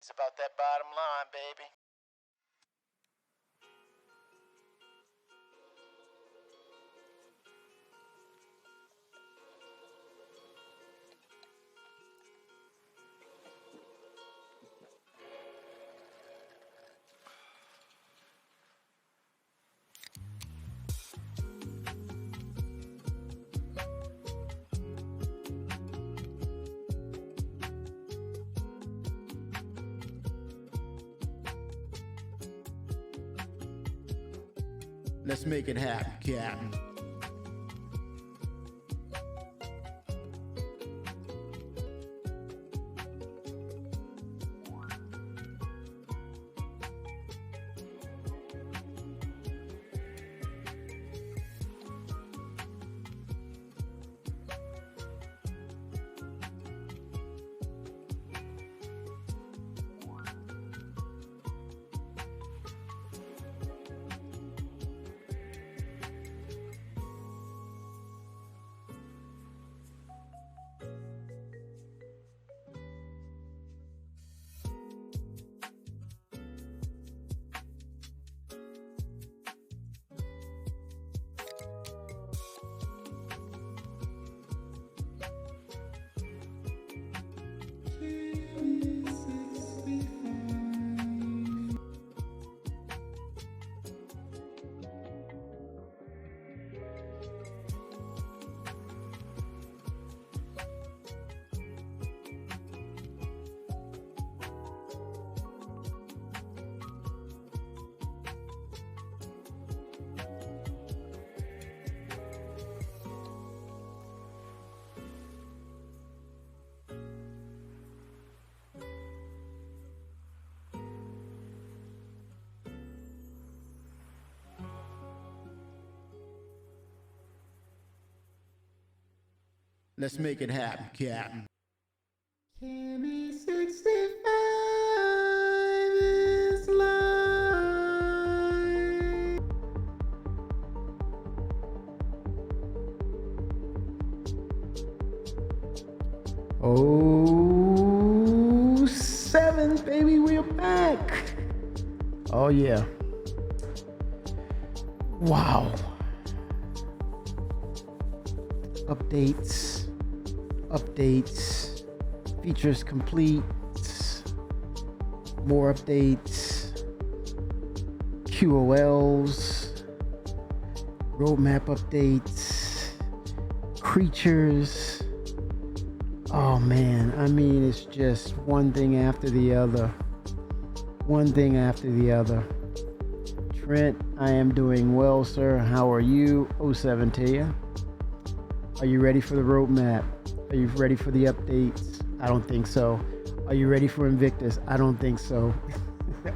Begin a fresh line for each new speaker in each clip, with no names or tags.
It's about that bottom line, baby.
Let's make it happen, Captain. Let's make it happen, Captain. Kemi65 is live. Oh, 7, baby, we're back. Oh, yeah. Wow. Updates, features complete, more updates, QOLs, roadmap updates, creatures. Oh man, I mean, it's just one thing after the other. Trent, I am doing well, sir. How are you? 07 to you. Are you ready for the roadmap? Are you ready for the updates? I don't think so. Are you ready for Invictus? I don't think so.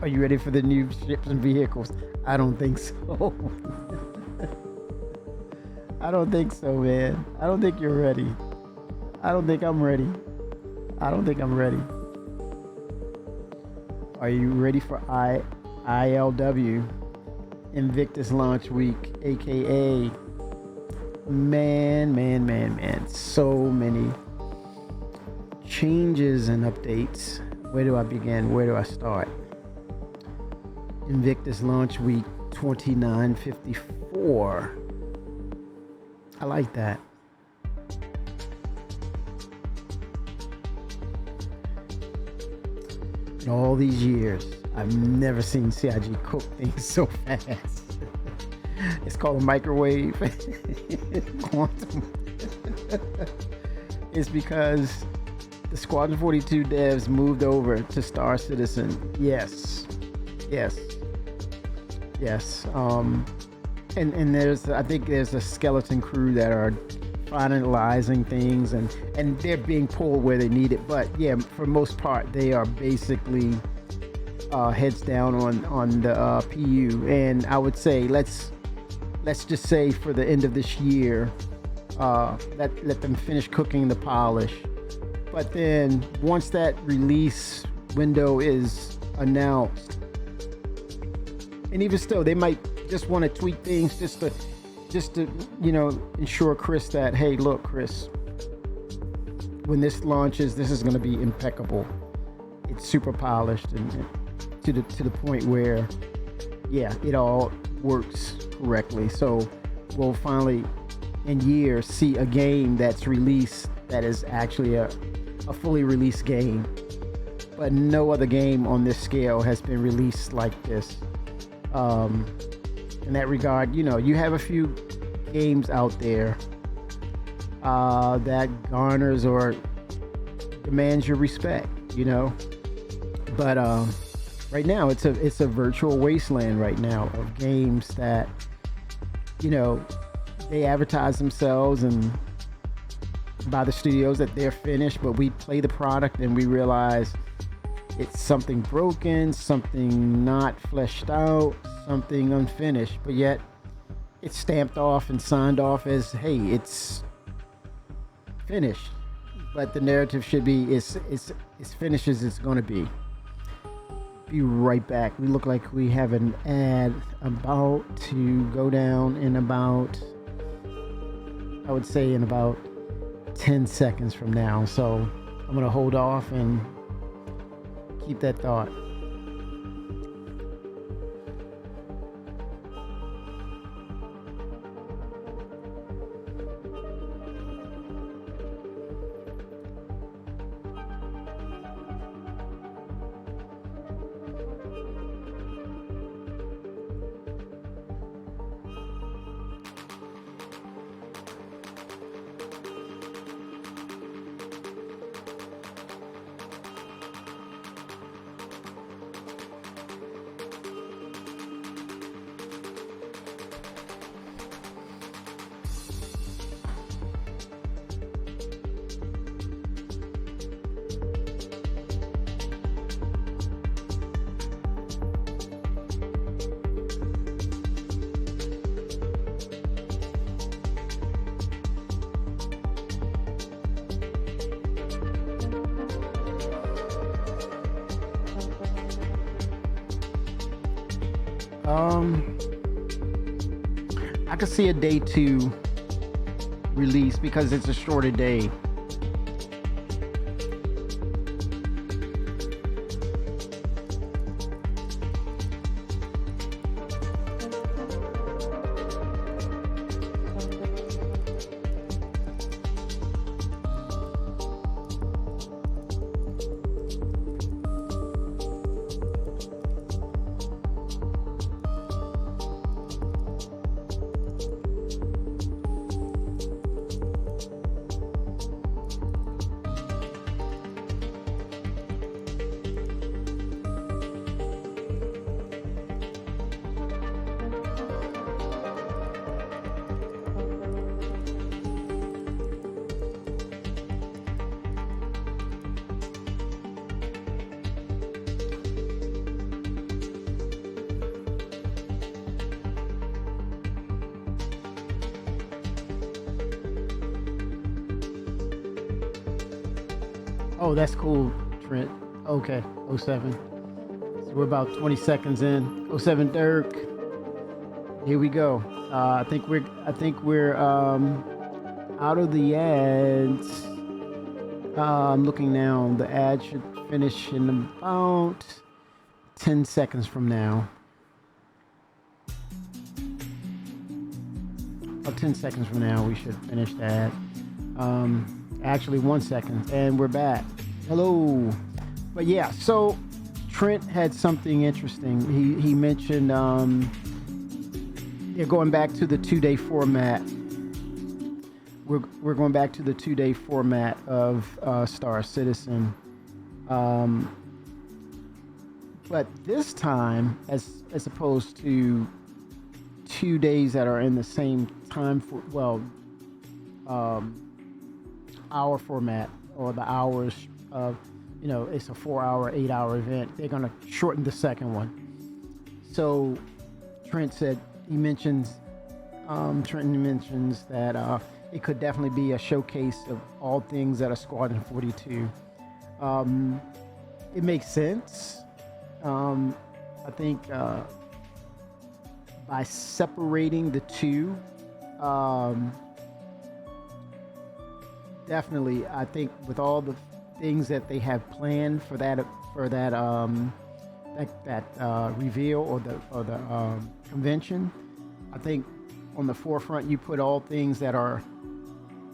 Are you ready for the new ships and vehicles? I don't think so. I don't think so, man. I don't think you're ready. I don't think I'm ready. Are you ready for ILW? Invictus launch week, aka man, so many changes and updates. Where do I begin? Where do I start? Invictus launch week 2954. I like that. In all these years, I've never seen CIG cook things so fast. It's called a microwave. Quantum. It's because the Squadron 42 devs moved over to Star Citizen. Yes. And I think there's a skeleton crew that are finalizing things and they're being pulled where they need it. But yeah, for most part, they are basically heads down on the PU. And I would say let's just say for the end of this year, let them finish cooking the polish. But then once that release window is announced, and even still, they might just want to tweak things just to ensure Chris that, hey, look, Chris, when this launches, this is going to be impeccable. it's super polished and to the point where, yeah, it all works correctly. So we'll finally, in years, see a game that's released that is actually a fully released game. But no other game on this scale has been released like this. In that regard, you have a few games out there that garners or demands your respect, But right now, it's a virtual wasteland right now of games that, they advertise themselves and by the studios that they're finished, but we play the product and we realize it's something broken, something not fleshed out, something unfinished, but yet it's stamped off and signed off as, hey, it's finished. But the narrative should be as finished as it's going to be. Be right back. We look like we have an ad about to go down in about, I would say in about 10 seconds from now. So I'm going to hold off and keep that thought. I could see a day 2 release because it's a shorter day. Oh, that's cool, Trent. Okay, '07. So we're about 20 seconds in. '07 Dirk. Here we go. I think we're out of the ads. I'm looking now. The ad should finish in about 10 seconds from now. About 10 seconds from now, we should finish that. Actually 1 second, and we're back. Hello. But yeah, so Trent had something interesting. He mentioned going back to the 2-day format. We're going back to the 2-day format of Star Citizen. But this time, as opposed to 2 days that are in the same time for hour format, or the hours of, it's a 4-hour, 8-hour event. They're going to shorten the second one. So Trenton mentions that it could definitely be a showcase of all things that are Squadron 42. It makes sense. I think by separating the two, definitely, I think with all the things that they have planned for that reveal or the convention. I think on the forefront you put all things that are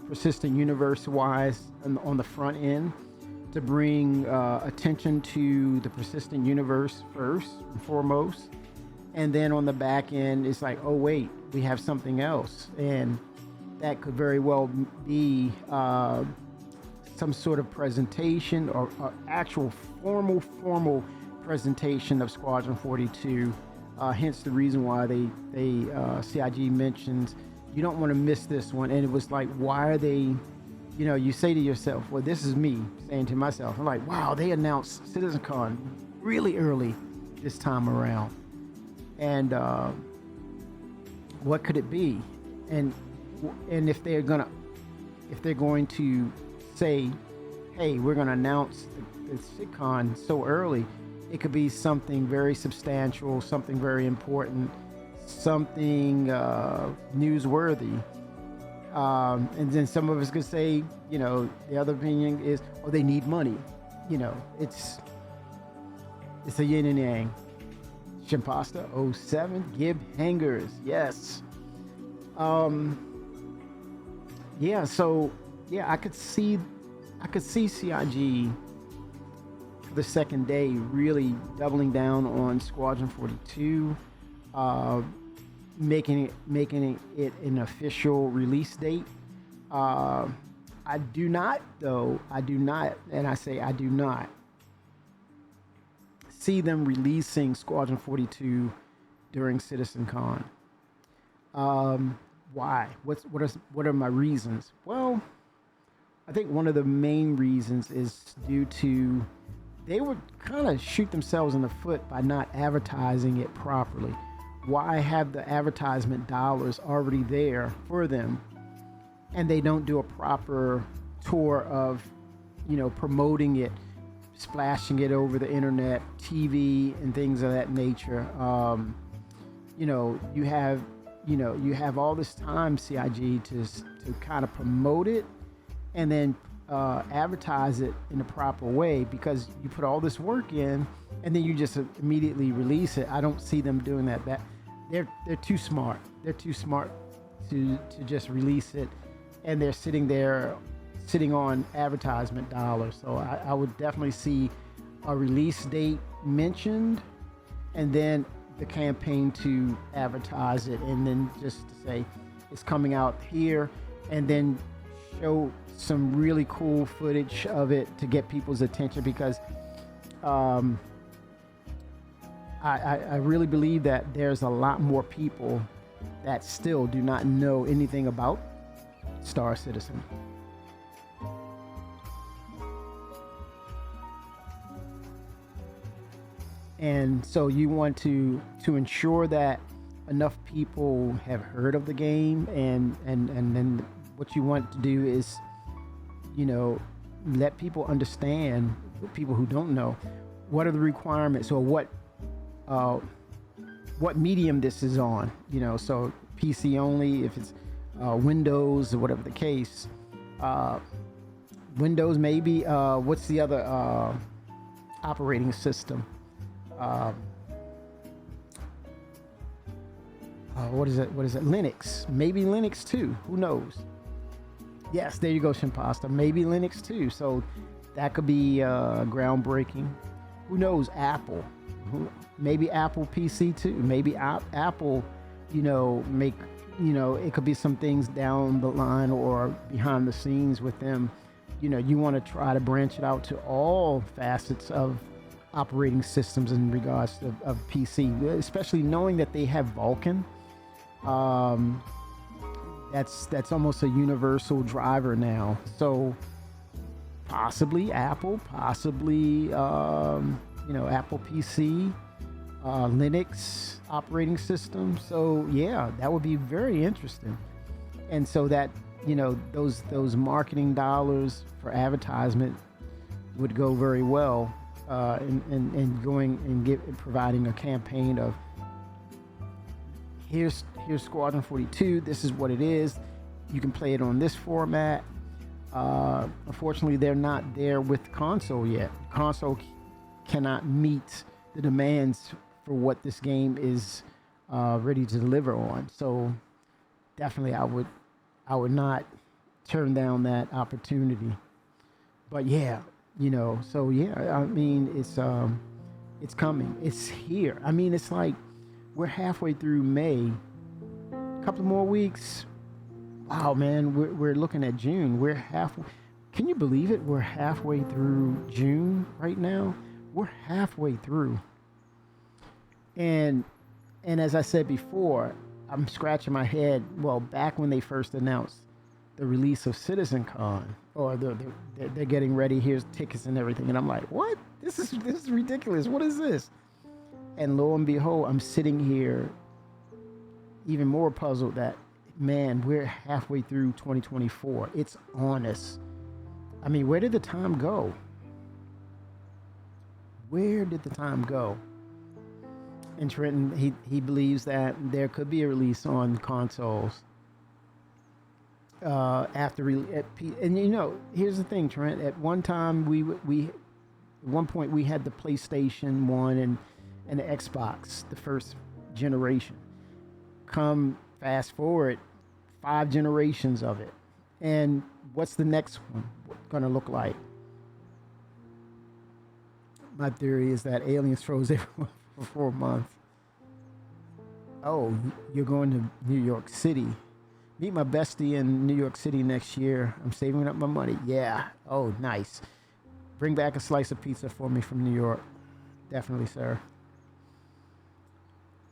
persistent universe wise on the front end to bring attention to the persistent universe first and foremost, and then on the back end it's like, oh wait, we have something else, and that could very well be some sort of presentation or actual formal presentation of Squadron 42. Hence the reason why they CIG mentions you don't want to miss this one. And it was like, why are they, you say to yourself, well, this is me saying to myself, I'm like, wow, they announced CitizenCon really early this time around. And what could it be? And if they're going to say, hey, we're going to announce the CitizenCon so early, it could be something very substantial, something very important, something newsworthy. And then some of us could say, the other opinion is, oh, they need money. It's a yin and yang. Shimpasta 07, Gib Hangers, yes. I could see CIG for the second day really doubling down on Squadron 42, making it an official release date. I do not see them releasing Squadron 42 during CitizenCon. Why? What are my reasons? Well, I think one of the main reasons is due to they would kind of shoot themselves in the foot by not advertising it properly. Why have the advertisement dollars already there for them, and they don't do a proper tour of, promoting it, splashing it over the internet, TV, and things of that nature? You have all this time, CIG, to kind of promote it and then advertise it in the proper way, because you put all this work in and then you just immediately release it. I don't see them doing that. They're too smart. They're too smart to just release it, and they're sitting on advertisement dollars. So I would definitely see a release date mentioned, and then the campaign to advertise it, and then just to say it's coming out here, and then show some really cool footage of it to get people's attention, because I really believe that there's a lot more people that still do not know anything about Star Citizen. And so you want to ensure that enough people have heard of the game, and then what you want to do is, let people understand, people who don't know, what are the requirements, or what medium this is on, so PC only, if it's Windows or whatever the case, Windows maybe, what's the other operating system? What is it? Linux. Maybe Linux too. Who knows? Yes, there you go, Shimpasta. Maybe Linux too. So that could be groundbreaking. Who knows? Apple. Maybe Apple PC too. Maybe Apple, it could be some things down the line or behind the scenes with them. You want to try to branch it out to all facets of operating systems in regards to of PC, especially knowing that they have Vulkan. That's almost a universal driver now. So possibly Apple, possibly Apple PC, Linux operating system. So yeah, that would be very interesting. And so that those marketing dollars for advertisement would go very well. And going and providing a campaign of here's Squadron 42. This is what it is. You can play it on this format. Unfortunately, they're not there with console yet. Console cannot meet the demands for what this game is ready to deliver on. So definitely, I would not turn down that opportunity. But yeah, so yeah, I mean, it's coming. It's here. I mean, it's like we're halfway through May. A couple more weeks. Wow, man, we're looking at June. We're halfway. Can you believe it? We're halfway through June right now. We're halfway through. And as I said before, I'm scratching my head. Well, back when they first announced the release of CitizenCon, or they're getting ready. Here's tickets and everything, and I'm like, what? This is ridiculous. What is this? And lo and behold, I'm sitting here, even more puzzled that, man, we're halfway through 2024. It's on us. I mean, where did the time go? Where did the time go? And Trenton, he believes that there could be a release on consoles after and here's the thing, Trent. At one time, at one point we had the PlayStation 1 and the Xbox, the first generation. Come fast forward 5 generations of it, and what's the next one going to look like? My theory is that aliens froze everyone for 4 months. Oh, you're going to New York City. Meet my bestie in New York City next year. I'm saving up my money. Yeah. Oh, nice. Bring back a slice of pizza for me from New York. Definitely, sir.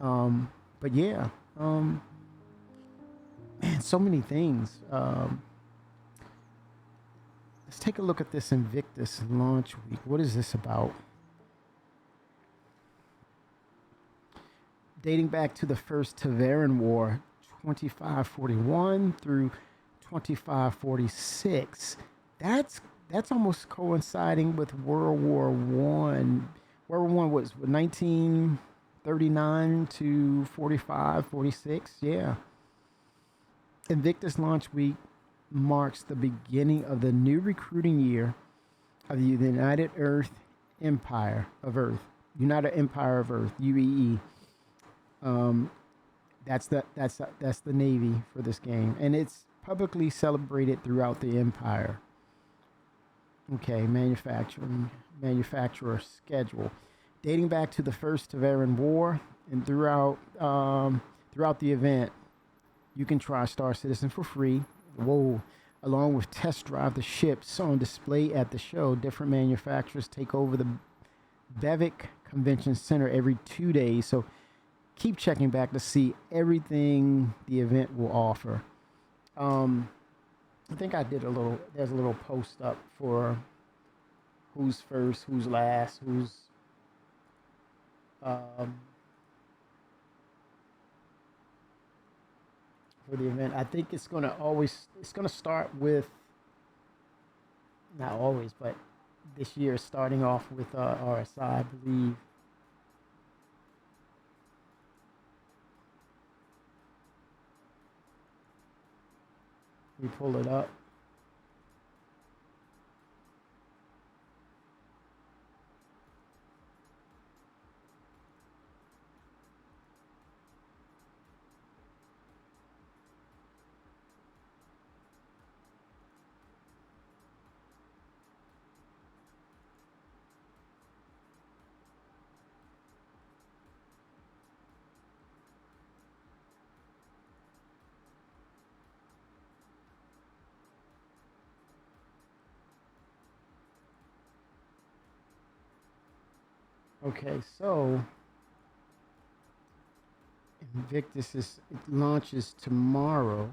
But yeah. Man, so many things. Let's take a look at this Invictus launch week. What is this about? Dating back to the first Taveran War, 2541 through 2546. That's almost coinciding with World War One. World War One was 1939 to 45, 46. Yeah. Invictus launch week marks the beginning of the new recruiting year of the United Empire of Earth, UEE. That's the Navy for this game, and it's publicly celebrated throughout the Empire. Okay, manufacturer schedule, dating back to the first Taveran War, and throughout the event, you can try Star Citizen for free. Whoa! Along with test drive the ships on display at the show. Different manufacturers take over the Bevic Convention Center every 2 days, so keep checking back to see everything the event will offer. I think I did there's a little post up for who's first, who's last, who's for the event. I think it's gonna start with, not always, but this year starting off with RSI, I believe. We pull it up. Okay, so Invictus it launches tomorrow.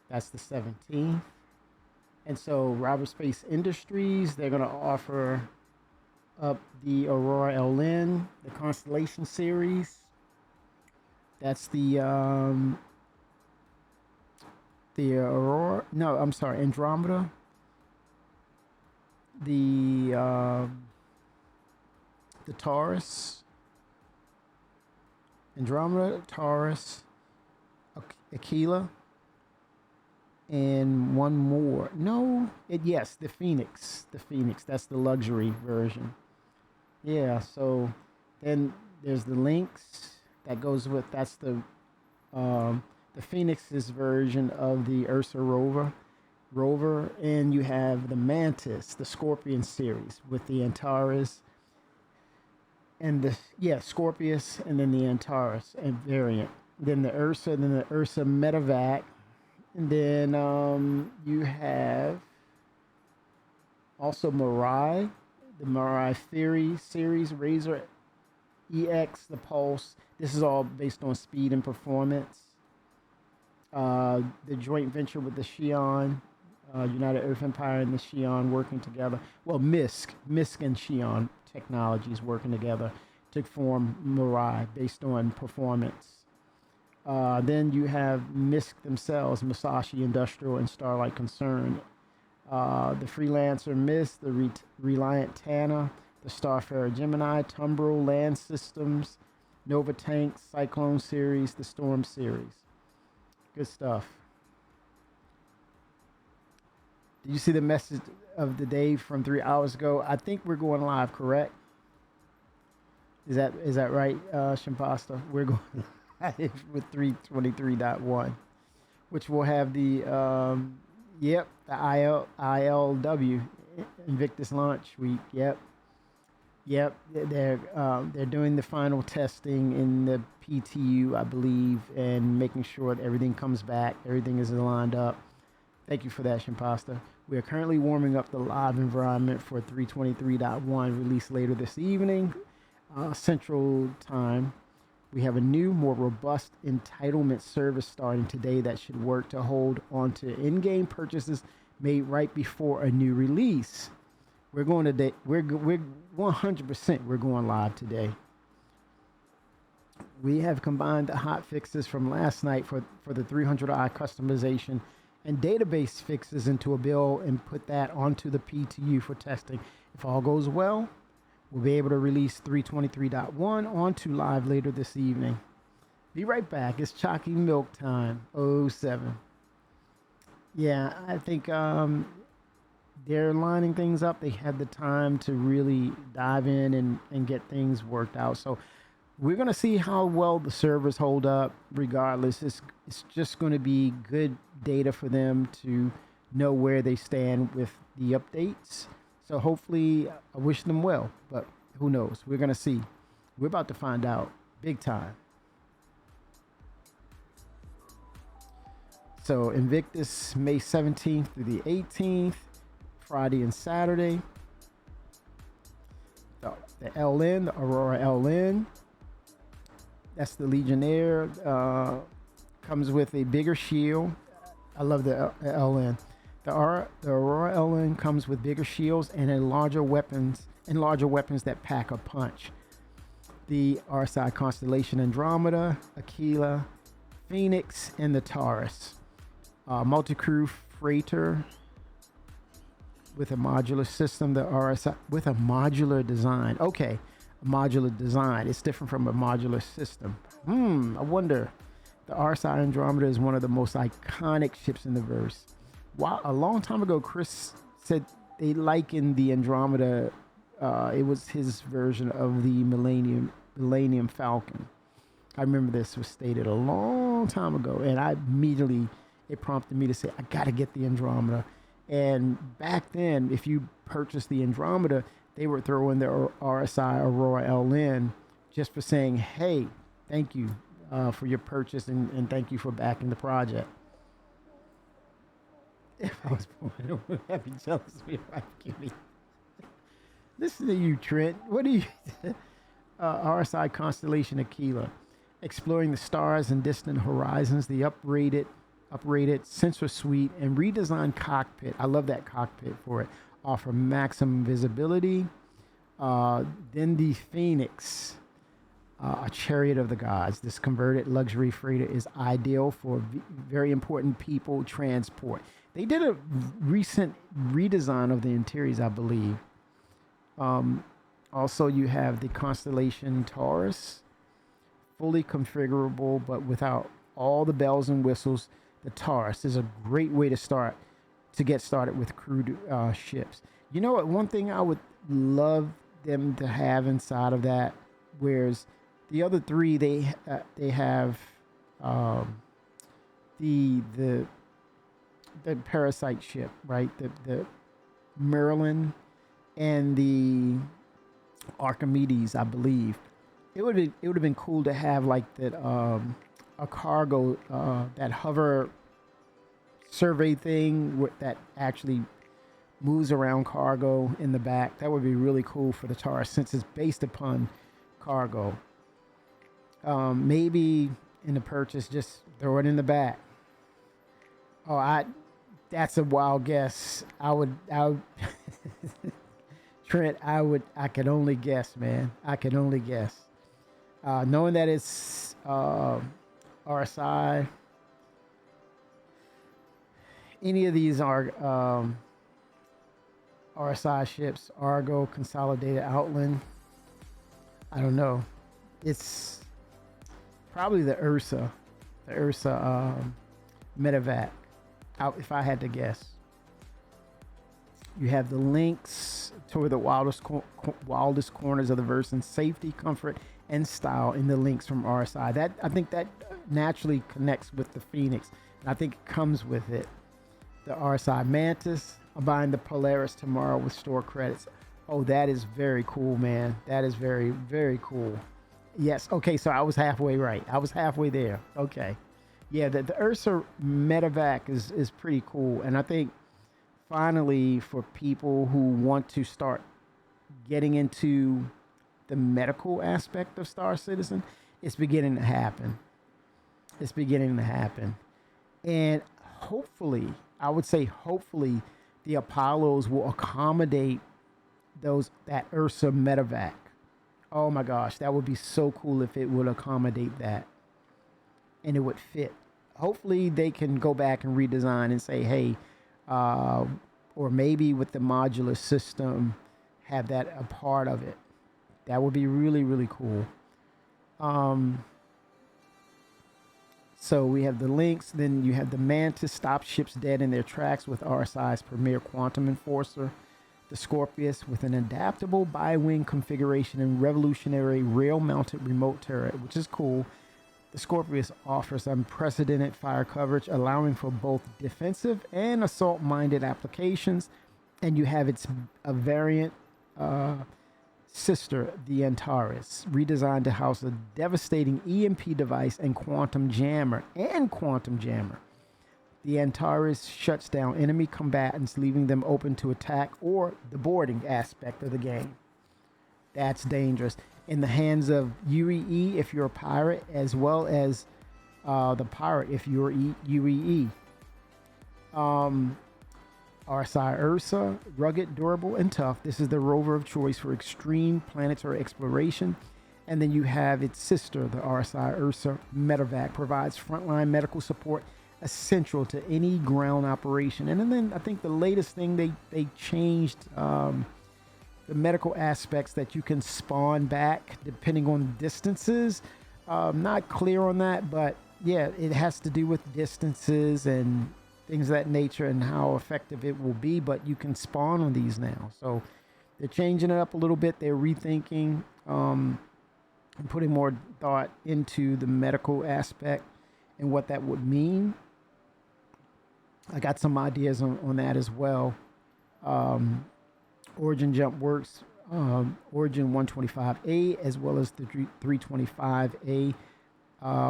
That's the 17th. And so Robert Space Industries, they're going to offer up the Aurora LN, the Constellation series. That's the Aurora. No, I'm sorry, Andromeda. The Taurus, Andromeda, Taurus, Aquila, and one more. No, yes, the Phoenix. The Phoenix. That's the luxury version. Yeah. So then there's the Lynx that goes with. That's the Phoenix's version of the Ursa rover, and you have the Mantis, the Scorpion series with the Antares and Scorpius, and then the Antares and variant. Then the Ursa, Medevac, and then you have also Mirai, the Mirai Theory series, Razor EX, the Pulse. This is all based on speed and performance. The joint venture with the Xi'an, United Earth Empire and the Xi'an working together. Well, MISC and Xi'an technologies working together to form Mirai based on performance. Then you have MISC themselves, Musashi Industrial and Starlight Concern. The Freelancer MISC, the Reliant Tana, the Starfarer Gemini, Tumbril Land Systems, Nova Tanks, Cyclone Series, the Storm Series. Good stuff. Did you see the message of the day from 3 hours ago? I think we're going live, correct? Is that right, Shimpasta? We're going live with 323.1, which will have the ILW, Invictus launch week. Yep. They're doing the final testing in the PTU, I believe, and making sure that everything comes back, everything is lined up. Thank you for that, Shimpasta. We are currently warming up the live environment for 323.1 release later this evening, Central Time. We have a new, more robust entitlement service starting today that should work to hold on to in-game purchases made right before a new release. We're going today. We're 100%. We're going live today. We have combined the hot fixes from last night for the 300i customization and database fixes into a bill and put that onto the PTU for testing. If all goes well, we'll be able to release 323.1 onto live later this evening. Be right back. It's Chalky Milk time. 07. Yeah, I think they're lining things up. They had the time to really dive in and get things worked out. So we're going to see how well the servers hold up regardless. It's just going to be good data for them to know where they stand with the updates. So hopefully, I wish them well, but who knows? We're going to see. We're about to find out big time. So Invictus, May 17th through the 18th, Friday and Saturday. The LN, the Aurora LN. That's the Legionnaire. Comes with a bigger shield. I love the LN. The Aurora LN comes with bigger shields and larger weapons that pack a punch. The RSI Constellation Andromeda, Aquila, Phoenix, and the Taurus. Multi-crew freighter with a modular system. The RSI with a modular design. Okay, a modular design. It's different from a modular system. I wonder. The RSI Andromeda is one of the most iconic ships in the verse. A long time ago, Chris said they likened the Andromeda. It was his version of the Millennium Falcon. I remember this was stated a long time ago, and it prompted me to say, I got to get the Andromeda. And back then, if you purchased the Andromeda, they were throwing the RSI Aurora LN just for saying, hey, thank you for your purchase and thank you for backing the project. If I was born, I would have been jealous of your wife, Kimmy. Listen to you, Trent. What do you... RSI Constellation Aquila. Exploring the stars and distant horizons, the uprated sensor suite and redesigned cockpit. I love that cockpit for it. Offer maximum visibility. Then the Phoenix, a chariot of the gods. This converted luxury freighter is ideal for very important people transport. They did a recent redesign of the interiors, I believe. Also, you have the Constellation Taurus, fully configurable, but without all the bells and whistles. the Taurus is a great way to get started with crewed ships. You know what? One thing I would love them to have inside of that, whereas the other three they have the parasite ship, right? The Merlin and the Archimedes, I believe. It would have been cool to have like that a cargo that hover survey thing that actually moves around cargo in the back. That would be really cool for the Taurus since it's based upon cargo. Maybe in the purchase, just throw it in the back. That's a wild guess. I would Trent, I could only guess, man. I could only guess. Knowing that it's RSI, any of these are RSI ships, Argo, Consolidated Outland. I don't know. It's probably the Ursa Medevac. If I had to guess. You have the links toward the wildest corners of the verse in safety, comfort, and style in the links from RSI. I think that naturally connects with the Phoenix, and I think it comes with it. The RSI Mantis. I'm buying the Polaris tomorrow with store credits. Oh, that is very cool, man. That is very, very cool. Yes. Okay, so I was halfway right. I was halfway there. Okay. Yeah, the Ursa Medevac is pretty cool. And I think finally for people who want to start getting into the medical aspect of Star Citizen, it's beginning to happen. It's beginning to happen. And hopefully, I would say hopefully, the Apollos will accommodate that Ursa Medevac. Oh my gosh, that would be so cool if it would accommodate that. And it would fit. Hopefully they can go back and redesign and say, hey, or maybe with the modular system, have that a part of it. That would be really, really cool. So we have the links. Then you have the Mantis, stop ships dead in their tracks with RSI's premier quantum enforcer. The Scorpius with an adaptable bi-wing configuration and revolutionary rail-mounted remote turret, which is cool. The Scorpius offers unprecedented fire coverage, allowing for both defensive and assault-minded applications. And you have a variant sister, the Antares, redesigned to house a devastating EMP device and quantum jammer. The Antares shuts down enemy combatants, leaving them open to attack or the boarding aspect of the game. That's dangerous. In the hands of UEE if you're a pirate, as well as the pirate if you're UEE. RSI Ursa, rugged, durable, and tough. This is the rover of choice for extreme planetary exploration. And then you have its sister, the RSI Ursa Medevac, provides frontline medical support essential to any ground operation. And then I think the latest thing they changed the medical aspects that you can spawn back depending on distances. Not clear on that, but yeah, it has to do with distances and things of that nature and how effective it will be, but you can spawn on these now. So they're changing it up a little bit. They're rethinking and putting more thought into the medical aspect and what that would mean. I got some ideas on that as well. Origin Jump Works, Origin 125A, as well as the 325A.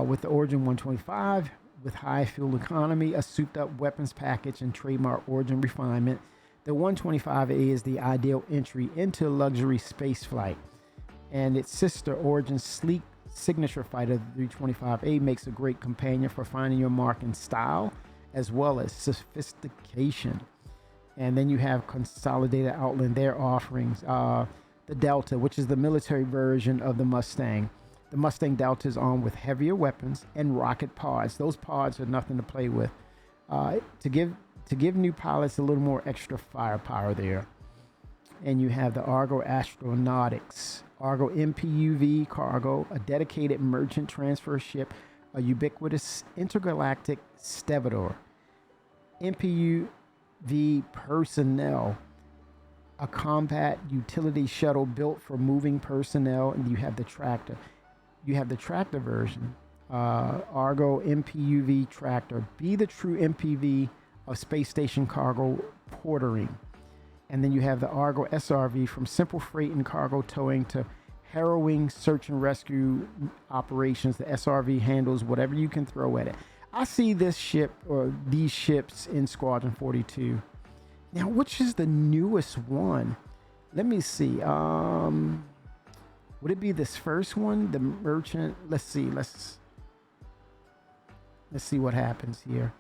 With the Origin 125, with high fuel economy, a souped-up weapons package, and trademark Origin refinement, the 125A is the ideal entry into luxury space flight. And its sister, Origin's sleek signature fighter, the 325A, makes a great companion for finding your mark in style, as well as sophistication. And then you have Consolidated Outland, their offerings. The Delta, which is the military version of the Mustang. The Mustang Delta is armed with heavier weapons and rocket pods. Those pods are nothing to play with. To give new pilots a little more extra firepower there. And you have the Argo Astronautics, Argo MPUV cargo, a dedicated merchant transfer ship a ubiquitous intergalactic stevedore. MPUV personnel, a combat utility shuttle built for moving personnel, and you have the tractor. You have the tractor version. Argo MPUV tractor. Be the true MPV of space station cargo portering. And then you have the Argo SRV, from simple freight and cargo towing to harrowing search and rescue operations. The SRV handles whatever you can throw at it. I see this ship or these ships in Squadron 42. Now, which is the newest one? Let me see. Would it be this first one, the Merchant? Let's see. Let's see what happens here.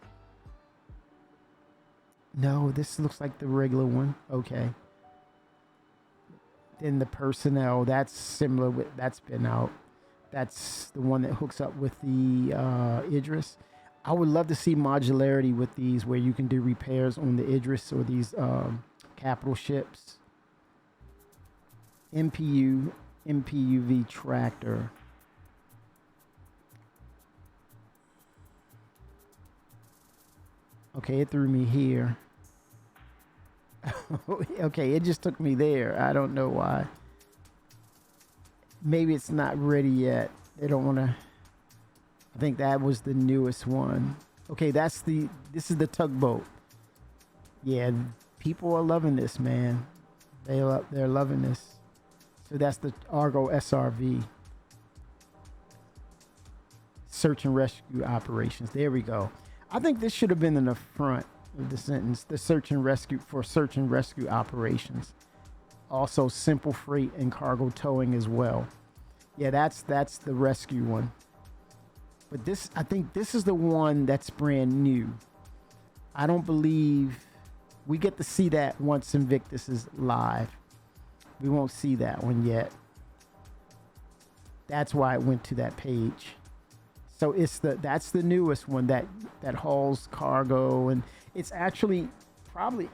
No, this looks like the regular one. Okay. Then the personnel, that's similar with, that's been out. That's the one that hooks up with the Idris. I would love to see modularity with these, where you can do repairs on the Idris or these capital ships. MPUV tractor. Okay, it threw me here. Okay, it just took me there. I don't know why. Maybe it's not ready yet. They don't want to. I think that was the newest one. Okay, this is the tugboat. Yeah, people are loving this, man. They're loving this. So that's the Argo SRV. Search and rescue operations. There we go. I think this should have been in the front of the sentence. The search and rescue operations. Also simple freight and cargo towing as well. Yeah, that's the rescue one. But I think this is the one that's brand new. I don't believe we get to see that once Invictus is live. We won't see that one yet. That's why it went to that page. So that's the newest one that hauls cargo, and it's actually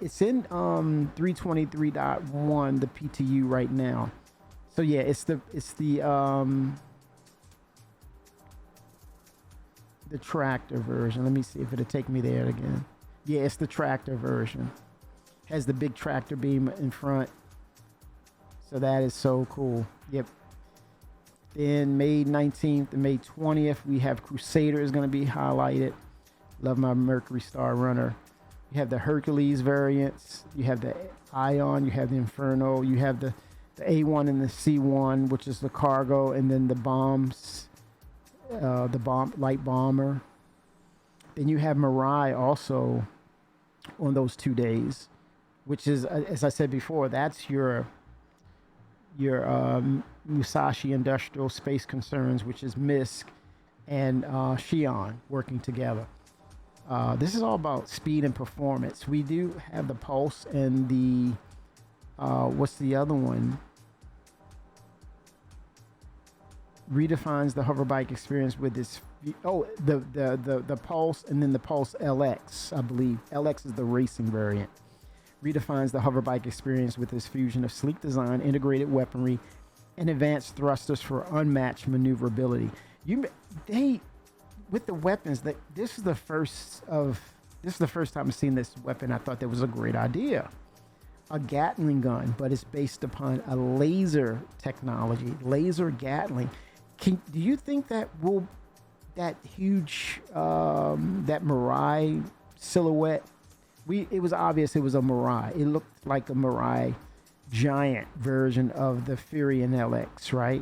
it's in 323.1, the PTU right now. So yeah, it's the tractor version. Let me see if it'll take me there again. Yeah, it's the tractor version. Has the big tractor beam in front. So that is so cool. Yep. Then May 19th and May 20th, we have Crusader is going to be highlighted. Love my Mercury Star Runner. You have the Hercules variants. You have the Ion. You have the Inferno. You have the A1 and the C1, which is the cargo, and then the bombs, light bomber. Then you have Mirai also on those 2 days, which is, as I said before, that's your Musashi Industrial Space Concerns, which is MISC and Xi'an working together. This is all about speed and performance. We do have the Pulse and the what's the other one? Redefines the hoverbike experience with this. The Pulse, and then the Pulse LX, I believe. LX is the racing variant. Redefines the hoverbike experience with this fusion of sleek design, integrated weaponry, and advanced thrusters for unmatched maneuverability. With the weapons, this is the first time I've seen this weapon. I thought that was a great idea. A Gatling gun, but it's based upon a laser technology, laser Gatling. Do you think that huge that Mirai silhouette? It was obvious it was a Mirai. It looked like a Mirai giant version of the Furion LX, right?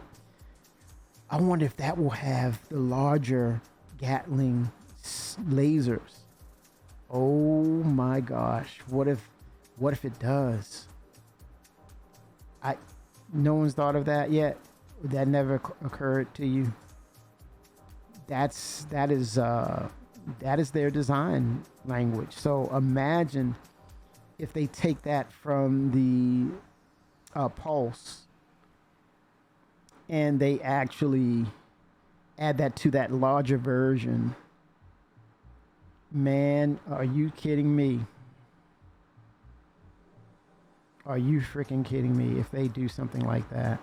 I wonder if that will have the larger Gatling lasers. Oh my gosh. What if it does? No one's thought of that yet. That never occurred to you. That is their design language. So imagine if they take that from the Pulse and they actually add that to that larger version. Man, are you kidding me? Are you freaking kidding me if they do something like that?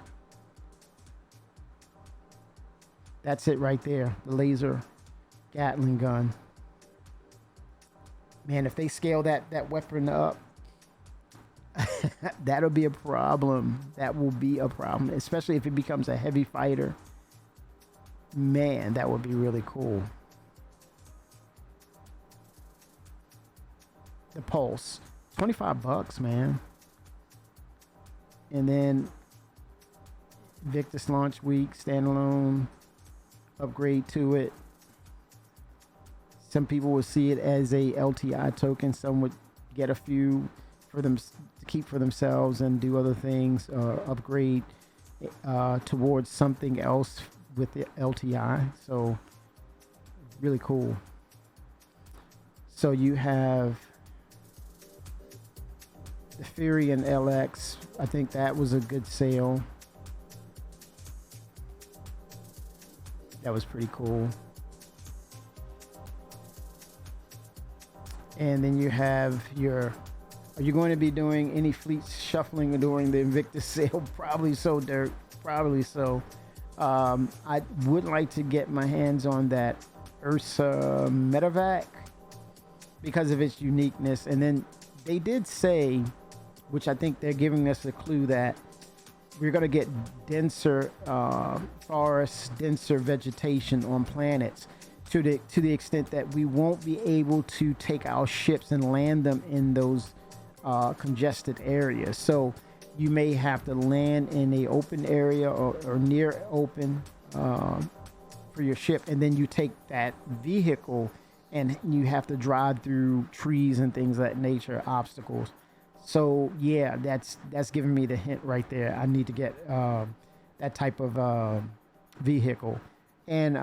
That's it right there. The laser Gatling gun. Man, if they scale that weapon up, that'll be a problem. That will be a problem, especially if it becomes a heavy fighter. Man, that would be really cool. The Pulse, $25, man. And then Invictus launch week, standalone upgrade to it. Some people will see it as a LTI token. Some would get a few for them to keep for themselves and do other things, upgrade towards something else with the LTI. So really cool. So you have the Fury and LX. I think that was a good sale. That was pretty cool. And then you have your, are you going to be doing any fleet shuffling during the Invictus sale? Probably so, Dirk. Probably so. I would like to get my hands on that Ursa Medevac because of its uniqueness. And then they did say, which I think they're giving us a clue, that we're going to get denser forests, denser vegetation on planets to the extent that we won't be able to take our ships and land them in those congested areas. So you may have to land in a open area or near open for your ship, and then you take that vehicle and you have to drive through trees and things of that nature, obstacles. So yeah, that's giving me the hint right there. I need to get that type of vehicle. And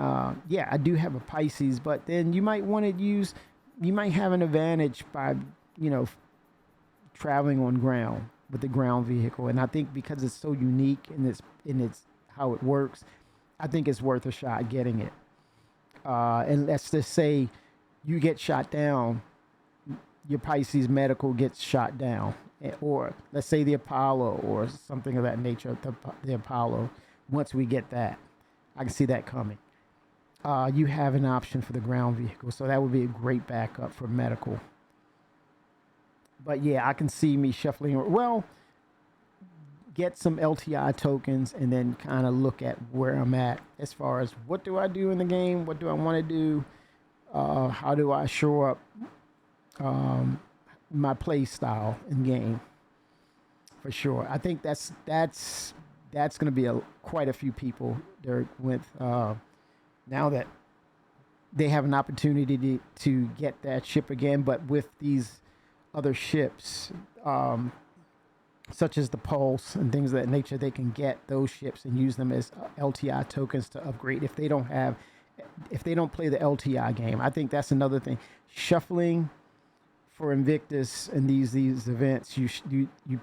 yeah, I do have a Pisces, but then you might want to use, you might have an advantage by, traveling on ground with the ground vehicle. And I think because it's so unique and it's how it works, I think it's worth a shot getting it. And let's just say you get shot down, your Pisces medical gets shot down, or let's say the Apollo or something of that nature, the Apollo. Once we get that, I can see that coming. You have an option for the ground vehicle, so that would be a great backup for medical. But yeah, I can see me shuffling. Well, get some LTI tokens and then kind of look at where I'm at as far as what do I do in the game, what do I want to do, how do I show up my play style in game, for sure. I think that's going to be quite a few people there with now that they have an opportunity to get that ship again, but with these other ships, such as the Pulse and things of that nature, they can get those ships and use them as LTI tokens to upgrade if they don't play the LTI game. I think that's another thing. Shuffling for Invictus and these events, you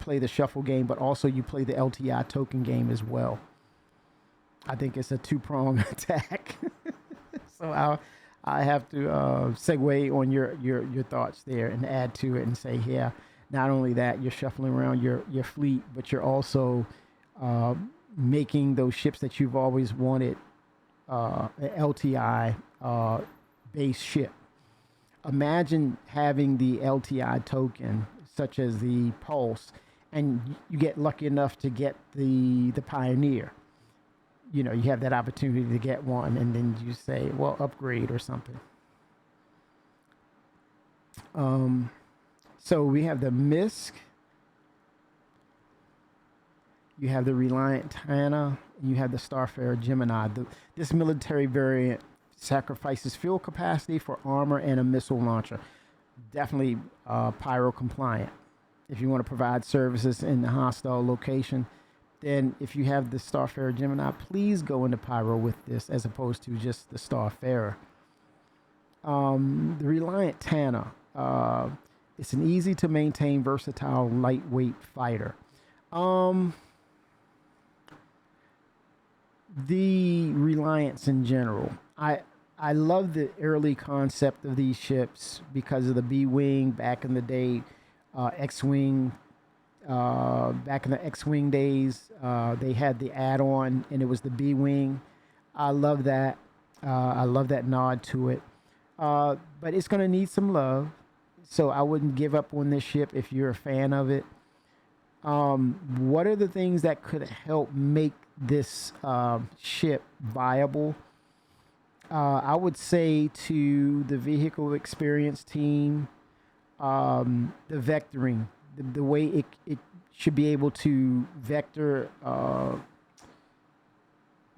play the shuffle game, but also you play the LTI token game as well. I think it's a two-pronged attack. So I have to segue on your thoughts there and add to it and say, yeah, not only that, you're shuffling around your fleet, but you're also making those ships that you've always wanted an LTI base ship. Imagine having the LTI token, such as the Pulse, and you get lucky enough to get the Pioneer. You have that opportunity to get one, and then you say, well, upgrade or something. So we have the Misk, you have the Reliant Tana, and you have the Starfarer Gemini. This military variant sacrifices fuel capacity for armor and a missile launcher. Definitely pyro compliant. If you want to provide services in the hostile location, then if you have the Starfarer Gemini, please go into pyro with this as opposed to just the Starfarer. The Reliant Tana. It's an easy to maintain, versatile, lightweight fighter. The Reliance in general. I love the early concept of these ships because of the B-Wing back in the day, X-Wing. Back in the X-Wing days, they had the add-on, and it was the B-Wing. I love that. I love that nod to it. But it's going to need some love. So I wouldn't give up on this ship if you're a fan of it. What are the things that could help make this ship viable? I would say to the vehicle experience team, the vectoring, the way it should be able to vector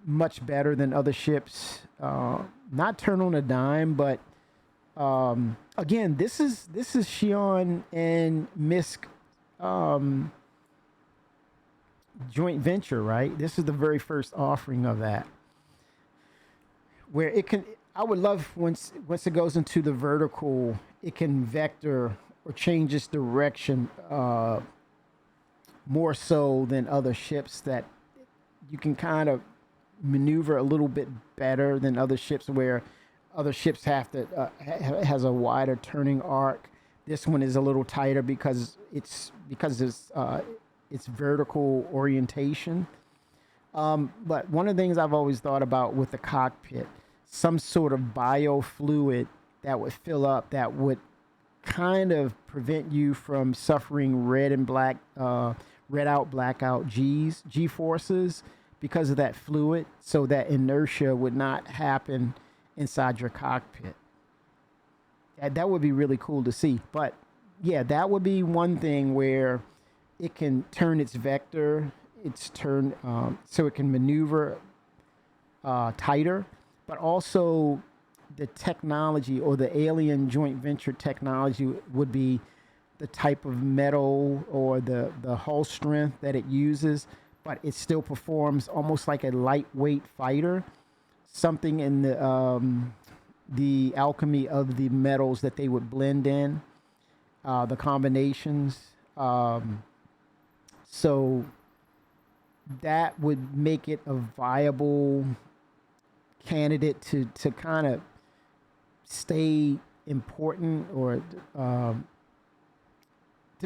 much better than other ships. Not turn on a dime, but again, this is Shion and Misk joint venture, right? This is the very first offering of that, where it can. I would love once it goes into the vertical, it can vector or change its direction more so than other ships, that you can kind of maneuver a little bit better than other ships, where other ships have to has a wider turning arc. This one is a little tighter because it's vertical orientation. But one of the things I've always thought about with the cockpit, some sort of biofluid that would fill up, that would kind of prevent you from suffering red out, blackout G forces because of that fluid, so that inertia would not happen inside your cockpit. That would be really cool to see. But yeah, that would be one thing where it can turn its vector, so it can maneuver tighter, but also the technology, or the alien joint venture technology, would be the type of metal or the hull strength that it uses, but it still performs almost like a lightweight fighter. Something in the alchemy of the metals that they would blend in, the combinations. So that would make it a viable candidate to kind of stay important, or to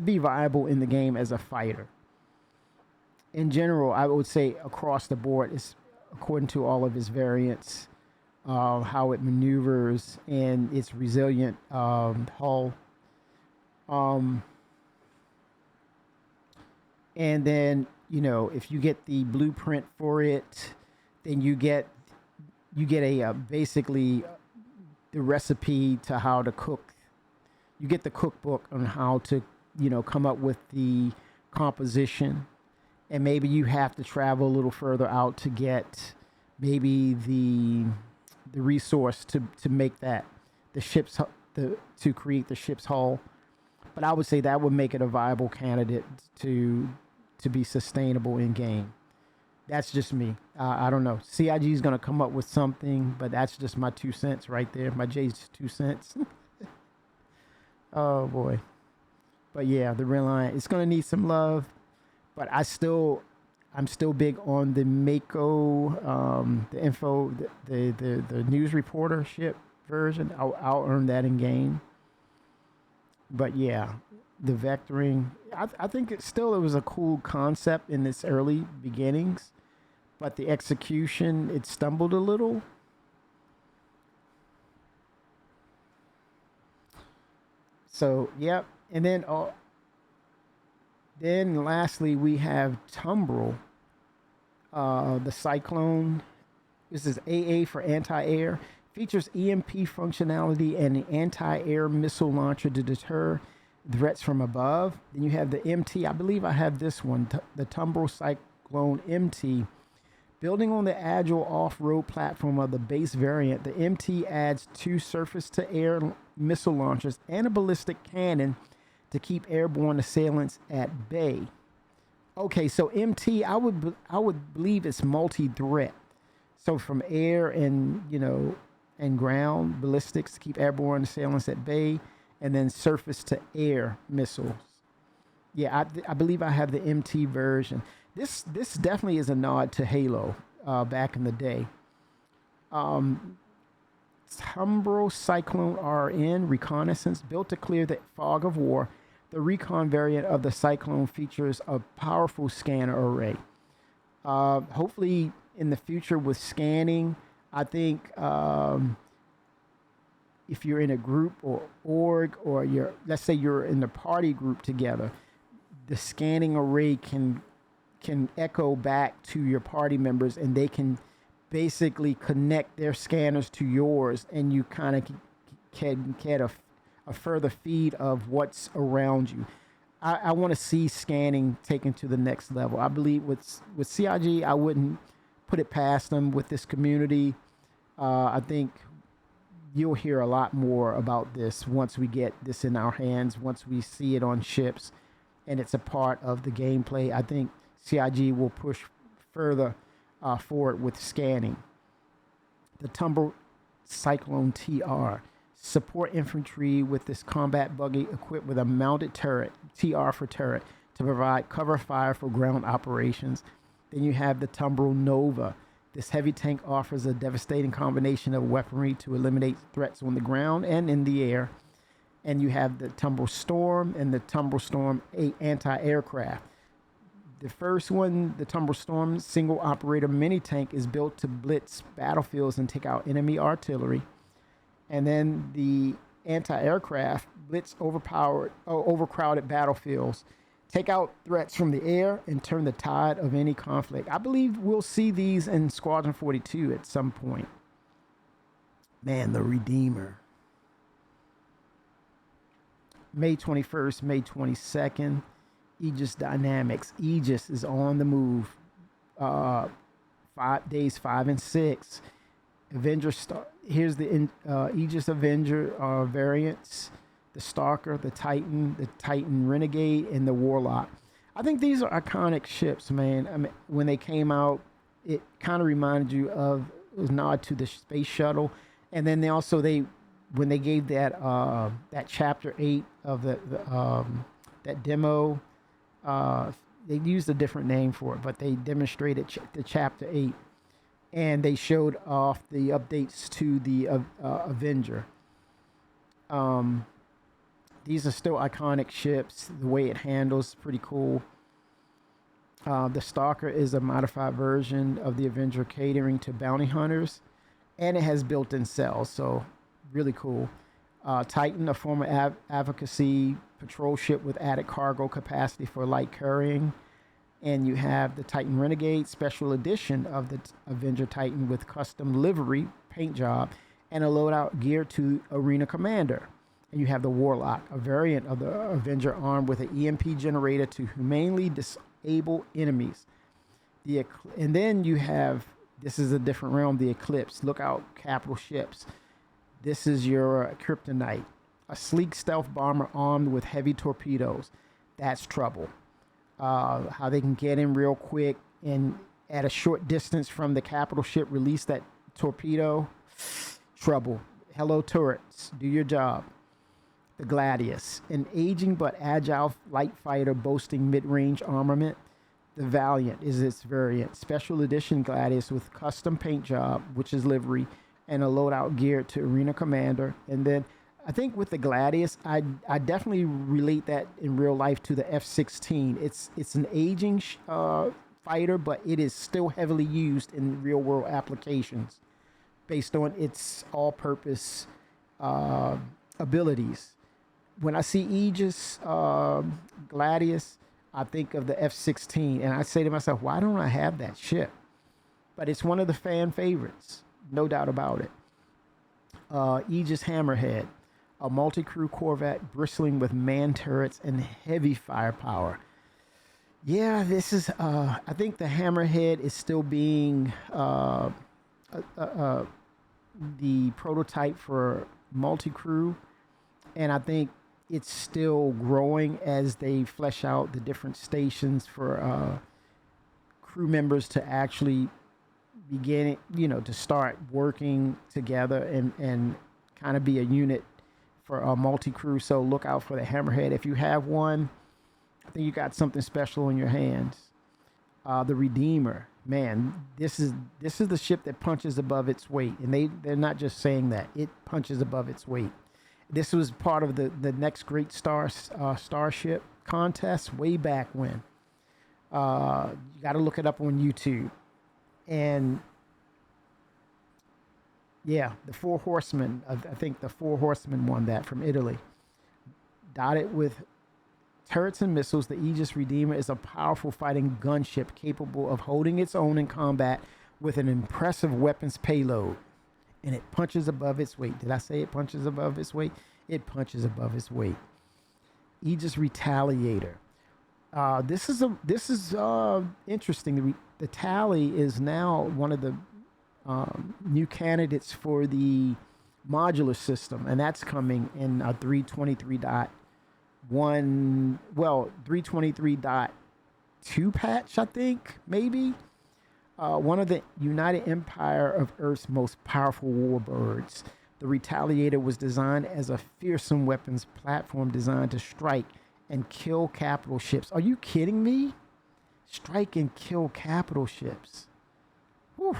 be viable in the game as a fighter. In general, I would say across the board, is according to all of its variants, how it maneuvers and its resilient hull. And then, if you get the blueprint for it, then you get a basically the recipe to how to cook. You get the cookbook on how to come up with the composition, and maybe you have to travel a little further out to get maybe the resource to make that to create the ship's hull. But I would say that would make it a viable candidate to be sustainable in game. That's just me. I don't know. CIG is going to come up with something, but that's just my 2 cents right there. My J's 2 cents. Oh boy. But yeah, the Reliant, it's going to need some love, but I'm still big on the Mako, the info, the news reporter ship version. I'll earn that in game. But yeah, the vectoring, I think it was a cool concept in its early beginnings, but the execution, it stumbled a little. So, yep. And then lastly, we have Tumbrel, the Cyclone. This is AA for anti-air. Features EMP functionality and an anti-air missile launcher to deter threats from above. Then you have the MT. I believe I have this one, the Tumbrel Cyclone MT. Building on the agile off-road platform of the base variant, the MT adds 2 surface-to-air missile launchers and a ballistic cannon to keep airborne assailants at bay. Okay, so MT, I would believe it's multi-threat. So from air and and ground ballistics to keep airborne assailants at bay, and then surface-to-air missiles. Yeah, I believe I have the MT version. This definitely is a nod to Halo back in the day. Tumbrel Cyclone RN Reconnaissance, built to clear the fog of war. The Recon variant of the Cyclone features a powerful scanner array. Hopefully, in the future with scanning, I think if you're in a group or org, or let's say you're in the party group together, the scanning array can echo back to your party members, and they can basically connect their scanners to yours, and you kind of can get a further feed of what's around you. I want to see scanning taken to the next level. I believe with CIG, I wouldn't put it past them with this community. I think you'll hear a lot more about this once we get this in our hands, once we see it on ships, and it's a part of the gameplay. I think CIG will push further forward with scanning. The Tumble Cyclone TR. Support infantry with this combat buggy equipped with a mounted turret, TR for turret, to provide cover fire for ground operations. Then you have the Tumbrel Nova. This heavy tank offers a devastating combination of weaponry to eliminate threats on the ground and in the air. And you have the Tumbrel Storm and the Tumbrel Storm anti-aircraft. The first one, the Tumbrel Storm single operator mini tank, is built to blitz battlefields and take out enemy artillery. And then the anti-aircraft blitz overcrowded battlefields, take out threats from the air, and turn the tide of any conflict. I believe we'll see these in Squadron 42 at some point. Man, the Redeemer. May 21st, May 22nd, Aegis Dynamics. Aegis is on the move. 5 and 6. Avenger Star. Here's the Aegis Avenger variants: the Stalker, the Titan Renegade, and the Warlock. I think these are iconic ships, man. I mean, when they came out, it kind of reminded you of, it was nod to the space shuttle, and then when they gave that chapter 8 of that demo, they used a different name for it, but they demonstrated the chapter 8. And they showed off the updates to the Avenger. These are still iconic ships. The way it handles, pretty cool. The Stalker is a modified version of the Avenger, catering to bounty hunters, and it has built-in cells, so really cool. Titan, a former advocacy patrol ship with added cargo capacity for light carrying. And you have the Titan Renegade, special edition of the Avenger Titan with custom livery, paint job, and a loadout geared to Arena Commander. And you have the Warlock, a variant of the Avenger armed with an EMP generator to humanely disable enemies. And then you have, this is a different realm, the Eclipse. Look out, capital ships. This is your Kryptonite, a sleek stealth bomber armed with heavy torpedoes. That's trouble. How they can get in real quick and at a short distance from the capital ship release that torpedo. Trouble. Hello, turrets. Do your job. The Gladius, an aging but agile light fighter boasting mid-range armament. The Valiant is its variant. Special edition Gladius with custom paint job, which is livery, and a loadout geared to Arena Commander. And then I think with the Gladius, I definitely relate that in real life to the F-16. It's an aging fighter, but it is still heavily used in real world applications based on its all-purpose abilities. When I see Aegis Gladius, I think of the F-16, and I say to myself, why don't I have that ship? But it's one of the fan favorites, no doubt about it. Aegis Hammerhead, a multi-crew corvette bristling with man turrets and heavy firepower. Yeah, this is, I think the Hammerhead is still being the prototype for multi-crew, and I think it's still growing as they flesh out the different stations for crew members to actually begin, to start working together and kind of be a unit for a multi-crew. So look out for the Hammerhead. If you have one, I think you got something special in your hands. The Redeemer, man, this is the ship that punches above its weight, and they're not just saying that, it punches above its weight. This was part of the Next Great Starship contest way back when. You got to look it up on YouTube. And Yeah, the Four Horsemen. I think the Four Horsemen won that from Italy. Dotted with turrets and missiles, the Aegis Redeemer is a powerful fighting gunship capable of holding its own in combat with an impressive weapons payload. And it punches above its weight. Did I say it punches above its weight? It punches above its weight. Aegis Retaliator. This is interesting. The Tally is now one of the new candidates for the modular system, and that's coming in 323.1. Well, 323.2 patch, I think, maybe. One of the United Empire of Earth's most powerful warbirds. The Retaliator was designed as a fearsome weapons platform designed to strike and kill capital ships. Are you kidding me? Strike and kill capital ships. Whew.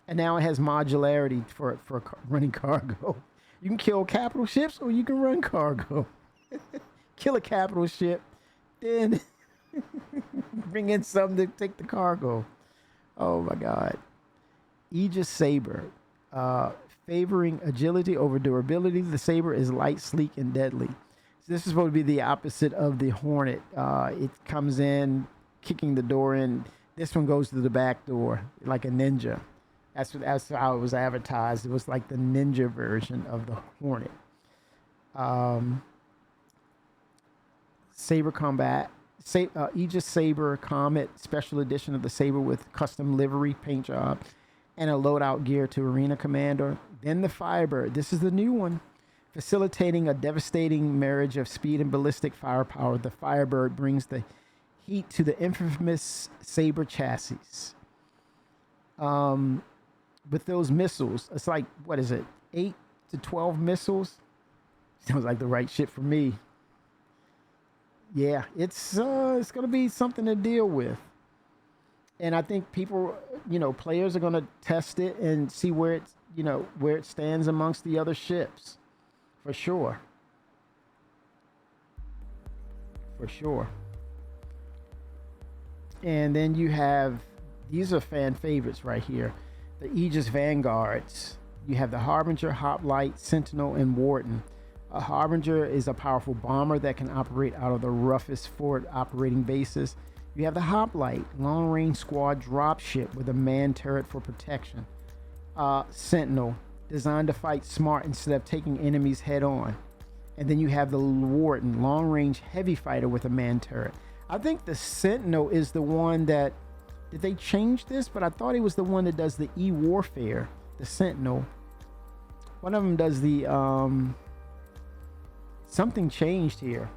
And now it has modularity for running cargo. You can kill capital ships or you can run cargo. Kill a capital ship, then bring in something to take the cargo. Oh my God. Aegis Saber. Favoring agility over durability, the Saber is light, sleek, and deadly. So this is supposed to be the opposite of the Hornet. It comes in, kicking the door in. This one goes to the back door like a ninja. That's how it was advertised. It was like the ninja version of the Hornet. Saber Combat. Aegis Saber Comet Special Edition of the Saber with custom livery paint job and a loadout gear to Arena Commander. Then the Firebird. This is the new one. Facilitating a devastating marriage of speed and ballistic firepower, the Firebird brings the heat to the infamous Saber chassis. With those missiles, it's like, what is it, 8 to 12 missiles? Sounds like the right shit for me. Yeah, it's going to be something to deal with. And I think people, players are going to test it and see where it's, where it stands amongst the other ships. For sure. For sure. And then you have, these are fan favorites right here. The Aegis Vanguards. You have the Harbinger, Hoplite, Sentinel, and Warden. A Harbinger is a powerful bomber that can operate out of the roughest forward operating bases. You have the Hoplite, long-range squad dropship with a man turret for protection. Sentinel, designed to fight smart instead of taking enemies head-on. And then you have the Warden, long-range heavy fighter with a man turret. I think the Sentinel is the one that... Did they change this? But I thought it was the one that does the E-Warfare, the Sentinel. One of them does the... Something changed here.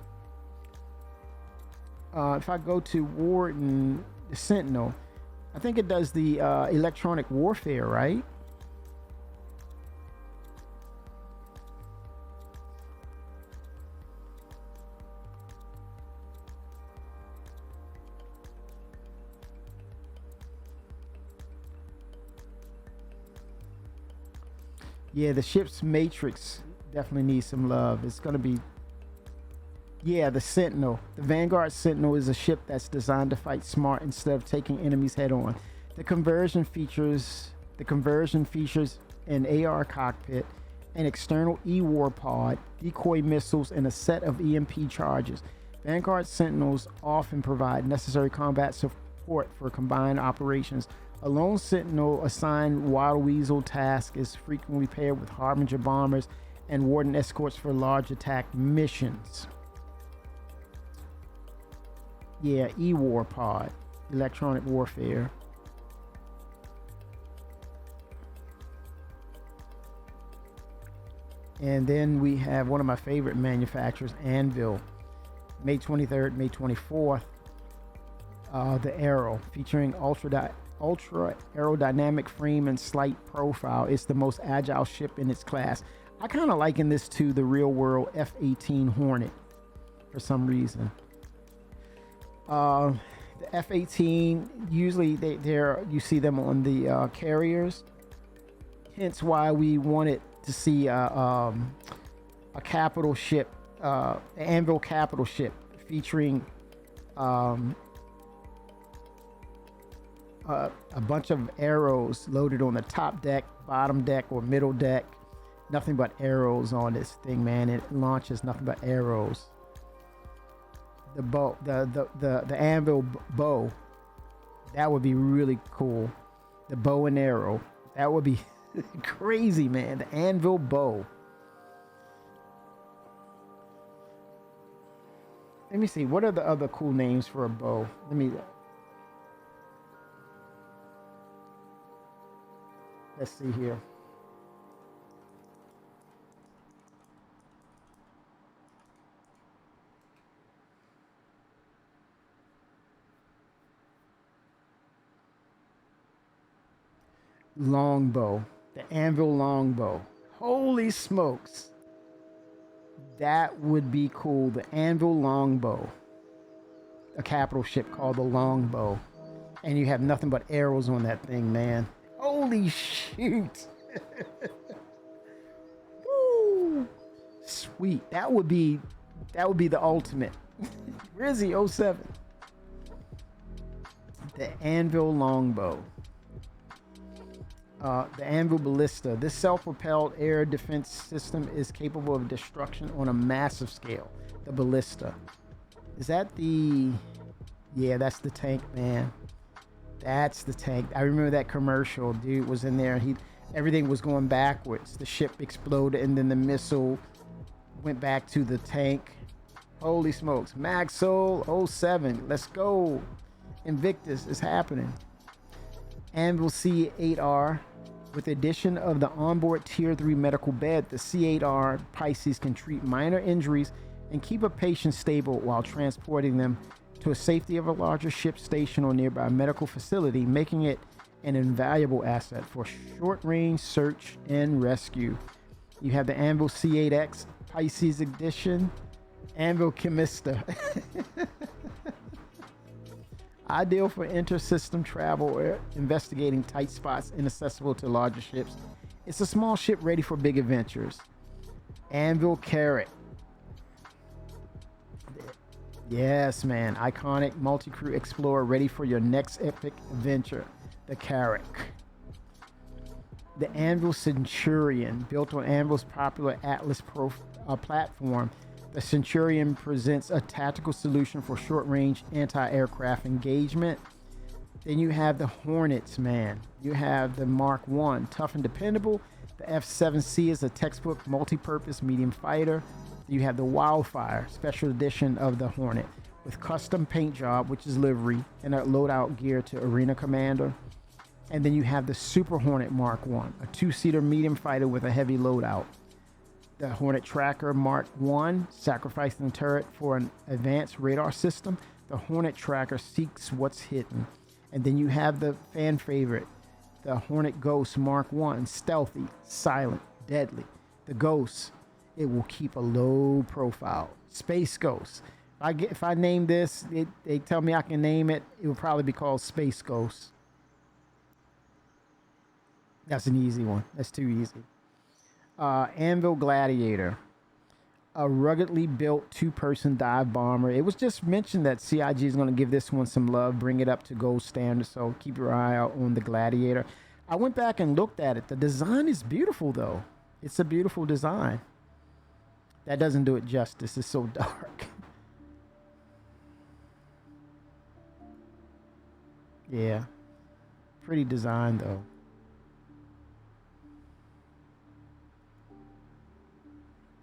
If I go to Warden, the Sentinel, I think it does the electronic warfare, right? Yeah, the ship's matrix definitely needs some love. It's going to be... Yeah, the Sentinel. The Vanguard Sentinel is a ship that's designed to fight smart instead of taking enemies head on. The conversion features an AR cockpit, an external E-War pod, decoy missiles, and a set of EMP charges. Vanguard Sentinels often provide necessary combat support for combined operations. A lone Sentinel assigned Wild Weasel task is frequently paired with Harbinger bombers and Warden escorts for large attack missions. Yeah, E-War pod, electronic warfare. And then we have one of my favorite manufacturers, Anvil, May 23rd, May 24th. The Arrow, featuring ultra aerodynamic frame and slight profile. It's the most agile ship in its class. I kind of liken this to the real world F-18 Hornet for some reason. The F-18, usually they're you see them on the carriers. Hence why we wanted to see a capital ship, Anvil capital ship, featuring a bunch of arrows loaded on the top deck, bottom deck, or middle deck. Nothing but arrows on this thing, man. It launches nothing but arrows. The bow, the anvil bow, that would be really cool. The bow and arrow, that would be crazy, man. The anvil bow. Let me see. What are the other cool names for a bow? Let's see here. Longbow, the anvil longbow. Holy smokes. That would be cool. The anvil longbow. A capital ship called the longbow. And you have nothing but arrows on that thing, man. Holy shoot. Woo. Sweet. That would be the ultimate. Rizzy 07. The anvil longbow. The Anvil Ballista. This self-propelled air defense system is capable of destruction on a massive scale. The Ballista. Is that the... Yeah, that's the tank, man. That's the tank. I remember that commercial. Dude was in there. Everything was going backwards. The ship exploded and then the missile went back to the tank. Holy smokes. Maxol 07. Let's go. Invictus is happening. Anvil C8R. With the addition of the onboard Tier 3 medical bed, the C8R Pisces can treat minor injuries and keep a patient stable while transporting them to a safety of a larger ship station or nearby medical facility, making it an invaluable asset for short-range search and rescue. You have the Anvil C8X Pisces Edition, Anvil Chemista. Ideal for inter-system travel or investigating tight spots inaccessible to larger ships. It's a small ship ready for big adventures. Anvil Carrot. Yes, man. Iconic multi-crew explorer ready for your next epic adventure. The Carrack. The Anvil Centurion. Built on Anvil's popular Atlas platform, the Centurion presents a tactical solution for short-range anti-aircraft engagement. Then you have the Hornets, man. You have the Mark I, tough and dependable. The F-7C is a textbook multi-purpose medium fighter. You have the Wildfire, special edition of the Hornet, with custom paint job, which is livery, and a loadout gear to Arena Commander. And then you have the Super Hornet Mark I, a two-seater medium fighter with a heavy loadout. The Hornet Tracker Mark I, sacrificing the turret for an advanced radar system. The Hornet Tracker seeks what's hidden. And then you have the fan favorite, the Hornet Ghost Mark I, stealthy, silent, deadly. The Ghost, it will keep a low profile. Space Ghost. If I name this, they tell me I can name it, it will probably be called Space Ghost. That's an easy one. That's too easy. Anvil Gladiator, a ruggedly built two-person dive bomber. It was just mentioned that CIG is going to give this one some love, bring it up to gold standard, so keep your eye out on the Gladiator. I went back and looked at it. The design is beautiful, though. It's a beautiful design. That doesn't do it justice. It's so dark. Yeah. Pretty design, though.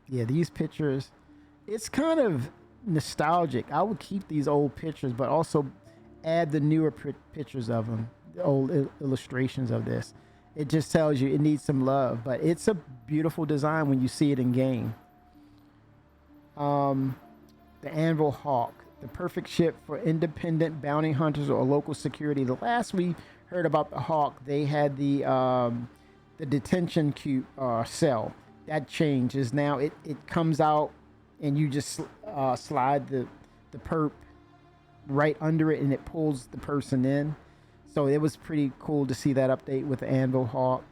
Yeah, these pictures, it's kind of nostalgic. I would keep these old pictures, but also add the newer pictures of them, the old illustrations of this. It just tells you it needs some love, but it's a beautiful design when you see it in game. The Anvil Hawk, the perfect ship for independent bounty hunters or local security. The last we heard about the Hawk, they had the detention cell. That changes now. It comes out and you just slide the perp right under it and it pulls the person in. So it was pretty cool to see that update with the Anvil Hawk.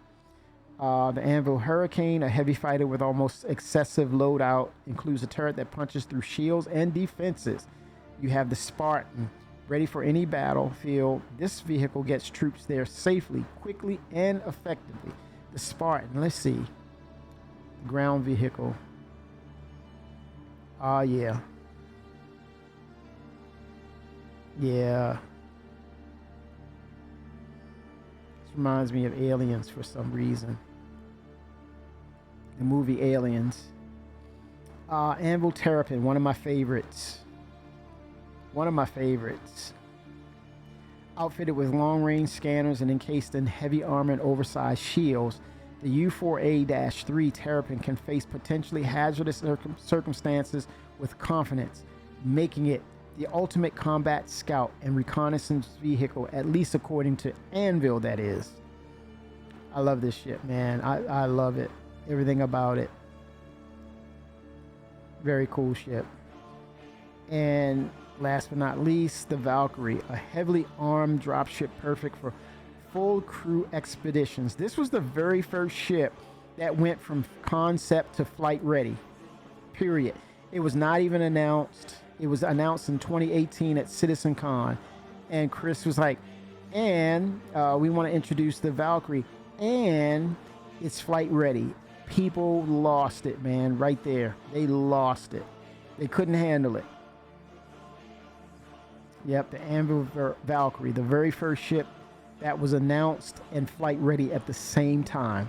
The Anvil Hurricane, a heavy fighter with almost excessive loadout, includes a turret that punches through shields and defenses. You have the Spartan, Ready for any battlefield, this vehicle gets troops there safely, quickly, and effectively. The Spartan, let's see. Ground vehicle. Yeah. Yeah. This reminds me of Aliens for some reason. The movie Aliens. Anvil Terrapin, one of my favorites. Outfitted with long-range scanners and encased in heavy armor and oversized shields, the U4A-3 Terrapin can face potentially hazardous circumstances with confidence, making it the ultimate combat scout and reconnaissance vehicle, at least according to Anvil, that is. I love this shit, man. I love it. Everything about it. Very cool ship. And last but not least, the Valkyrie, a heavily armed dropship perfect for full crew expeditions. This was the very first ship that went from concept to flight ready, period. It was not even announced. It was announced in 2018 at CitizenCon. And Chris was like, and we want to introduce the Valkyrie, and it's flight ready. People lost it, man, right there. They lost it. They couldn't handle it. Yep, the Anvil Valkyrie, the very first ship that was announced and flight ready at the same time.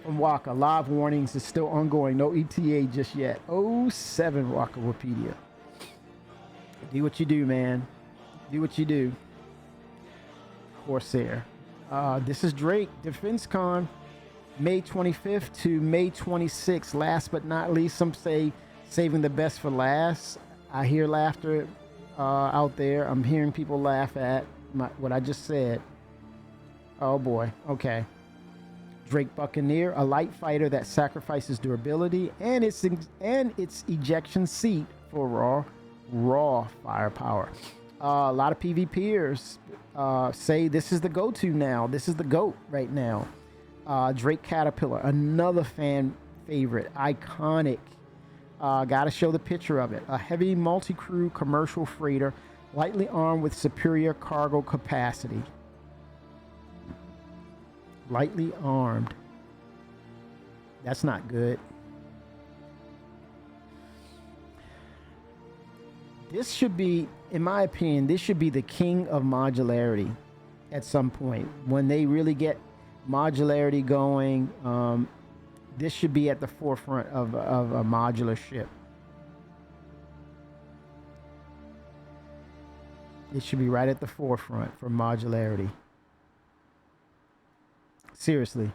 From Waka, live warnings is still ongoing. No ETA just yet. 07 Waka Wikipedia. Do what you do, man. Do what you do. Corsair. This is Drake, DefenseCon, May 25th to May 26th. Last but not least, some say saving the best for last. I hear laughter out there. I'm hearing people laugh at what I just said. Oh boy. Okay. Drake Buccaneer, a light fighter that sacrifices durability and its ejection seat for raw firepower. A lot of PvPers say this is the go-to now. This is the GOAT right now. Drake Caterpillar, another fan favorite, iconic. Gotta show the picture of it. A heavy multi-crew commercial freighter, lightly armed with superior cargo capacity. Lightly armed. That's not good. This should be, in my opinion, this should be the king of modularity at some point. When they really get modularity going, this should be at the forefront of a modular ship. It should be right at the forefront for modularity. Seriously.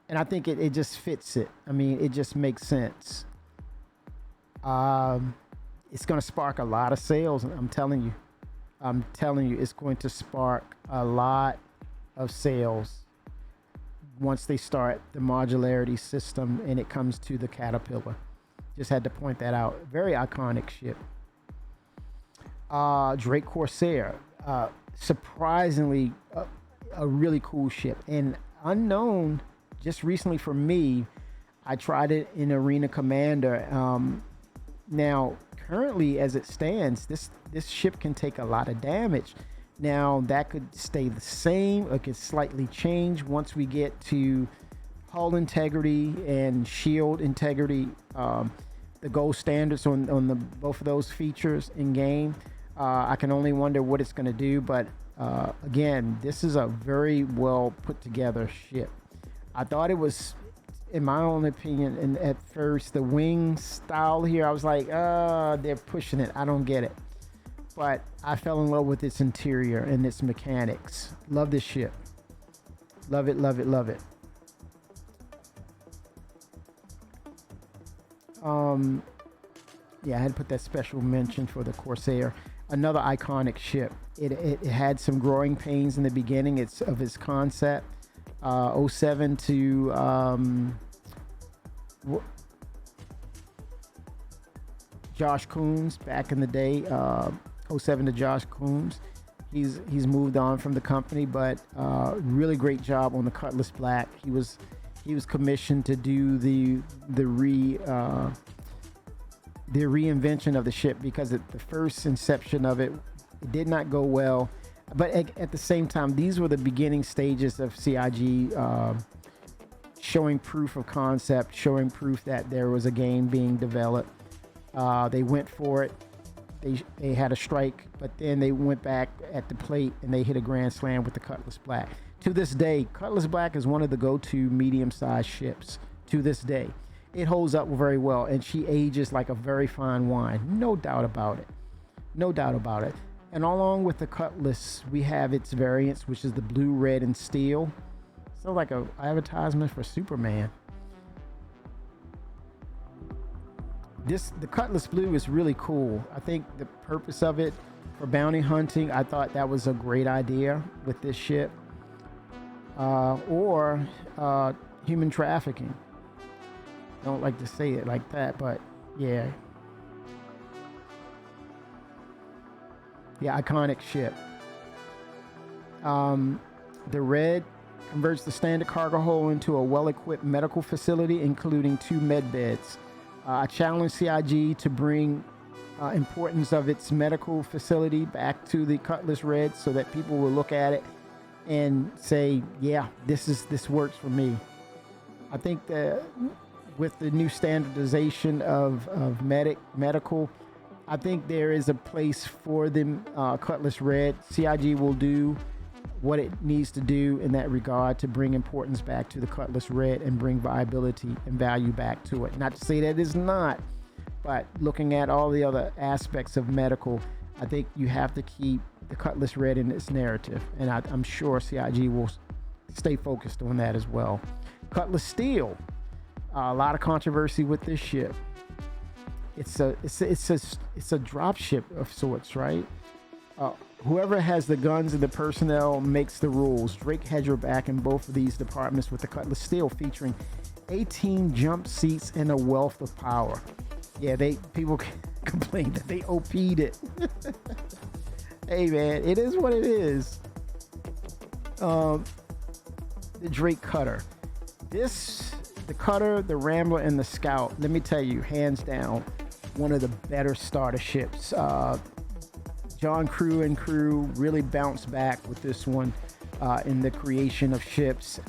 And I think it just fits it. I mean, it just makes sense. It's going to spark a lot of sales. I'm telling you. It's going to spark a lot of sales once they start the modularity system and it comes to the Caterpillar. Just had to point that out. Very iconic ship. Drake Corsair. Surprisingly, a really cool ship. And unknown just recently for me. I tried it in Arena Commander. Now, currently, as it stands, this ship can take a lot of damage. Now, that could stay the same. It could slightly change once we get to hull integrity and shield integrity. The gold standards on the both of those features in game. I can only wonder what it's going to do. But again, this is a very well put together ship. I thought it was, in my own opinion, and at first the wing style here, I was like, they're pushing it. I don't get it. But I fell in love with its interior and its mechanics. Love this ship. Love it, love it, love it. Yeah, I had to put that special mention for the Corsair. Another iconic ship. It had some growing pains in the beginning. It's of its concept. 07 to Josh Coons back in the day. 07 to Josh Coons. He's moved on from the company, but really great job on the Cutlass Black. He was commissioned to do the reinvention of the ship, because the first inception of it It did not go well. But at the same time, these were the beginning stages of CIG showing proof of concept, showing proof that there was a game being developed. They went for it. They had a strike, but then they went back at the plate and they hit a grand slam with the Cutlass Black. To this day, Cutlass Black is one of the go-to medium-sized ships. To this day, it holds up very well, and she ages like a very fine wine. No doubt about it. No doubt about it. And along with the Cutlass, we have its variants, which is the blue, red, and steel. So like a advertisement for Superman. The Cutlass Blue is really cool. I think the purpose of it for bounty hunting, I thought that was a great idea with this ship. Or human trafficking. Don't like to say it like that, but yeah. Yeah, iconic ship. The red converts the standard cargo hold into a well-equipped medical facility, including 2 med beds. I challenge CIG to bring importance of its medical facility back to the Cutlass Red so that people will look at it and say, yeah, this works for me. I think that with the new standardization of medical, I think there is a place for the Cutlass Red. CIG will do what it needs to do in that regard to bring importance back to the Cutlass Red and bring viability and value back to it. Not to say that it's not, but looking at all the other aspects of medical, I think you have to keep the Cutlass Red in its narrative, and I'm sure CIG will stay focused on that as well. Cutlass Steel, a lot of controversy with this ship. It's a drop ship of sorts, right? Whoever has the guns and the personnel makes the rules. Drake had your back in both of these departments with the Cutlass Steel featuring 18 jump seats and a wealth of power. Yeah, people complain that they OP'd it. Hey man, it is what it is. The Drake Cutter. The Cutter, the Rambler, and the Scout, let me tell you, hands down, one of the better starter ships. John Crew and crew really bounced back with this one in the creation of ships,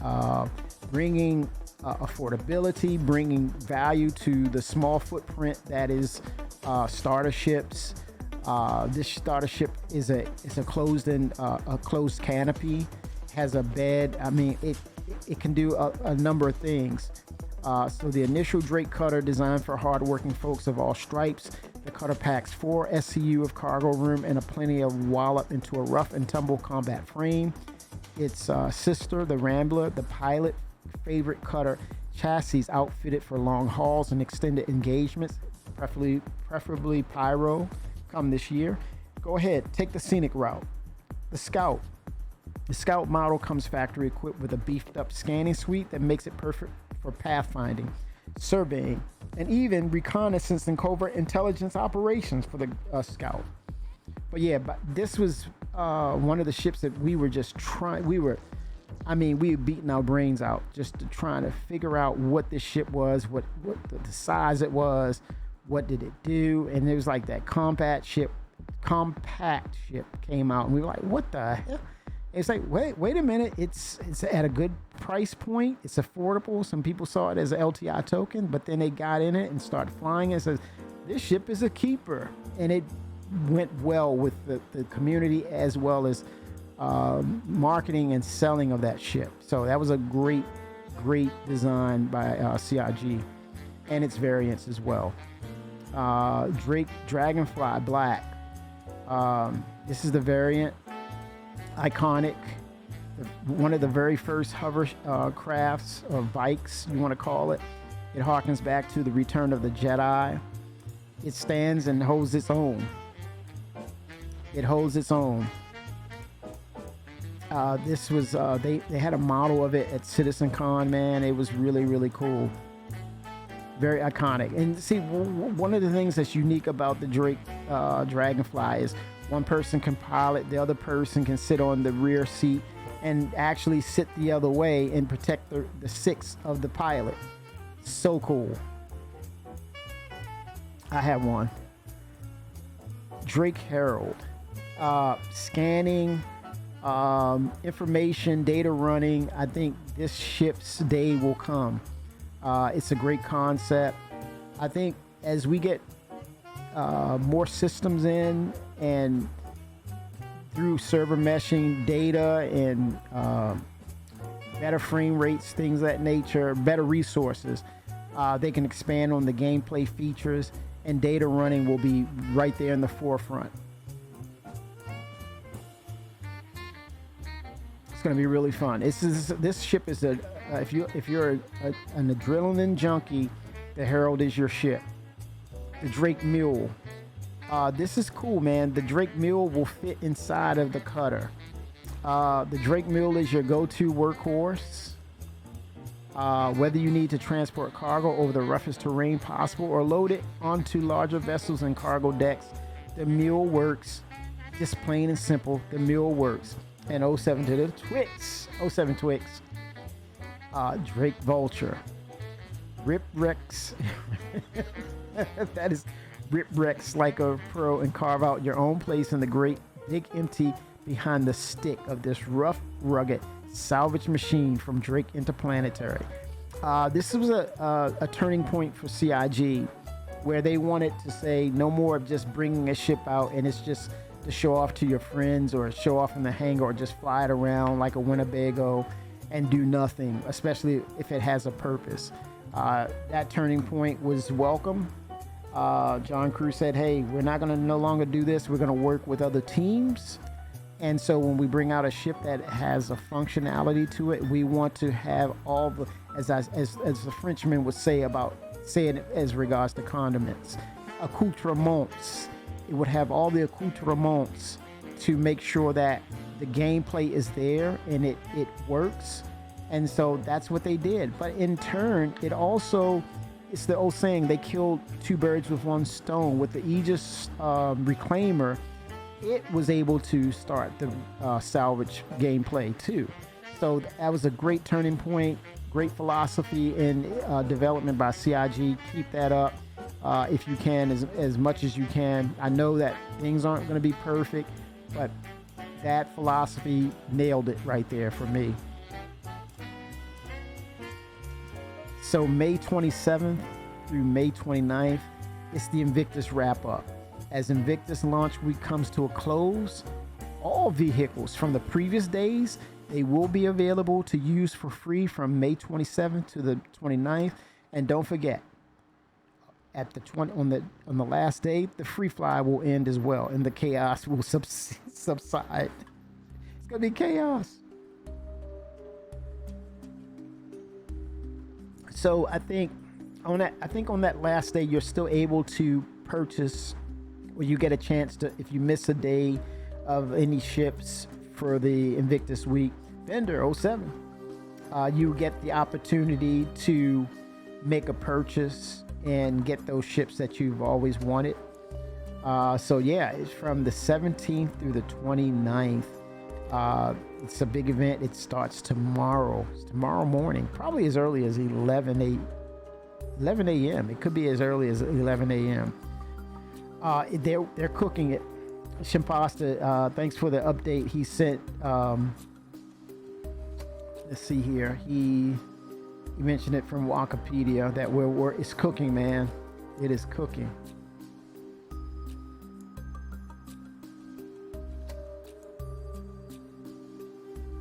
bringing affordability, bringing value to the small footprint that is starter ships. This starter ship is a closed canopy, has a bed. I mean, it can do a number of things. So the initial Drake Cutter, designed for hardworking folks of all stripes. The Cutter packs 4 SCU of cargo room and a plenty of wallop into a rough and tumble combat frame. Its sister, the Rambler, the pilot favorite Cutter chassis, outfitted for long hauls and extended engagements, preferably pyro, come this year. Go ahead, take the scenic route. The Scout. The Scout model comes factory equipped with a beefed up scanning suite that makes it perfect for pathfinding, surveying, and even reconnaissance and covert intelligence operations for the Scout. But yeah, this was one of the ships that we were just trying. We were beating our brains out just to trying to figure out what this ship was, what the size it was, what did it do, and it was like that compact ship came out, and we were like, what the hell? It's like, wait a minute. It's at a good price point. It's affordable. Some people saw it as an LTI token, but then they got in it and started flying. It says, this ship is a keeper. And it went well with the community as well as marketing and selling of that ship. So that was a great design by CIG and its variants as well. Drake Dragonfly Black. This is the variant. Iconic, one of the very first hover crafts or bikes, you want to call it. It harkens back to the Return of the Jedi. It stands and holds its own. It holds its own. This was they had a model of it at CitizenCon, man. It was really cool. Very iconic. And see, one of the things that's unique about the Drake Dragonfly is one person can pilot, the other person can sit on the rear seat and actually sit the other way and protect the six of the pilot. So cool. I have one. Drake Herald. scanning, information, data running. I think this ship's day will come. It's a great concept. I think as we get more systems in and through server meshing data and better frame rates, things of that nature, better resources, they can expand on the gameplay features, and data running will be right there in the forefront. It's going to be really fun. This ship is if you're an adrenaline junkie, the Herald is your ship. The Drake Mule. This is cool, man. The Drake Mule will fit inside of the cutter. The Drake Mule is your go-to workhorse. Whether you need to transport cargo over the roughest terrain possible or load it onto larger vessels and cargo decks, the Mule works. Just plain and simple, the Mule works. And 07 to the Twix. 07 Twix. Drake Vulture. Rip Rex. That is Rip Rex like a pro and carve out your own place in the great big empty behind the stick of this rough, rugged salvage machine from Drake Interplanetary. This was a turning point for CIG, where they wanted to say no more of just bringing a ship out and it's just to show off to your friends or show off in the hangar or just fly it around like a Winnebago and do nothing, especially if it has a purpose. That turning point was welcome. John Crew said, hey, we're not going to no longer do this. We're going to work with other teams. And so when we bring out a ship that has a functionality to it, we want to have all the, as the Frenchman would say it as regards to condiments, accoutrements. It would have all the accoutrements to make sure that the gameplay is there and it works. And so that's what they did. But in turn, it also, it's the old saying, they killed two birds with one stone. With the Aegis Reclaimer, it was able to start the salvage gameplay too. So that was a great turning point, great philosophy in development by CIG. Keep that up if you can, as much as you can. I know that things aren't going to be perfect, but that philosophy nailed it right there for me. So May 27th through May 29th, it's the Invictus wrap-up. As Invictus launch week comes to a close, all vehicles from the previous days, they will be available to use for free from May 27th to the 29th. And don't forget, at the on the last day, the free fly will end as well, and the chaos will subside. It's gonna be chaos. So I think on that last day, you're still able to purchase, or you get a chance to, if you miss a day of any ships for the Invictus week, Vendor 07, you get the opportunity to make a purchase and get those ships that you've always wanted. So yeah, it's from the 17th through the 29th. It's a big event. It starts tomorrow. It's tomorrow morning, probably as early as 11 a.m. It could be as early as 11 a.m. They're cooking it. Shimpasta, thanks for the update he sent. Let's see here. He mentioned it from Wikipedia that it's cooking, man. It is cooking.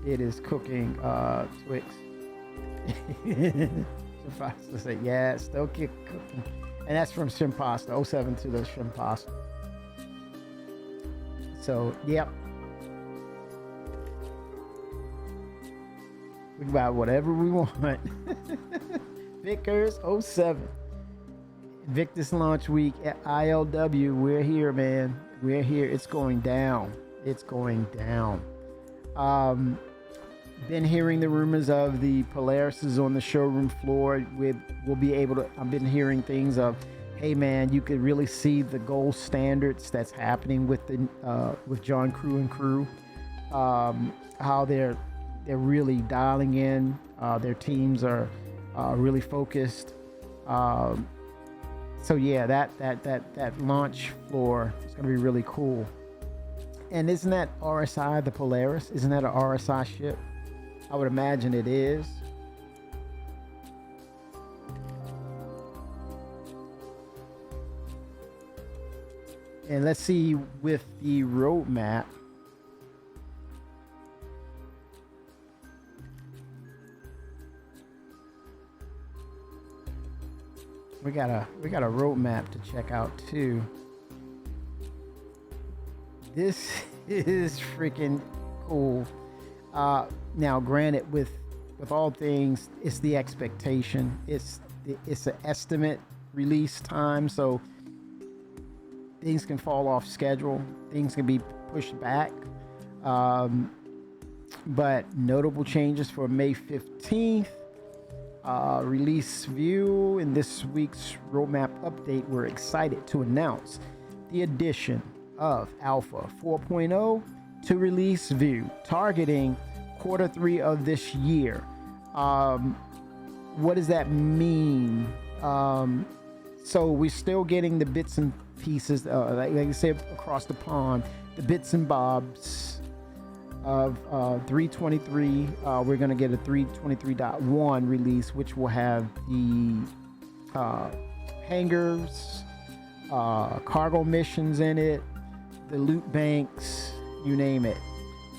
It is cooking, Twix. Shimpasta said, yeah, it's still cooking. And that's from Shimpasta, 07 to the Shimpasta. So, yep. We can buy whatever we want. Vickers 07. Invictus launch week at ILW. We're here, man. We're here. It's going down. It's going down. Been hearing the rumors of the Polaris is on the showroom floor. We'll be able to, I've been hearing things of, hey man, you could really see the gold standards that's happening with John Crew and crew. How they're really dialing in. Their teams are really focused. So yeah, that launch floor is going to be really cool. And isn't that RSI, the Polaris? Isn't that an RSI ship? I would imagine it is. And let's see with the roadmap. We got a roadmap to check out too. This is freaking cool. Now, granted, with all things, it's the expectation. It's an estimate release time, so things can fall off schedule. Things can be pushed back. But notable changes for May 15th. Release view in this week's roadmap update. We're excited to announce the addition of Alpha 4.0 to release view, targeting Q3 of this year. What does that mean? So we're still getting the bits and pieces, like I said, across the pond, the bits and bobs of 323. We're going to get a 323.1 release, which will have the hangars, cargo missions in it, the loot banks, you name it.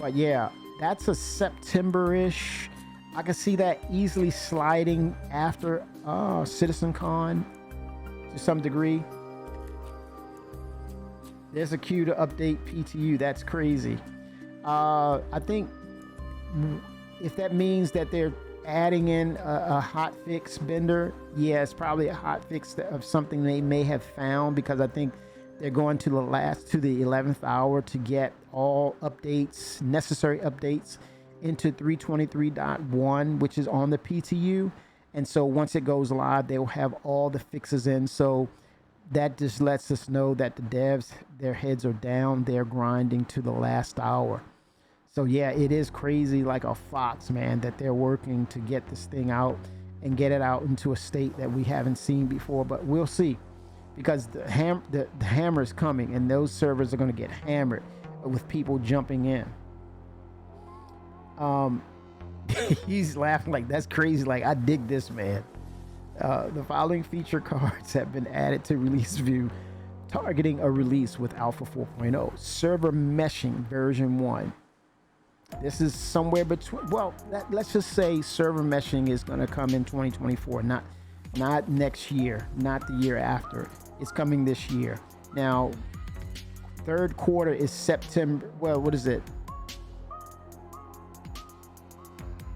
But yeah, that's a September-ish. I can see that easily sliding after CitizenCon to some degree. There's a queue to update PTU. That's crazy. I think if that means that they're adding in a hot fix bender, yeah, it's probably a hot fix of something they may have found, because I think they're going to the 11th hour to get all updates, necessary updates into 323.1, which is on the PTU. And so once it goes live, they'll have all the fixes in. So that just lets us know that the devs, their heads are down. They're grinding to the last hour. So yeah, it is crazy, like a fox, man, that they're working to get this thing out and get it out into a state that we haven't seen before. But we'll see, because the hammer is coming, and those servers are going to get hammered with people jumping in. He's laughing like that's crazy. Like, I dig this, man. The following feature cards have been added to release view, targeting a release with Alpha 4.0. Server meshing version 1. This is somewhere between, well, let's just say server meshing is going to come in 2024, not next year, not the year after. It's coming this year. Now, third quarter is September. Well, what is it?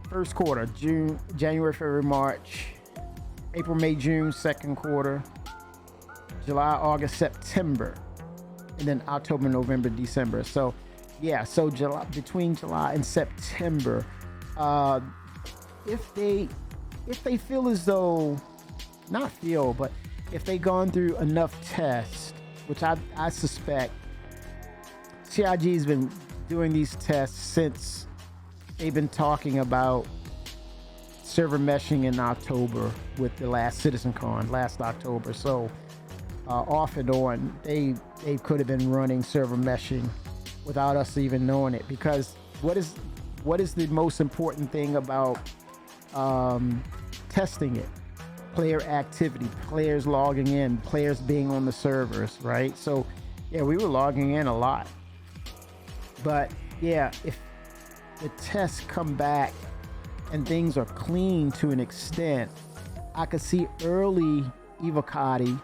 First quarter, June, January, February, March, April, May, June, second quarter, July, August, September, and then October, November, December. So yeah, so between July and September, if they feel as though, not feel, but if they gone through enough tests, which I suspect CIG's been doing these tests since they've been talking about server meshing in October with the last CitizenCon last October. So off and on, they could have been running server meshing without us even knowing it, because what is the most important thing about testing it? Player activity, players logging in, players being on the servers, right? So yeah, we were logging in a lot. But yeah, if the tests come back and things are clean to an extent, I could see early Evocati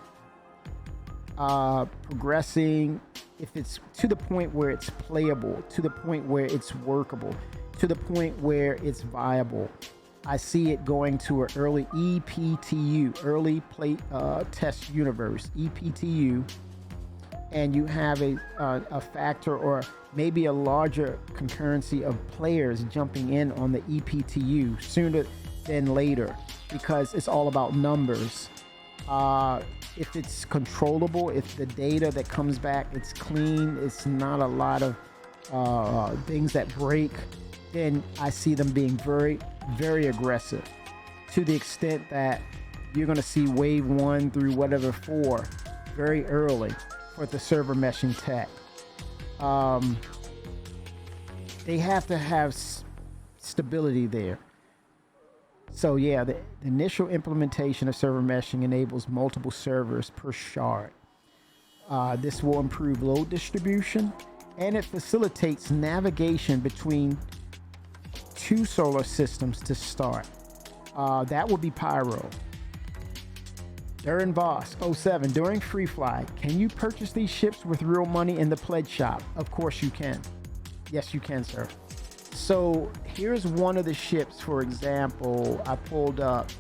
progressing, if it's to the point where it's playable, to the point where it's workable, to the point where it's viable. I see it going to an early EPTU, early play test universe, EPTU, and you have a factor or maybe a larger concurrency of players jumping in on the EPTU sooner than later, because it's all about numbers. If it's controllable, if the data that comes back, it's clean, it's not a lot of things that break, then I see them being very, very aggressive, to the extent that you're going to see wave 1 through whatever 4 very early for the server meshing tech. they have to have stability there. So yeah, the initial implementation of server meshing enables multiple servers per shard. This will improve load distribution, and it facilitates navigation between two solar systems to start. That will be Pyro. Durin Voss 07, during Free Fly, can you purchase these ships with real money in the pledge shop? Of course you can. Yes, you can, sir. So here's one of the ships, for example, I pulled up,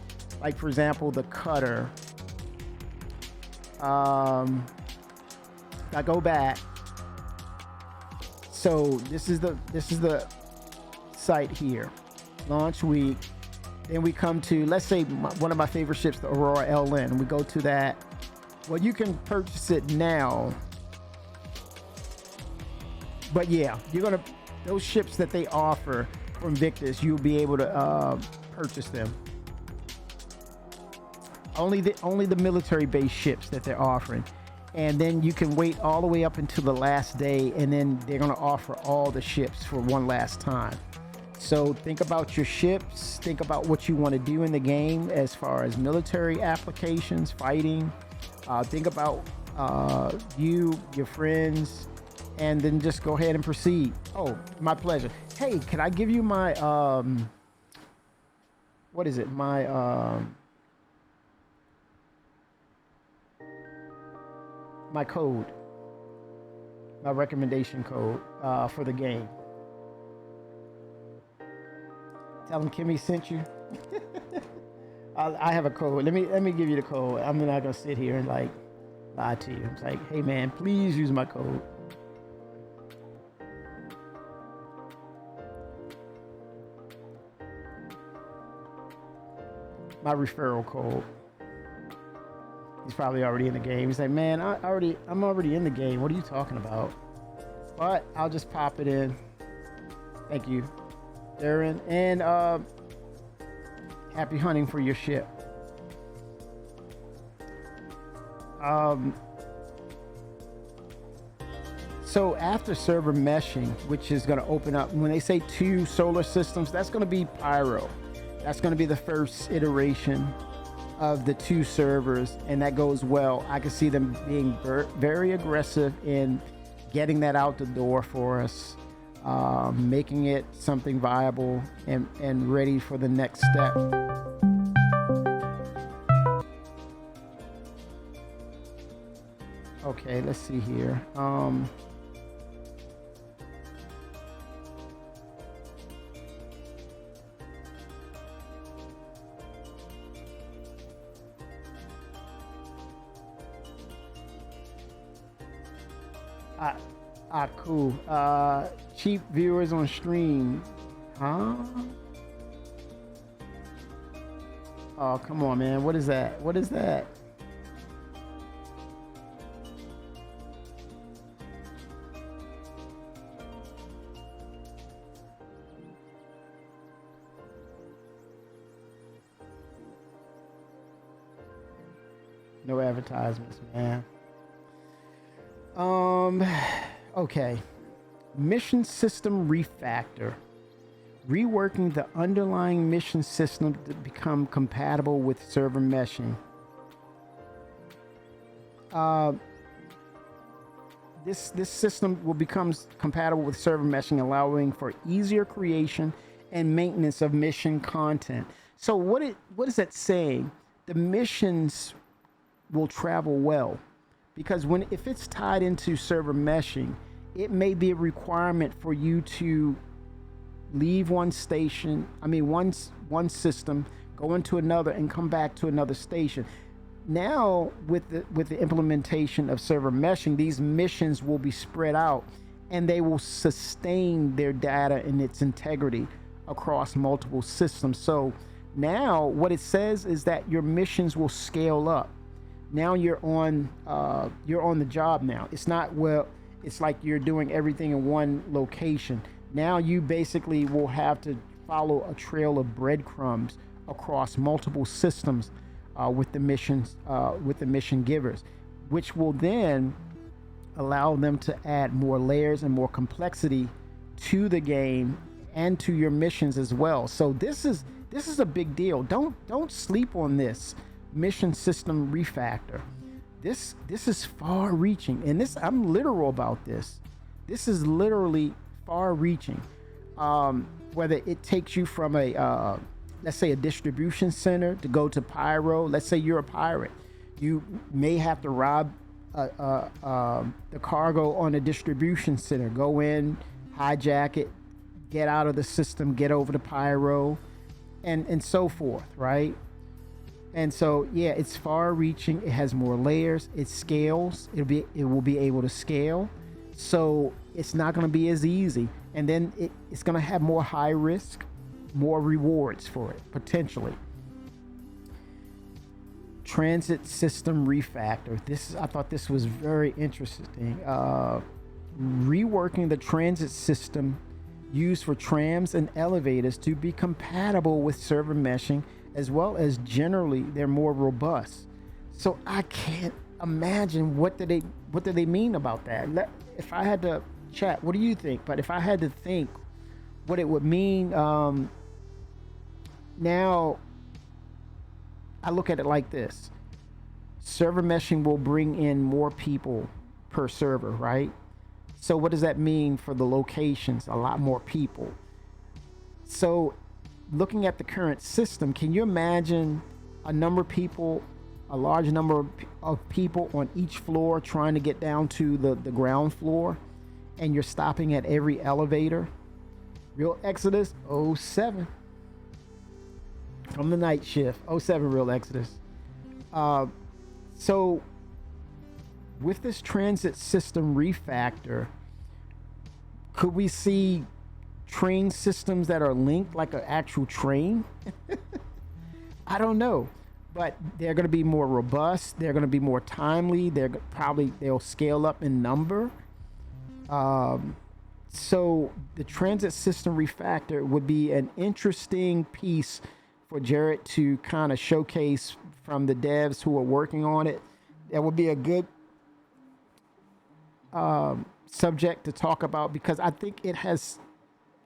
like for example, the Cutter. I go back. So this is the site here, launch week. Then we come to, let's say, one of my favorite ships, the Aurora LN. We go to that. Well, you can purchase it now. But yeah, those ships that they offer from Invictus, you'll be able to purchase them. Only the military-based ships that they're offering. And then you can wait all the way up until the last day, and then they're going to offer all the ships for one last time. So think about your ships, think about what you want to do in the game as far as military applications, fighting. Think about you, your friends, and then just go ahead and proceed. Oh, my pleasure. Hey, can I give you my, what is it? My code, my recommendation code for the game. Tell them Kimmy sent you. I have a code. Let me give you the code. I'm not gonna sit here and like lie to you. It's like, hey man, please use my code. My referral code. He's probably already in the game. He's like, man, I'm already in the game. What are you talking about? But I'll just pop it in. Thank you, Darren, and happy hunting for your ship. So after server meshing, which is going to open up, when they say 2 solar systems, that's going to be Pyro. That's going to be the first iteration of the 2 servers, and that goes well. I can see them being very aggressive in getting that out the door for us. Making it something viable and ready for the next step. Okay, let's see here. Cool. Cheap viewers on stream. Huh? Oh, come on, man. What is that? What is that? No advertisements, man. Okay. Mission system refactor. Reworking the underlying mission system to become compatible with server meshing. This system will become compatible with server meshing, allowing for easier creation and maintenance of mission content. So what is that saying? The missions will travel well, because if it's tied into server meshing, it may be a requirement for you to leave one station, one system, go into another and come back to another station. Now with the implementation of server meshing, these missions will be spread out and they will sustain their data and its integrity across multiple systems. So now what it says is that your missions will scale up. Now you're on the job now. It's not, well, it's like you're doing everything in one location. Now you basically will have to follow a trail of breadcrumbs across multiple systems with the mission givers, which will then allow them to add more layers and more complexity to the game and to your missions as well. So this is a big deal. Don't sleep on this mission system refactor. This is far reaching, and this, I'm literal about this. This is literally far reaching. Whether it takes you from a let's say a distribution center to go to pyro. Let's say you're a pirate, you may have to rob the cargo on a distribution center, go in, hijack it, get out of the system, get over to pyro, and so forth, right? And so yeah, it's far reaching, it has more layers, it scales, it will be able to scale, so it's not going to be as easy, and then it's going to have more high risk, more rewards for it potentially. Transit system refactor. I thought this was very interesting. Reworking the transit system used for trams and elevators to be compatible with server meshing, as well as generally they're more robust. So I can't imagine what do they mean about that. If I had to chat, what do you think? But if I had to think what it would mean, now I look at it like this. Server meshing will bring in more people per server, right? So what does that mean for the locations? A lot more people. So looking at the current system, can you imagine a large number of people on each floor trying to get down to the ground floor, and you're stopping at every elevator? Real Exodus 07 from the night shift. 07 Real Exodus. So with this transit system refactor, could we see train systems that are linked like an actual train? I don't know, but they're going to be more robust, they're going to be more timely, they'll scale up in number. So the transit system refactor would be an interesting piece for Jared to kind of showcase from the devs who are working on it. That would be a good subject to talk about, because I think it has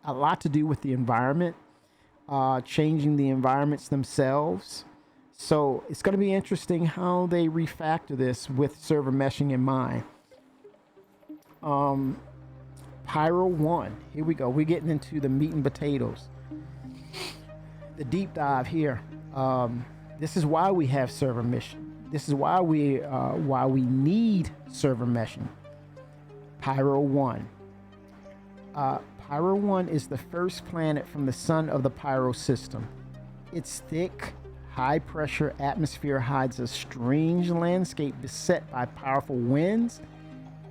a lot to do with the environment, changing the environments themselves. So it's going to be interesting how they refactor this with server meshing in mind. Pyro 1, here we go. We're getting into the meat and potatoes, the deep dive here. This is why we have server meshing. This is why we need server meshing. Pyro 1. Pyro 1 is the first planet from the sun of the Pyro system. Its thick, high-pressure atmosphere hides a strange landscape beset by powerful winds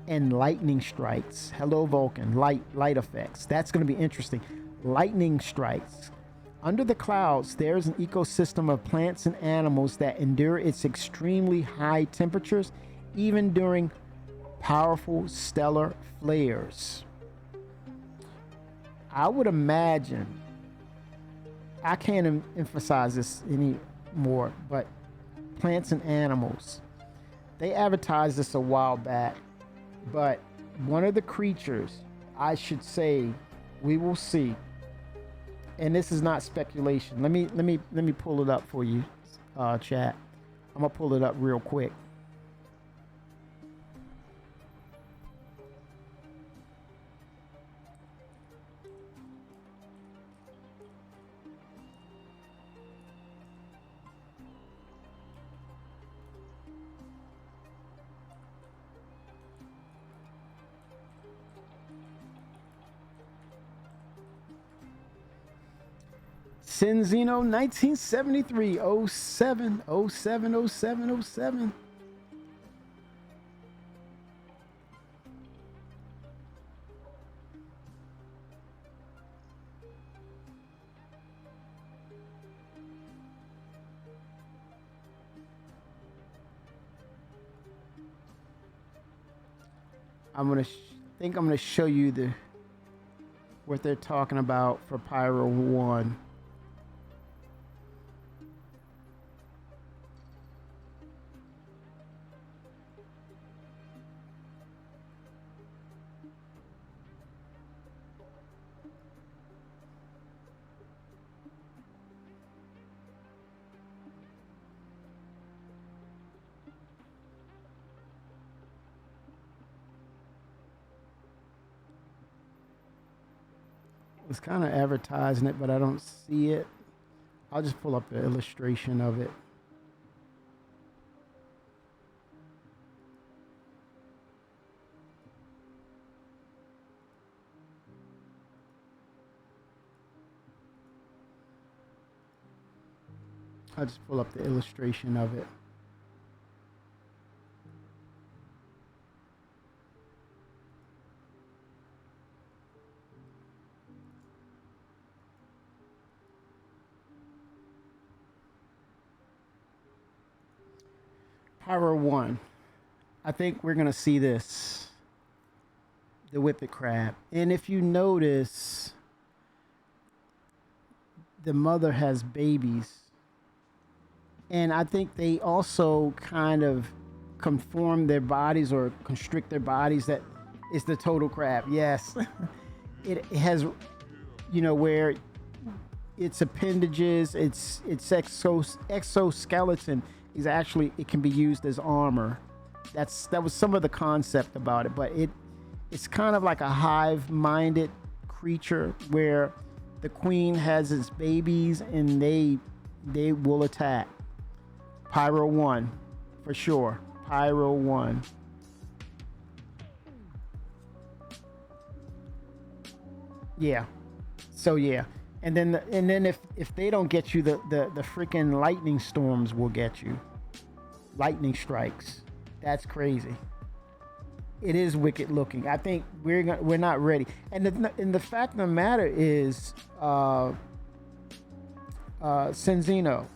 and lightning strikes. Hello, Vulcan. Light effects. That's going to be interesting. Lightning strikes. Under the clouds, there's an ecosystem of plants and animals that endure its extremely high temperatures, even during powerful stellar flares. I would imagine, I can't emphasize this anymore, but plants and animals. They advertised this a while back, but one of the creatures, I should say, we will see. And this is not speculation. Let me pull it up for you, chat. I'm gonna pull it up real quick. Senzino 1973, 07, 07, 07, 07. I'm gonna show you what they're talking about for Pyro 1. It's kind of advertising it, but I don't see it. I'll just pull up the illustration of it. I'll just pull up the illustration of it. Pyro 1. I think we're going to see this. The whippet crab. And if you notice, the mother has babies. And I think they also kind of conform their bodies or constrict their bodies. That is the total crab. Yes. It has, where its appendages, its exoskeleton is actually, it can be used as armor. That was some of the concept about it, but it's kind of like a hive-minded creature where the queen has its babies and they will attack. Pyro 1, for sure. Pyro 1. Yeah. So yeah. And then if they don't get you, the freaking lightning storms will get you. Lightning strikes. That's crazy. It is wicked looking. I think we're not ready. And the fact of the matter is, Senzino,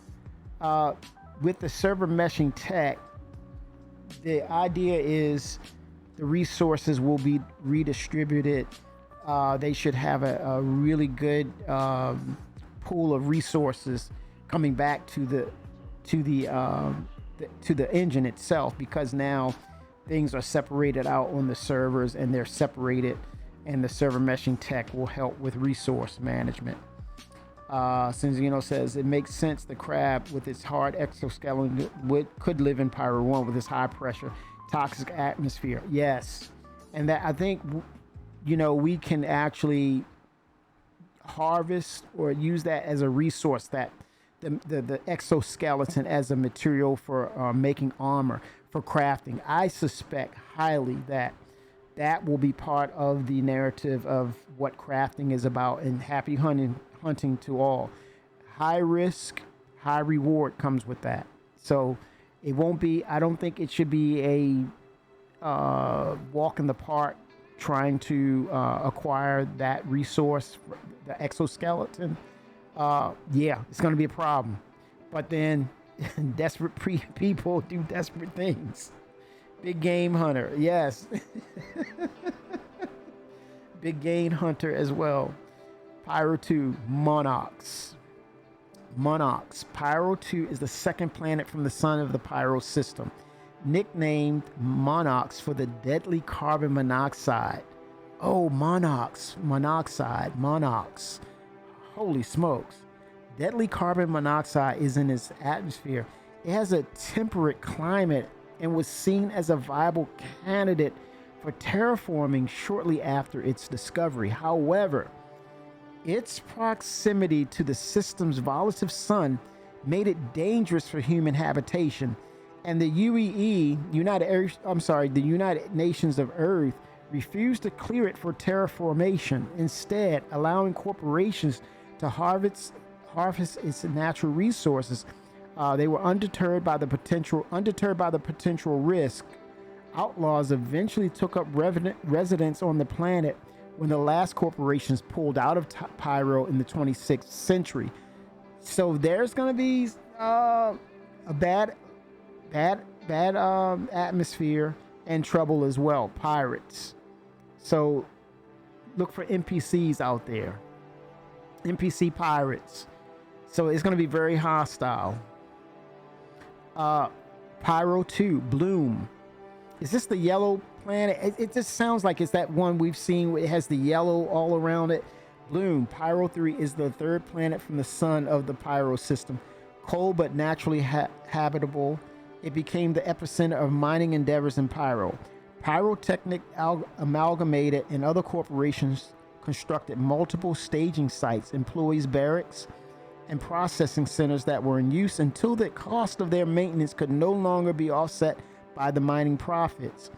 with the server meshing tech, the idea is the resources will be redistributed. They should have a really good pool of resources coming back to the engine itself, because now things are separated out on the servers and they're separated, and the server meshing tech will help with resource management. Senzino says it makes sense the crab with its hard exoskeleton could live in Pyro 1 with its high pressure toxic atmosphere. Yes, and that I think we can actually harvest or use that as a resource, that the exoskeleton as a material for making armor, for crafting. I suspect highly that will be part of the narrative of what crafting is about, and happy hunting to all. High risk, high reward comes with that. So it won't be, I don't think it should be a walk in the park trying to acquire that resource, the exoskeleton. Yeah, it's going to be a problem. But then desperate people do desperate things. Big game hunter, yes. Big game hunter as well. Pyro 2, Monarchs. Pyro 2 is the second planet from the sun of the Pyro system, nicknamed Monarchs for the deadly carbon monoxide. Oh, monarchs. Holy smokes. Deadly carbon monoxide is in its atmosphere. It has a temperate climate and was seen as a viable candidate for terraforming shortly after its discovery. However, its proximity to the system's volatile sun made it dangerous for human habitation, and the the United Nations of Earth refused to clear it for terraformation, instead allowing corporations to harvest its natural resources. They were undeterred by the potential risk. Outlaws eventually took up residence on the planet when the last corporations pulled out of Pyro in the 26th century. So there's going to be a bad atmosphere and trouble as well. Pirates. So look for NPCs out there. NPC pirates. So it's going to be very hostile. Pyro 2, Bloom. Is this the yellow planet? It just sounds like it's that one we've seen. It has the yellow all around it. Bloom. Pyro 3 is the third planet from the sun of the Pyro system. Cold but naturally habitable. It became the epicenter of mining endeavors in Pyro. Pyrotechnic Amalgamated and other corporations constructed multiple staging sites, employees' barracks, and processing centers that were in use until the cost of their maintenance could no longer be offset by the mining profits.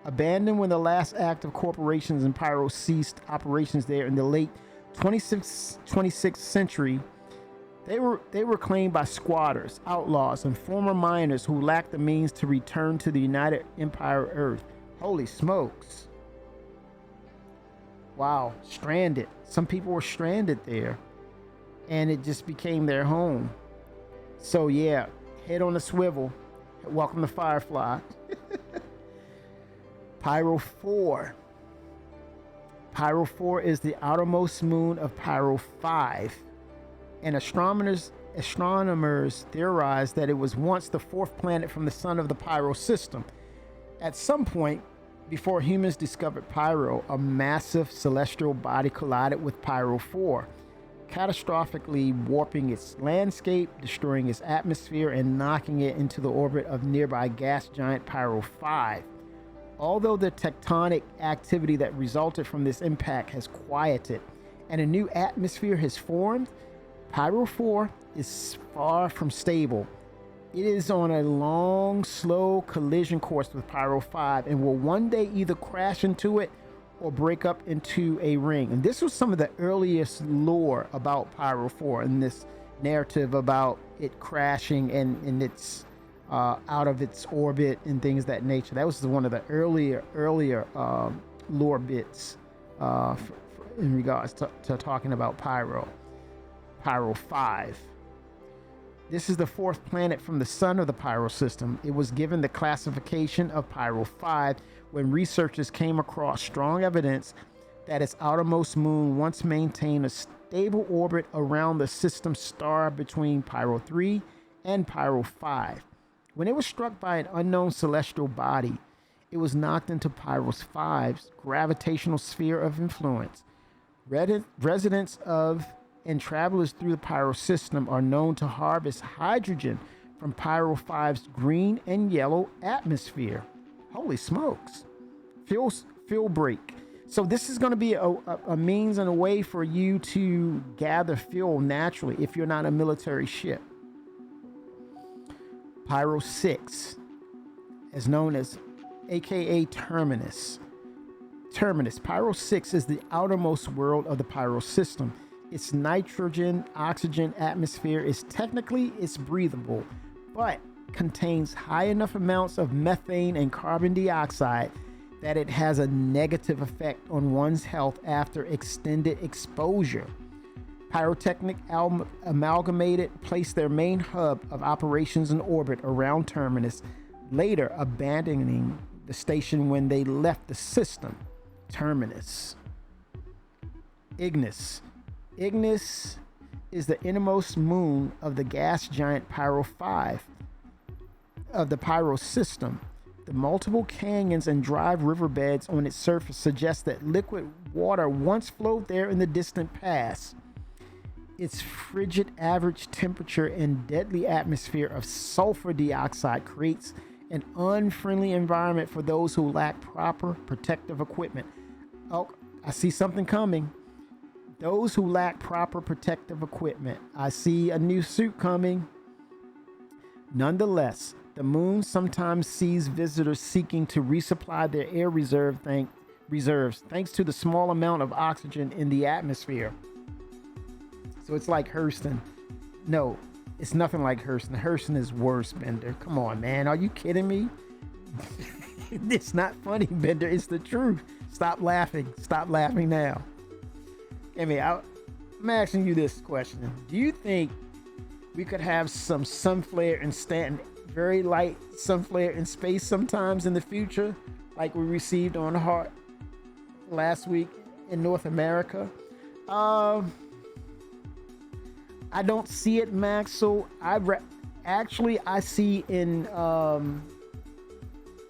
Abandoned when the last active corporations in Pyro ceased operations there in the late 26th century, they were claimed by squatters, outlaws, and former miners who lacked the means to return to the United Empire Earth. Holy smokes. Wow, stranded. Some people were stranded there, and it just became their home. So yeah, head on a swivel. Welcome to Firefly. Pyro 4. Pyro 4 is the outermost moon of Pyro 5. And astronomers theorized that it was once the fourth planet from the sun of the Pyro system. At some point before humans discovered Pyro, a massive celestial body collided with Pyro 4, catastrophically warping its landscape, destroying its atmosphere, and knocking it into the orbit of nearby gas giant Pyro 5. Although the tectonic activity that resulted from this impact has quieted and a new atmosphere has formed, Pyro 4 is far from stable. It is on a long, slow collision course with Pyro 5 and will one day either crash into it or break up into a ring. And this was some of the earliest lore about Pyro 4 in this narrative about it crashing and its out of its orbit and things of that nature. That was one of the earlier lore bits in regards to talking about Pyro 5. This is the fourth planet from the sun of the Pyro system. It was given the classification of Pyro 5 when researchers came across strong evidence that its outermost moon once maintained a stable orbit around the system star between Pyro 3 and Pyro 5. When it was struck by an unknown celestial body, it was knocked into Pyro 5's gravitational sphere of influence. Residents of and travelers through the Pyro system are known to harvest hydrogen from Pyro 5's green and yellow atmosphere. Holy smokes. Fuel break. So this is going to be a means and a way for you to gather fuel naturally if you're not a military ship. Pyro 6, as known as aka Terminus. Pyro 6 is the outermost world of the Pyro system. Its nitrogen oxygen atmosphere is technically breathable, but contains high enough amounts of methane and carbon dioxide that it has a negative effect on one's health after extended exposure. Pyrotechnic Amalgamated placed their main hub of operations in orbit around Terminus, later abandoning the station when they left the system. Terminus. Ignis is the innermost moon of the gas giant Pyro 5 of the Pyro system. The multiple canyons and dry riverbeds on its surface suggest that liquid water once flowed there in the distant past. Its frigid average temperature and deadly atmosphere of sulfur dioxide creates an unfriendly environment for those who lack proper protective equipment. Oh, I see something coming. Those who lack proper protective equipment. I see a new suit coming. Nonetheless, the moon sometimes sees visitors seeking to resupply their air reserves thanks to the small amount of oxygen in the atmosphere. So it's like Hurston. No, it's nothing like Hurston. Hurston is worse, Bender. Come on, man. Are you kidding me? It's not funny, Bender. It's the truth. Stop laughing. Stop laughing now. Kemi, I'm asking you this question. Do you think we could have some sun flare in Stanton, very light sun flare in space sometimes in the future, like we received on Heart last week in North America? I don't see it, Max. So I see in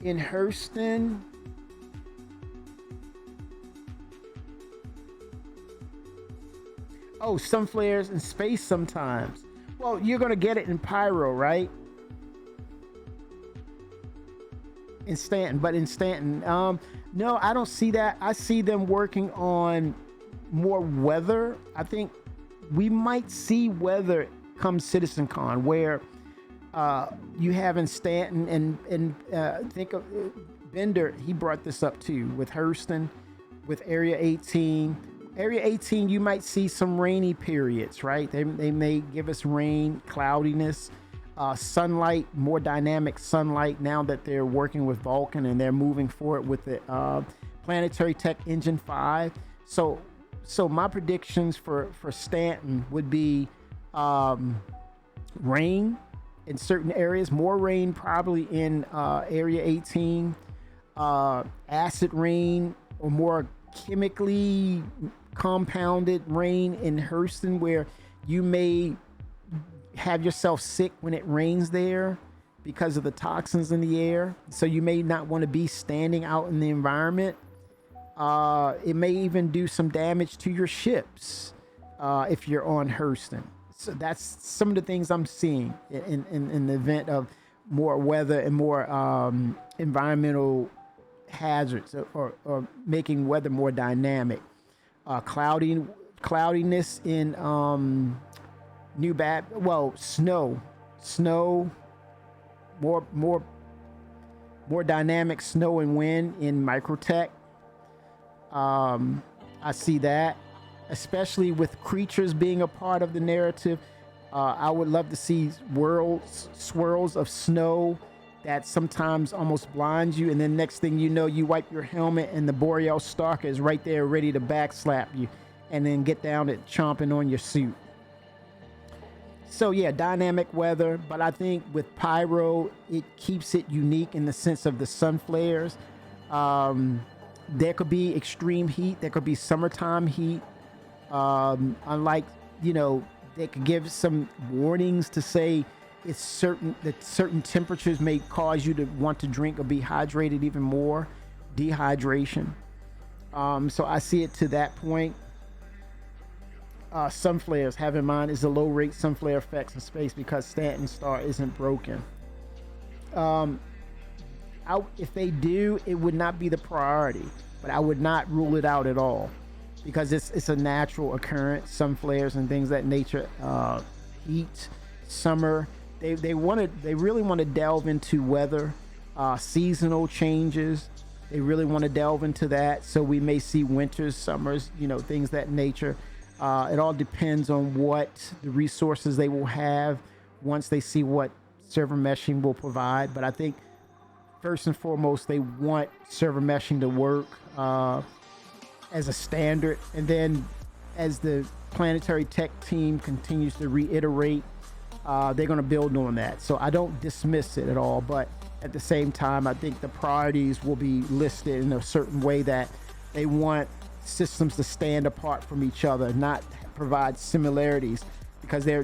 Hurston. Oh, sun flares in space sometimes. Well, you're gonna get it in Pyro, right? In Stanton, no, I don't see that. I see them working on more weather. I think we might see weather come CitizenCon, where you have in Stanton and think of Bender. He brought this up too with Hurston, with Area 18. Area 18, you might see some rainy periods, right? They may give us rain, cloudiness, sunlight, more dynamic sunlight now that they're working with Vulcan and they're moving forward with the Planetary Tech Engine 5. So my predictions for Stanton would be rain in certain areas, more rain probably in Area 18, acid rain or more chemically compounded rain in Hurston, where you may have yourself sick when it rains there because of the toxins in the air. So you may not want to be standing out in the environment. It may even do some damage to your ships if you're on Hurston. So that's some of the things I'm seeing in the event of more weather and more environmental hazards or making weather more dynamic. Cloudiness in snow, more dynamic snow and wind in Microtech. I see that, especially with creatures being a part of the narrative. I would love to see swirls of snow that sometimes almost blinds you, and then next thing you know, you wipe your helmet and the Boreal Stalker is right there ready to backslap you and then get down at chomping on your suit. So yeah, dynamic weather, but I think with Pyro, it keeps it unique in the sense of the sun flares. There could be extreme heat, there could be summertime heat. Unlike, they could give some warnings to say it's certain temperatures may cause you to want to drink or be hydrated even more, dehydration. So I see it to that point. Sun flares, have in mind, is the low rate sun flare effects in space because Stanton Star isn't broken. If they do, it would not be the priority, but I would not rule it out at all because it's a natural occurrence. Sun flares and things of that nature, heat, summer. They really want to delve into weather, seasonal changes. They really want to delve into that. So we may see winters, summers, things of that nature. It all depends on what the resources they will have once they see what server meshing will provide. But I think first and foremost, they want server meshing to work as a standard. And then as the planetary tech team continues to reiterate, they're going to build on that. So I don't dismiss it at all. But at the same time, I think the priorities will be listed in a certain way that they want systems to stand apart from each other, not provide similarities, because they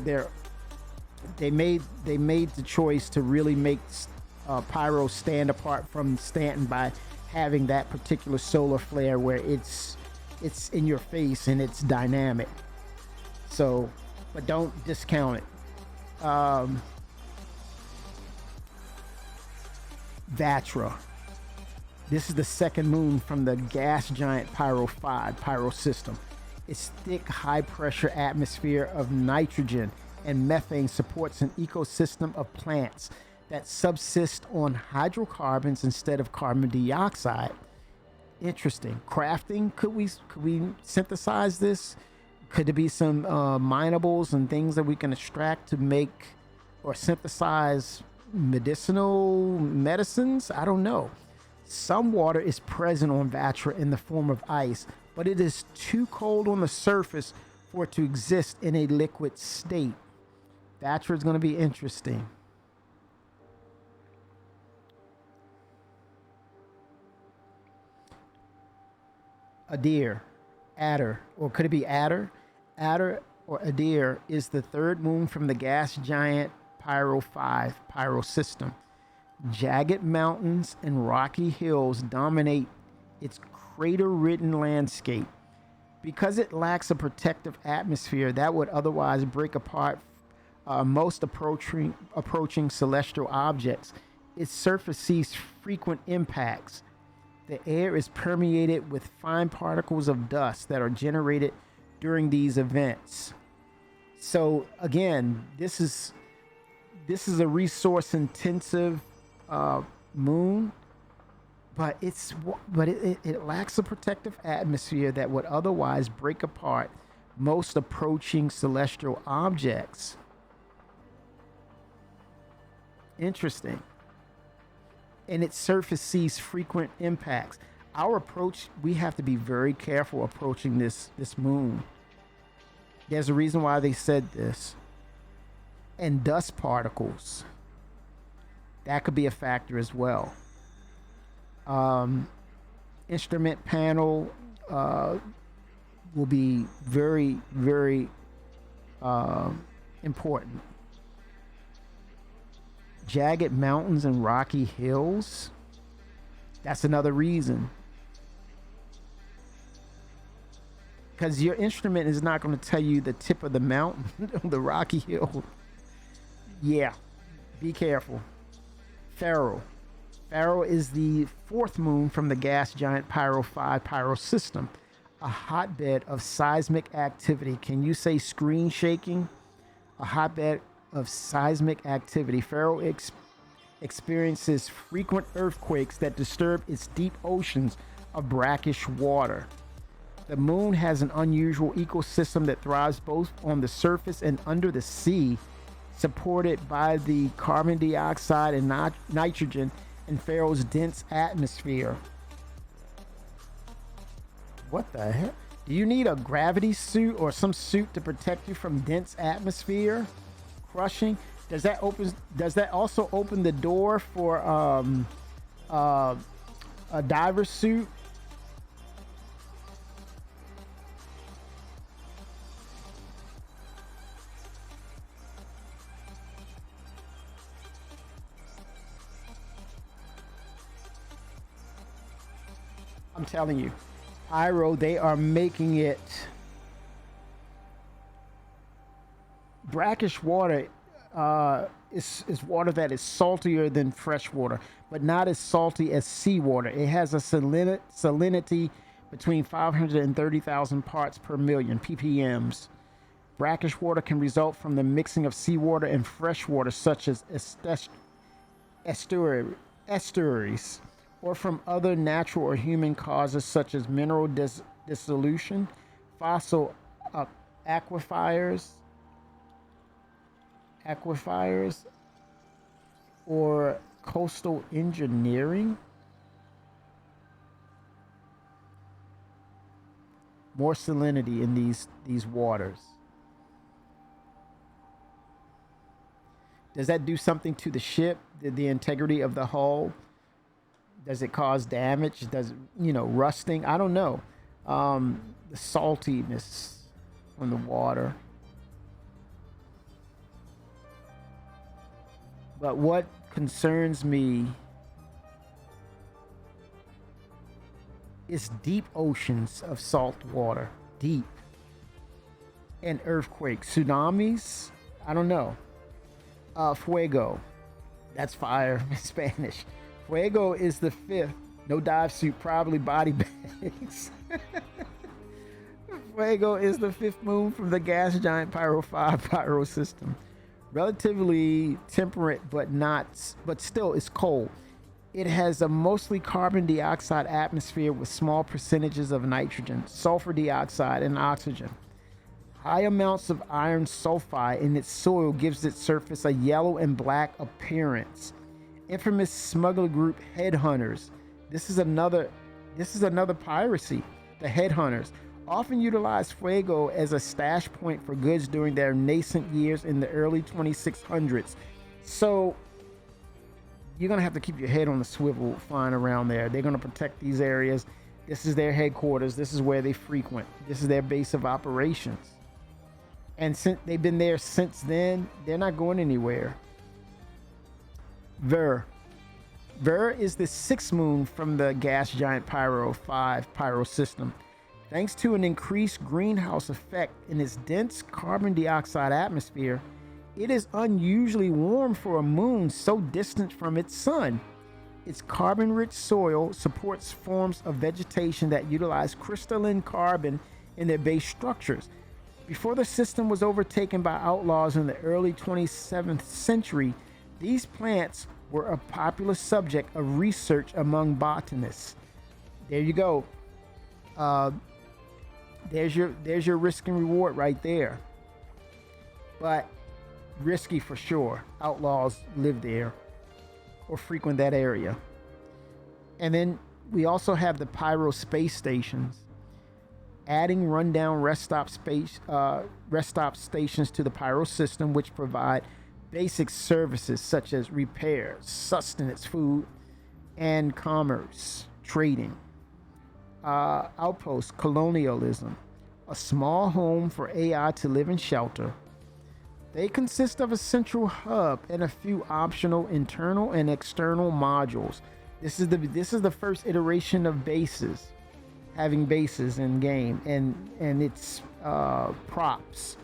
made the choice to really make Pyro stand apart from Stanton by having that particular solar flare where it's in your face and it's dynamic. So, but don't discount it. Vatra. This is the second moon from the gas giant Pyro 5 Pyro system. Its thick, high-pressure atmosphere of nitrogen and methane supports an ecosystem of plants that subsist on hydrocarbons instead of carbon dioxide. Interesting. Crafting, could we synthesize this? Could there be some minables and things that we can extract to make or synthesize medicinal medicines? I don't know. Some water is present on Vatra in the form of ice, but it is too cold on the surface for it to exist in a liquid state. Vatra is going to be interesting. Adir, Adder, or could it be Adder? Adder or Adir is the third moon from the gas giant Pyro 5 Pyro system. Jagged mountains and rocky hills dominate its crater-ridden landscape. Because it lacks a protective atmosphere that would otherwise break apart most approaching celestial objects, its surface sees frequent impacts. The air is permeated with fine particles of dust that are generated during these events. So again, this is a resource intensive moon, but it lacks a protective atmosphere that would otherwise break apart most approaching celestial objects. Interesting. And its surface sees frequent impacts. Our approach, we have to be very careful approaching this moon. There's a reason why they said this. And dust particles, that could be a factor as well. Instrument panel will be very, very important. Jagged mountains and rocky hills, that's another reason. Because your instrument is not going to tell you the tip of the mountain, the rocky hill. Yeah, be careful. Pharaoh is the fourth moon from the gas giant Pyro 5 Pyro system, a hotbed of seismic activity. Can you say screen shaking? A hotbed of seismic activity. Pharaoh experiences frequent earthquakes that disturb its deep oceans of brackish water. The moon has an unusual ecosystem that thrives both on the surface and under the sea, supported by the carbon dioxide and nitrogen in Pharaoh's dense atmosphere. What the heck? Do you need a gravity suit or some suit to protect you from dense atmosphere crushing? Does that also open the door for a diver suit? I'm telling you, Pyro, they are making it. Brackish water is water that is saltier than fresh water, but not as salty as seawater. It has a salinity between 500 and 30,000 parts per million, ppms. Brackish water can result from the mixing of seawater and fresh water, such as estuaries, or from other natural or human causes such as mineral dissolution, fossil aquifers, or coastal engineering. More salinity in these waters. Does that do something to the ship, the integrity of the hull? Does it cause damage? Does it, rusting? I don't know. The saltiness from the water. But what concerns me is deep oceans of salt water. Deep. And earthquakes. Tsunamis? I don't know. Fuego. That's fire in Spanish. Fuego is the fifth. No dive suit, probably body bags. Fuego is the fifth moon from the gas giant Pyro 5 Pyro system. Relatively temperate, but still it's cold. It has a mostly carbon dioxide atmosphere with small percentages of nitrogen, sulfur dioxide, and oxygen. High amounts of iron sulfide in its soil gives its surface a yellow and black appearance. Infamous smuggler group Headhunters. This is another piracy. The Headhunters often utilized Fuego as a stash point for goods during their nascent years in the early 2600s. So you're gonna have to keep your head on the swivel flying around there. They're gonna protect these areas. This is their headquarters. This is where they frequent. This is their base of operations. And since they've been there since then, they're not going anywhere. Ver is the sixth moon from the gas giant Pyro 5 Pyro system. Thanks to an increased greenhouse effect in its dense carbon dioxide atmosphere, it is unusually warm for a moon so distant from its sun. Its carbon-rich soil supports forms of vegetation that utilize crystalline carbon in their base structures. Before the system was overtaken by outlaws in the early 27th century, these plants were a popular subject of research among botanists. There you go. There's your risk and reward right there. But risky for sure. Outlaws live there or frequent that area. And then we also have the Pyro space stations. Adding rundown rest stop stations to the Pyro system, which provide basic services such as repairs, sustenance, food, and commerce, trading. Outpost colonialism, a small home for AI to live and shelter. They consist of a central hub and a few optional internal and external modules. This is the first iteration of bases, having bases in game and its props.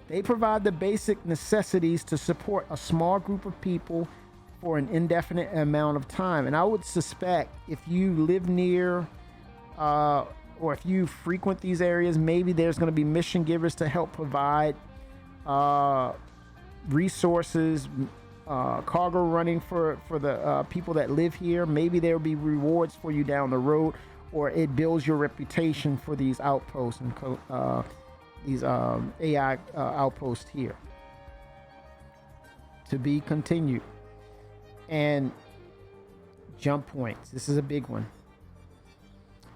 They provide the basic necessities to support a small group of people for an indefinite amount of time. And I would suspect if you live near or if you frequent these areas, maybe there's going to be mission givers to help provide resources, cargo running for the people that live here. Maybe there will be rewards for you down the road, or it builds your reputation for these outposts and these AI outposts here. To be continued. And jump points. This is a big one.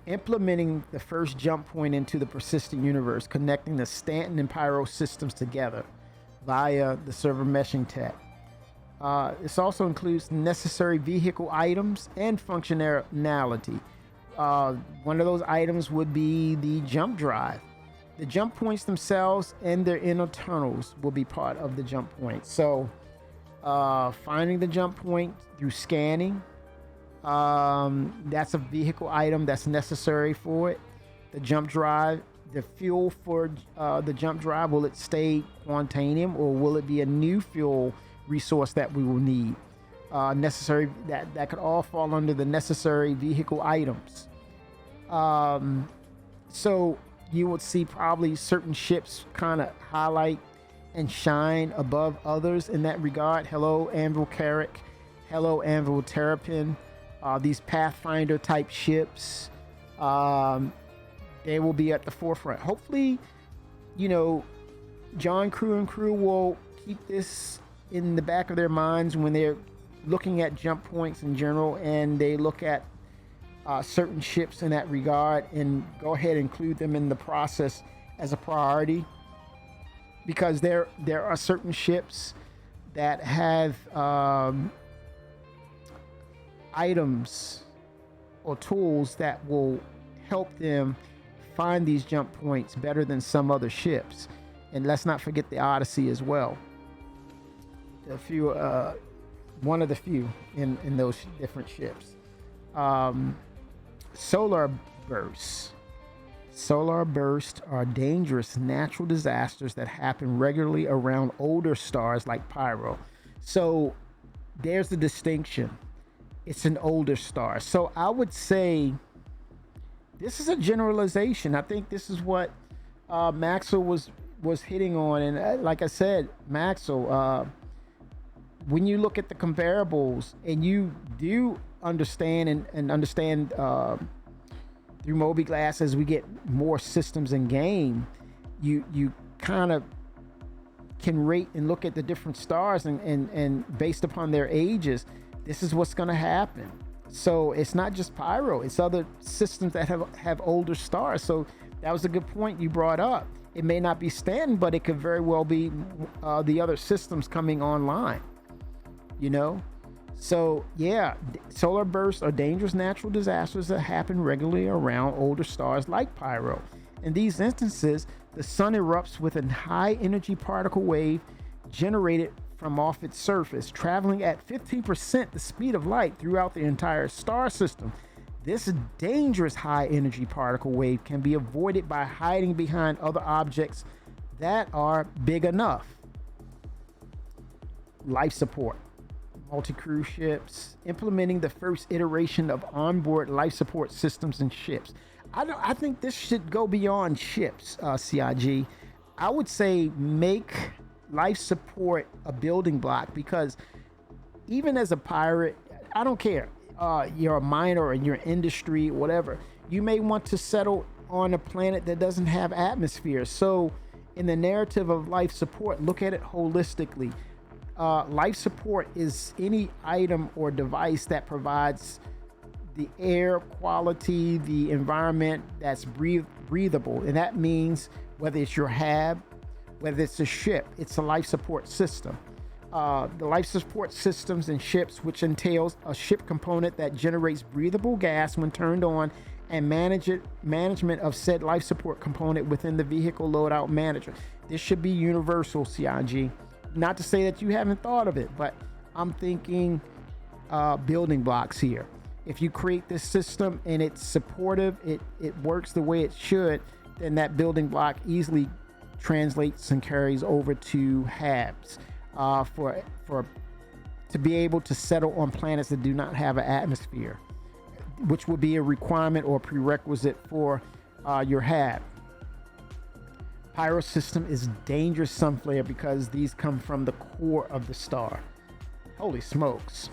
Implementing the first jump point into the persistent universe, connecting the Stanton and Pyro systems together via the server meshing tech. This also includes necessary vehicle items and functionality. One of those items would be the jump drive. The jump points themselves and their inner tunnels will be part of the jump point. So finding the jump point through scanning, that's a vehicle item that's necessary for it. The jump drive, the fuel for the jump drive, will it stay quantanium or will it be a new fuel resource that we will need? Necessary, that could all fall under the necessary vehicle items. So you would see probably certain ships kind of highlight and shine above others in that regard. Hello, Anvil Carrick. Hello, Anvil Terrapin. These Pathfinder type ships, they will be at the forefront. Hopefully, John Crew and crew will keep this in the back of their minds when they're looking at jump points in general, and they look at certain ships in that regard, and go ahead and include them in the process as a priority, because there are certain ships that have items or tools that will help them find these jump points better than some other ships. And let's not forget the Odyssey as well. A few, one of the few in those different ships. Solar bursts. Solar bursts are dangerous natural disasters that happen regularly around older stars like Pyro. So there's the distinction. It's an older star. So I would say this is a generalization. I think this is what Maxwell was hitting on. And like I said, Maxwell, when you look at the comparables and you do understand and understand through Moby-Glass, as we get more systems in game, you kind of can rate and look at the different stars and based upon their ages, this is what's going to happen. So it's not just Pyro, it's other systems that have older stars. So that was a good point you brought up. It may not be Stanton, but it could very well be the other systems coming online, So yeah, solar bursts are dangerous natural disasters that happen regularly around older stars like Pyro. In these instances, the sun erupts with a high energy particle wave generated from off its surface, traveling at 15% the speed of light throughout the entire star system. This dangerous high energy particle wave can be avoided by hiding behind other objects that are big enough. Life support. multi-crew ships, implementing the first iteration of onboard life support systems in ships. I think this should go beyond ships, CIG. I would say make life support a building block, because even as a pirate, I don't care, you're a miner or in your industry, whatever, you may want to settle on a planet that doesn't have atmosphere. So in the narrative of life support, look at it holistically. Life support is any item or device that provides the air quality, the environment that's breathable. And that means whether it's your hab, whether it's a ship, it's a life support system. The life support systems in ships, which entails a ship component that generates breathable gas when turned on, and management of said life support component within the vehicle loadout manager. This should be universal, CIG. Not to say that you haven't thought of it, but I'm thinking building blocks here. If you create this system and it's supportive, it works the way it should, then that building block easily translates and carries over to HABs to be able to settle on planets that do not have an atmosphere, which would be a requirement or prerequisite for your HAB. Pyro system is dangerous sunflare because these come from the core of the star. Holy smokes.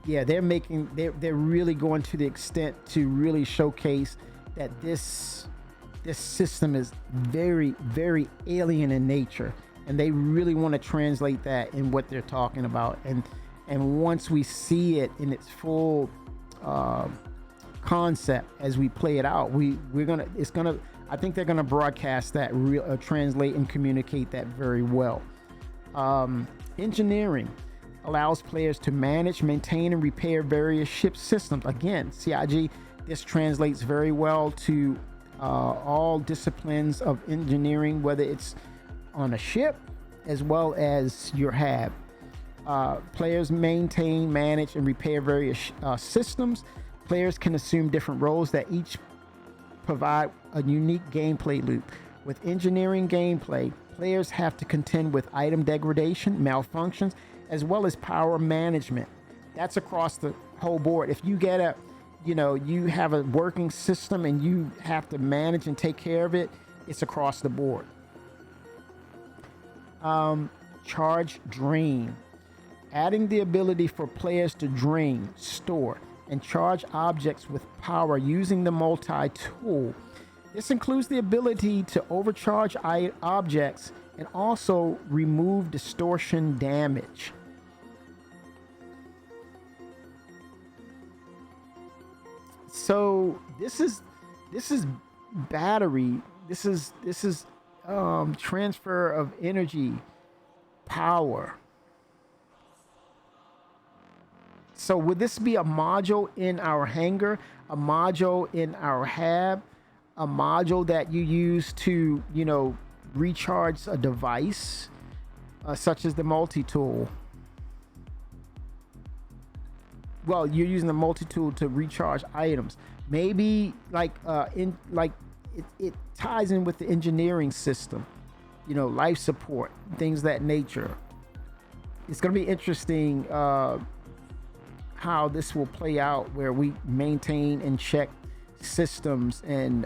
Yeah, they're really going to the extent to really showcase that this system is very, very alien in nature, and they really want to translate that in what they're talking about. And once we see it in its full concept as we play it out, I think they're gonna broadcast that, translate and communicate that very well. Engineering allows players to manage, maintain, and repair various ship systems. Again, CIG, this translates very well to all disciplines of engineering, whether it's on a ship as well as your HAB. Players maintain, manage, and repair various systems. Players can assume different roles that each provide a unique gameplay loop. With engineering gameplay, players have to contend with item degradation, malfunctions, as well as power management. That's across the whole board. If you get you have a working system and you have to manage and take care of it, it's across the board. Charge drain. Adding the ability for players to drain, store, and charge objects with power using the multi-tool. This includes the ability to overcharge objects and also remove distortion damage. So this is battery. This is transfer of energy, power. So would this be a module in our hangar, a module in our HAB, a module that you use to, recharge a device, such as the multi-tool? Well, you're using the multi-tool to recharge items. Maybe it ties in with the engineering system, life support, things of that nature. It's going to be interesting how this will play out, where we maintain and check systems and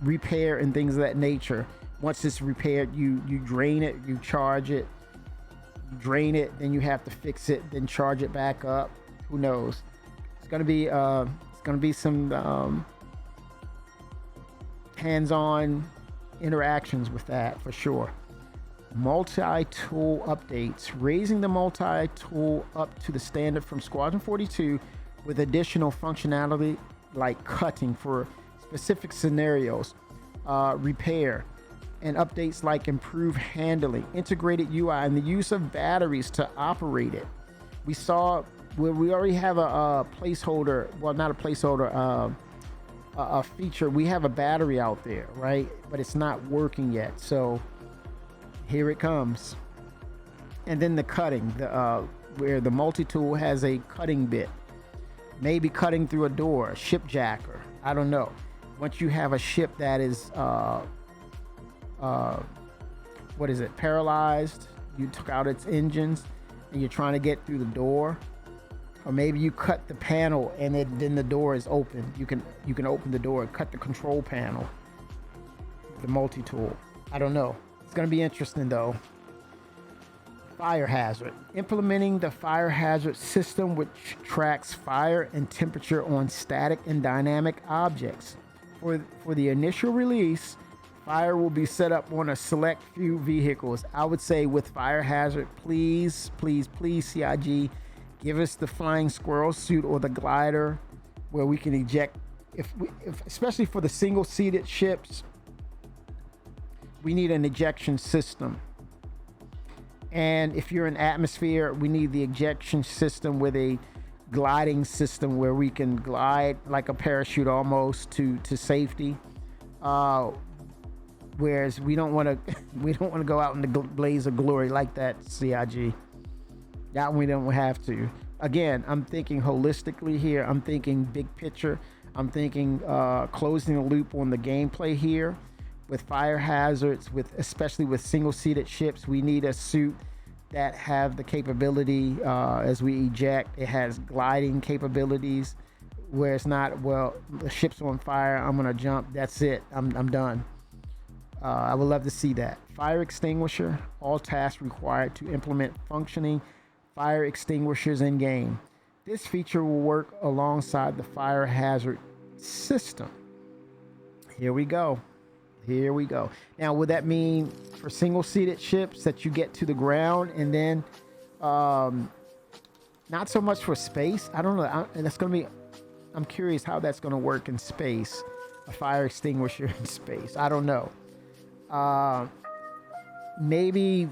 repair and things of that nature. Once it's repaired, you drain it, you charge it, drain it, then you have to fix it, then charge it back up. Who knows? It's gonna be some hands-on interactions with that for sure. Multi-tool updates, raising the multi-tool up to the standard from Squadron 42 with additional functionality like cutting for specific scenarios, repair, and updates like improved handling, integrated UI, and the use of batteries to operate it. We already have a placeholder, well, not a placeholder, a feature. We have a battery out there, right? But it's not working yet. So here it comes. And then the cutting, where the multi-tool has a cutting bit, maybe cutting through a door, a ship jacker, I don't know. Once you have a ship that is what is it, paralyzed. You took out its engines and you're trying to get through the door, or maybe you cut the panel and then the door is open. You can open the door and cut the control panel, the multi-tool. I don't know. It's going to be interesting though. Fire hazard. Implementing the fire hazard system, which tracks fire and temperature on static and dynamic objects. For the initial release, fire will be set up on a select few vehicles. I would say with fire hazard, please, CIG, give us the flying squirrel suit or the glider where we can eject. If especially for the single-seated ships, we need an ejection system. And if you're in atmosphere, we need the ejection system with a gliding system where we can glide like a parachute almost to safety. Whereas we don't want to go out in the blaze of glory like that, CIG. That one we don't have to. Again, I'm thinking holistically here. I'm thinking big picture. I'm thinking closing the loop on the gameplay here. With fire hazards, especially with single-seated ships, we need a suit that have the capability as we eject. It has gliding capabilities, where it's not, well, the ship's on fire, I'm gonna jump, that's it, I'm done. I would love to see that. Fire extinguisher. All tasks required to implement functioning fire extinguishers in game. This feature will work alongside the fire hazard system. Here we go. Now, would that mean for single-seated ships that you get to the ground and then not so much for space? I don't know. I'm curious how that's going to work in space. A fire extinguisher in space. I don't know. Maybe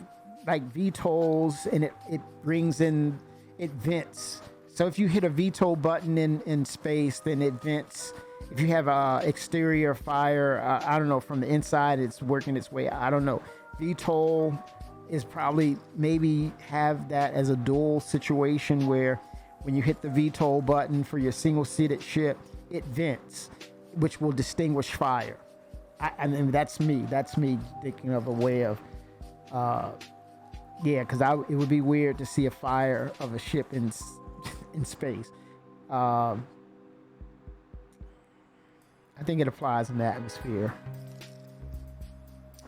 like VTOLs, and it brings in, it vents. So if you hit a VTOL button in space, then it vents. If you have exterior fire, I don't know, from the inside, it's working its way. I don't know. VTOL is probably maybe have that as a dual situation where when you hit the VTOL button for your single-seated ship, it vents, which will distinguish fire. I mean, that's me thinking of a way of, because it would be weird to see a fire of a ship in space. I think it applies in the atmosphere.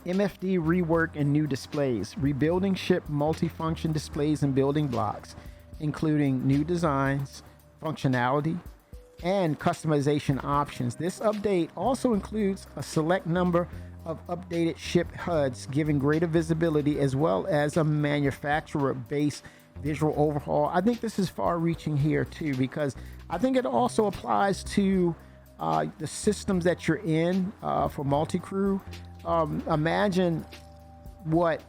MFD rework and new displays. Rebuilding ship multifunction displays and building blocks, including new designs, functionality, and customization options. This update also includes a select number of updated ship HUDs, giving greater visibility, as well as a manufacturer-based visual overhaul. I think this is far-reaching here too, because I think it also applies to the systems that you're in for multi-crew. Imagine what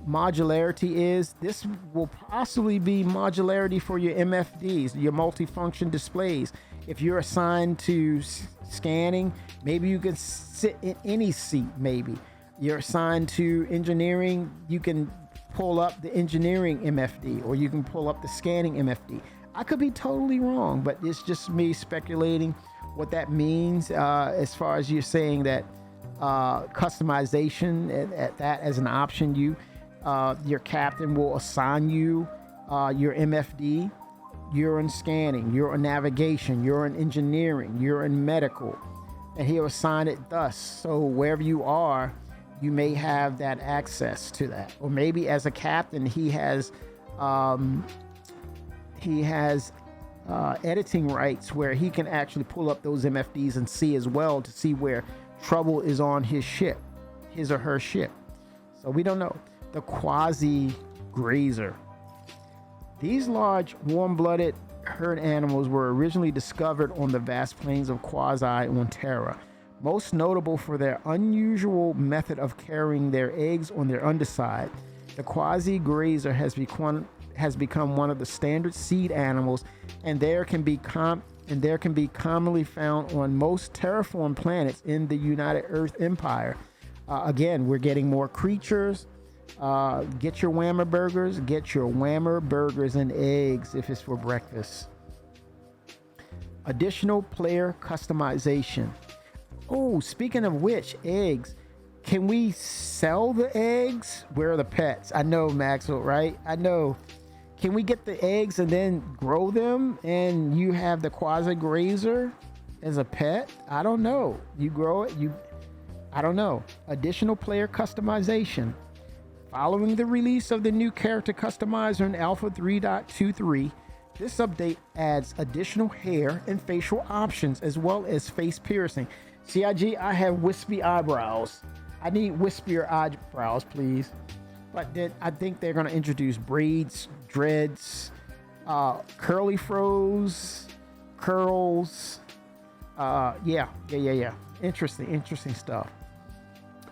modularity is. This will possibly be modularity for your MFDs, your multifunction displays. If you're assigned to scanning, maybe you can sit in any seat. Maybe you're assigned to engineering, you can pull up the engineering MFD, or you can pull up the scanning MFD. I could be totally wrong, but it's just me speculating what that means as far as you're saying that customization at that as an option. Your captain will assign you your MFD. You're in scanning, you're in navigation, you're in engineering, you're in medical, and he'll assign it thus. So wherever you are, you may have that access to that. Or maybe as a captain, he has editing rights where he can actually pull up those MFDs and see as well, to see where trouble is on his ship, his or her ship. So we don't know. The quasi-grazer. These large, warm-blooded herd animals were originally discovered on the vast plains of Quasi on Terra, most notable for their unusual method of carrying their eggs on their underside. The quasi-grazer has become one of the standard seed animals, and there can be commonly found on most terraformed planets in the United Earth Empire. Again, we're getting more creatures. Get your Whammer burgers. Get your Whammer burgers and eggs if it's for breakfast. Additional player customization. Oh, speaking of which, eggs. Can we sell the eggs? Where are the pets? I know, Maxwell, right? I know. Can we get the eggs and then grow them and you have the quasi grazer as a pet? I don't know. You grow it, I don't know. Additional player customization. Following the release of the new character customizer in Alpha 3.23, this update adds additional hair and facial options as well as face piercing. CIG, I have wispy eyebrows. I need wispier eyebrows, please. But then I think they're going to introduce braids, dreads, curly froze, curls. Yeah. Interesting stuff.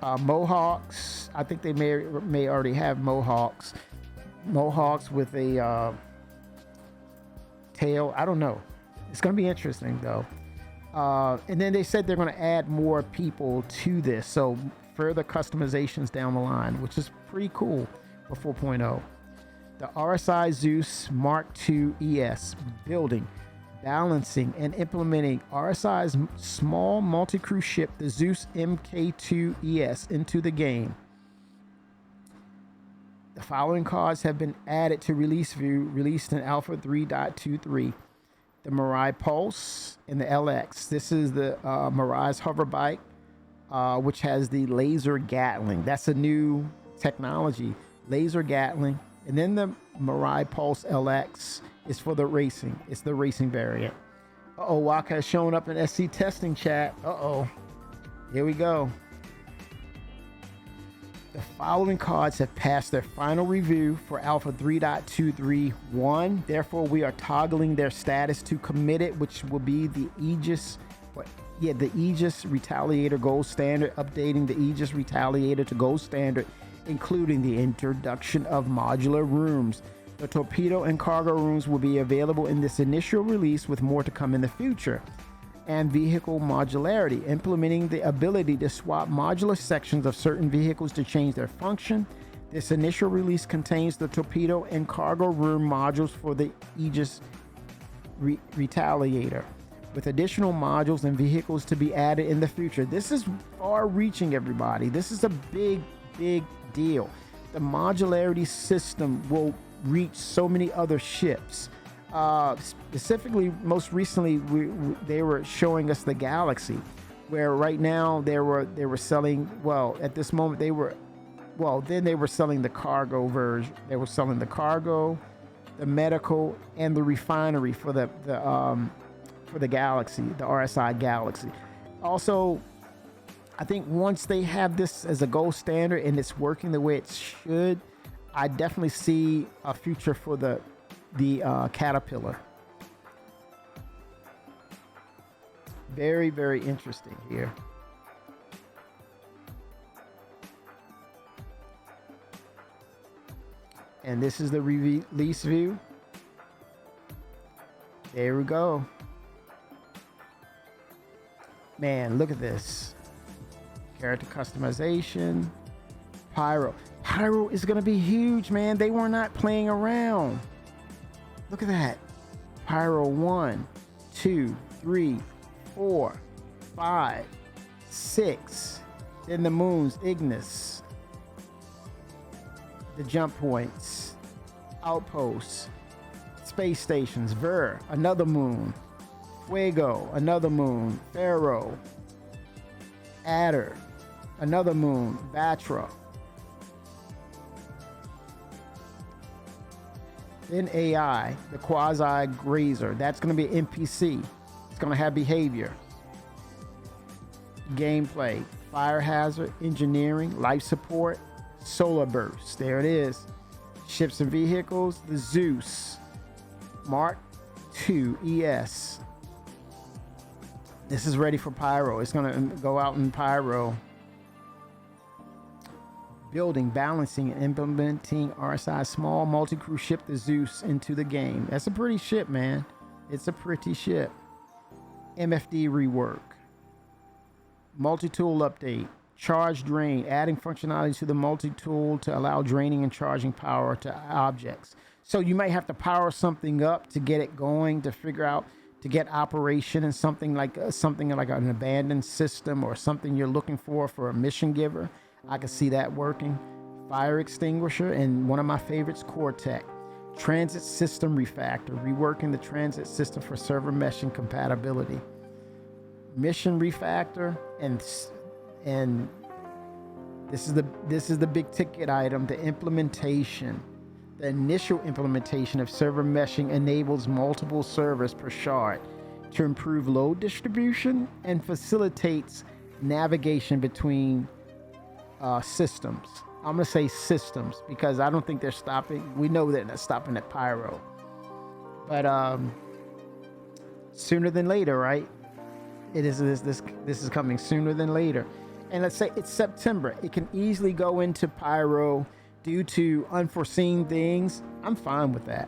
Mohawks. I think they may already have mohawks. Mohawks with a tail. I don't know. It's going to be interesting though. And then they said they're going to add more people to this. So further customizations down the line, which is pretty cool for 4.0. The RSI Zeus Mark II ES building, balancing, and implementing RSI's small multi-crew ship, the Zeus Mk2 ES, into the game. The following cards have been added to release view, released in Alpha 3.23. The Mirai Pulse and the LX. This is the Mirai's hover bike, which has the laser Gatling. That's a new technology, laser Gatling. And then the Mirai Pulse LX is for the racing. It's the racing variant. Waka is showing up in SC testing chat. Here we go. The following cards have passed their final review for Alpha 3.231. Therefore, we are toggling their status to committed, which will be the Aegis. The Aegis Retaliator Gold Standard, updating the Aegis Retaliator to Gold Standard, including the introduction of modular rooms. The torpedo and cargo rooms will be available in this initial release, with more to come in the future. And vehicle modularity, implementing the ability to swap modular sections of certain vehicles to change their function. This initial release contains the torpedo and cargo room modules for the Aegis Retaliator, with additional modules and vehicles to be added in the future. This is far-reaching, everybody. This is a big deal. The modularity system will reach so many other ships. Specifically, most recently, they were showing us the Galaxy, where right now they were selling. Well, at this moment they were selling the cargo version. They were selling the cargo, the medical, and the refinery for the Galaxy, the RSI Galaxy. Also, I think once they have this as a gold standard and it's working the way it should, I definitely see a future for the Caterpillar. Very interesting here. And this is the release view. There we go. Man, look at this. Character customization. Pyro is gonna be huge, man. They were not playing around. Look at that. Pyro 1, 2, 3, 4, 5, 6. Then the moons, Ignis. The jump points. Outposts. Space stations. Ver, another moon. Fuego, another moon. Pharaoh. Adder, another moon. Batra. Then AI, the quasi grazer. That's going to be NPC. It's going to have behavior. Gameplay, fire hazard, engineering, life support, solar burst. There it is. Ships and vehicles, the Zeus Mark II ES. This is ready for Pyro. It's going to go out in Pyro. Building, balancing, and implementing RSI small multi-crew ship, the Zeus, into the game. That's a pretty ship, man. It's a pretty ship. MFD rework. Multi-tool update. Charge drain, adding functionality to the multi-tool to allow draining and charging power to objects. So you might have to power something up to get it going, to figure out to get operation in something like an abandoned system or something you're looking for a mission giver. I can see that working. Fire extinguisher, and one of my favorites, Cortec. Transit system refactor, reworking the transit system for server meshing compatibility. Mission refactor, and this is the big ticket item, the implementation. The initial implementation of server meshing enables multiple servers per shard to improve load distribution and facilitates navigation between systems. I'm going to say systems because I don't think they're stopping. We know they're not stopping at Pyro. But sooner than later, right? It is this is coming sooner than later. And let's say it's September. It can easily go into Pyro due to unforeseen things. I'm fine with that.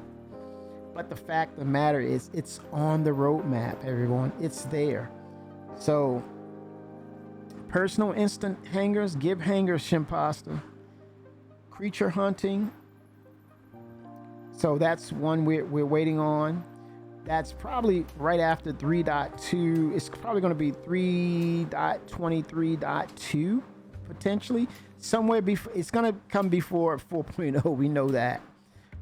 But the fact of the matter is it's on the roadmap, everyone. It's there. So personal instant hangers, give hangers, Shimpasta. Creature hunting. So that's one we're waiting on. That's probably right after 3.2. It's probably going to be 3.23.2 potentially. Somewhere before, it's going to come before 4.0. We know that.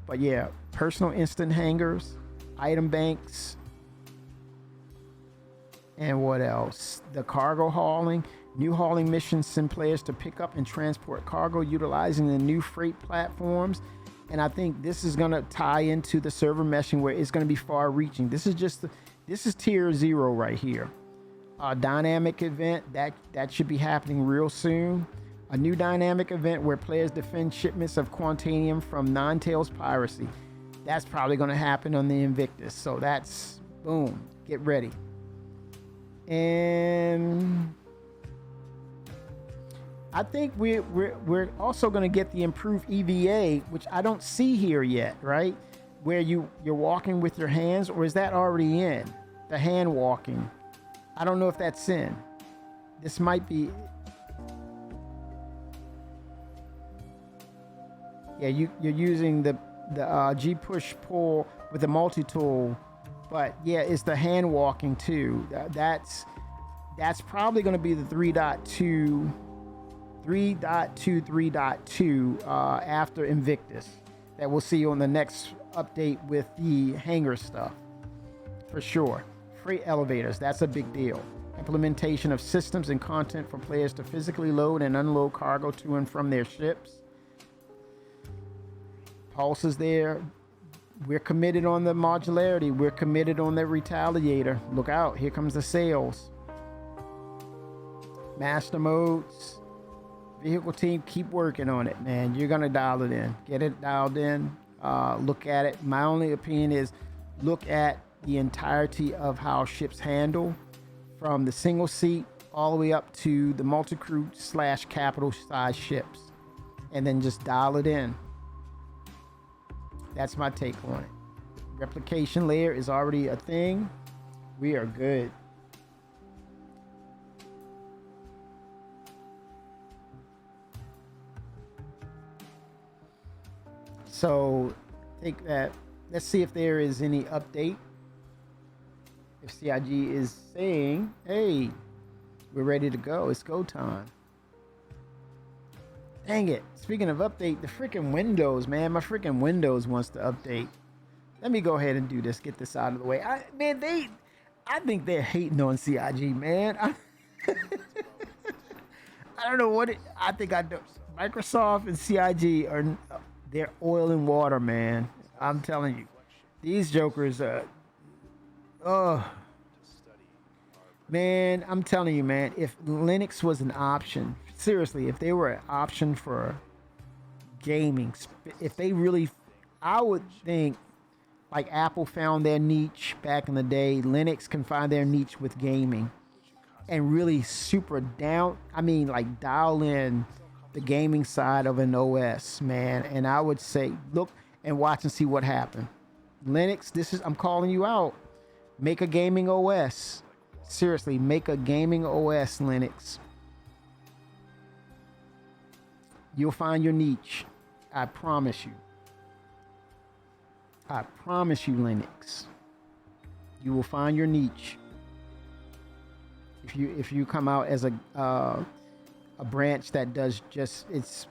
But yeah, personal instant hangers, item banks, and what else? The cargo hauling. New hauling missions send players to pick up and transport cargo utilizing the new freight platforms. And I think this is going to tie into the server meshing where it's going to be far reaching. This is tier 0 right here. A dynamic event that should be happening real soon. A new dynamic event where players defend shipments of Quantanium from non-tails piracy. That's probably going to happen on the Invictus. So that's boom. Get ready. And I think we're also going to get the improved EVA, which I don't see here yet, right? Where you're walking with your hands, or is that already in? The hand walking. I don't know if that's in. This might be. Yeah, you're using the G push pull with the multi-tool, but yeah, it's the hand walking too. That's probably going to be the 3.2 after Invictus that we'll see on the next update with the hangar stuff for sure. Freight elevators, that's a big deal. Implementation of systems and content for players to physically load and unload cargo to and from their ships. Pulse is there. We're committed on the modularity. We're committed on the retaliator. Look out, here comes the sails. Master modes. Vehicle team, keep working on it, man. You're gonna dial it in. Get it dialed in. Look at it. My only opinion is look at the entirety of how ships handle, from the single seat all the way up to the multi-crew / capital size ships, and then just dial it in. That's my take on it. Replication layer is already a thing. We are good. So take that. Let's see if there is any update. If CIG is saying, hey, we're ready to go. It's go time. Dang it. Speaking of update, the freaking Windows, man. My freaking Windows wants to update. Let me go ahead and do this. Get this out of the way. I think they're hating on CIG, man. I don't know what I think I do. Microsoft and CIG are... They're oil and water, man. I'm telling you. These jokers are... Man, I'm telling you, man. If Linux was an option... Seriously, if they were an option for gaming... If they really... I would think... Like Apple found their niche back in the day. Linux can find their niche with gaming. And really super down... I mean, like dial in... the gaming side of an OS, man. And I would say, look and watch and see what happened. Linux, I'm calling you out. Make a gaming OS. Seriously, make a gaming OS, Linux. You'll find your niche. I promise you. I promise you, Linux. You will find your niche. If you come out as a branch that does just its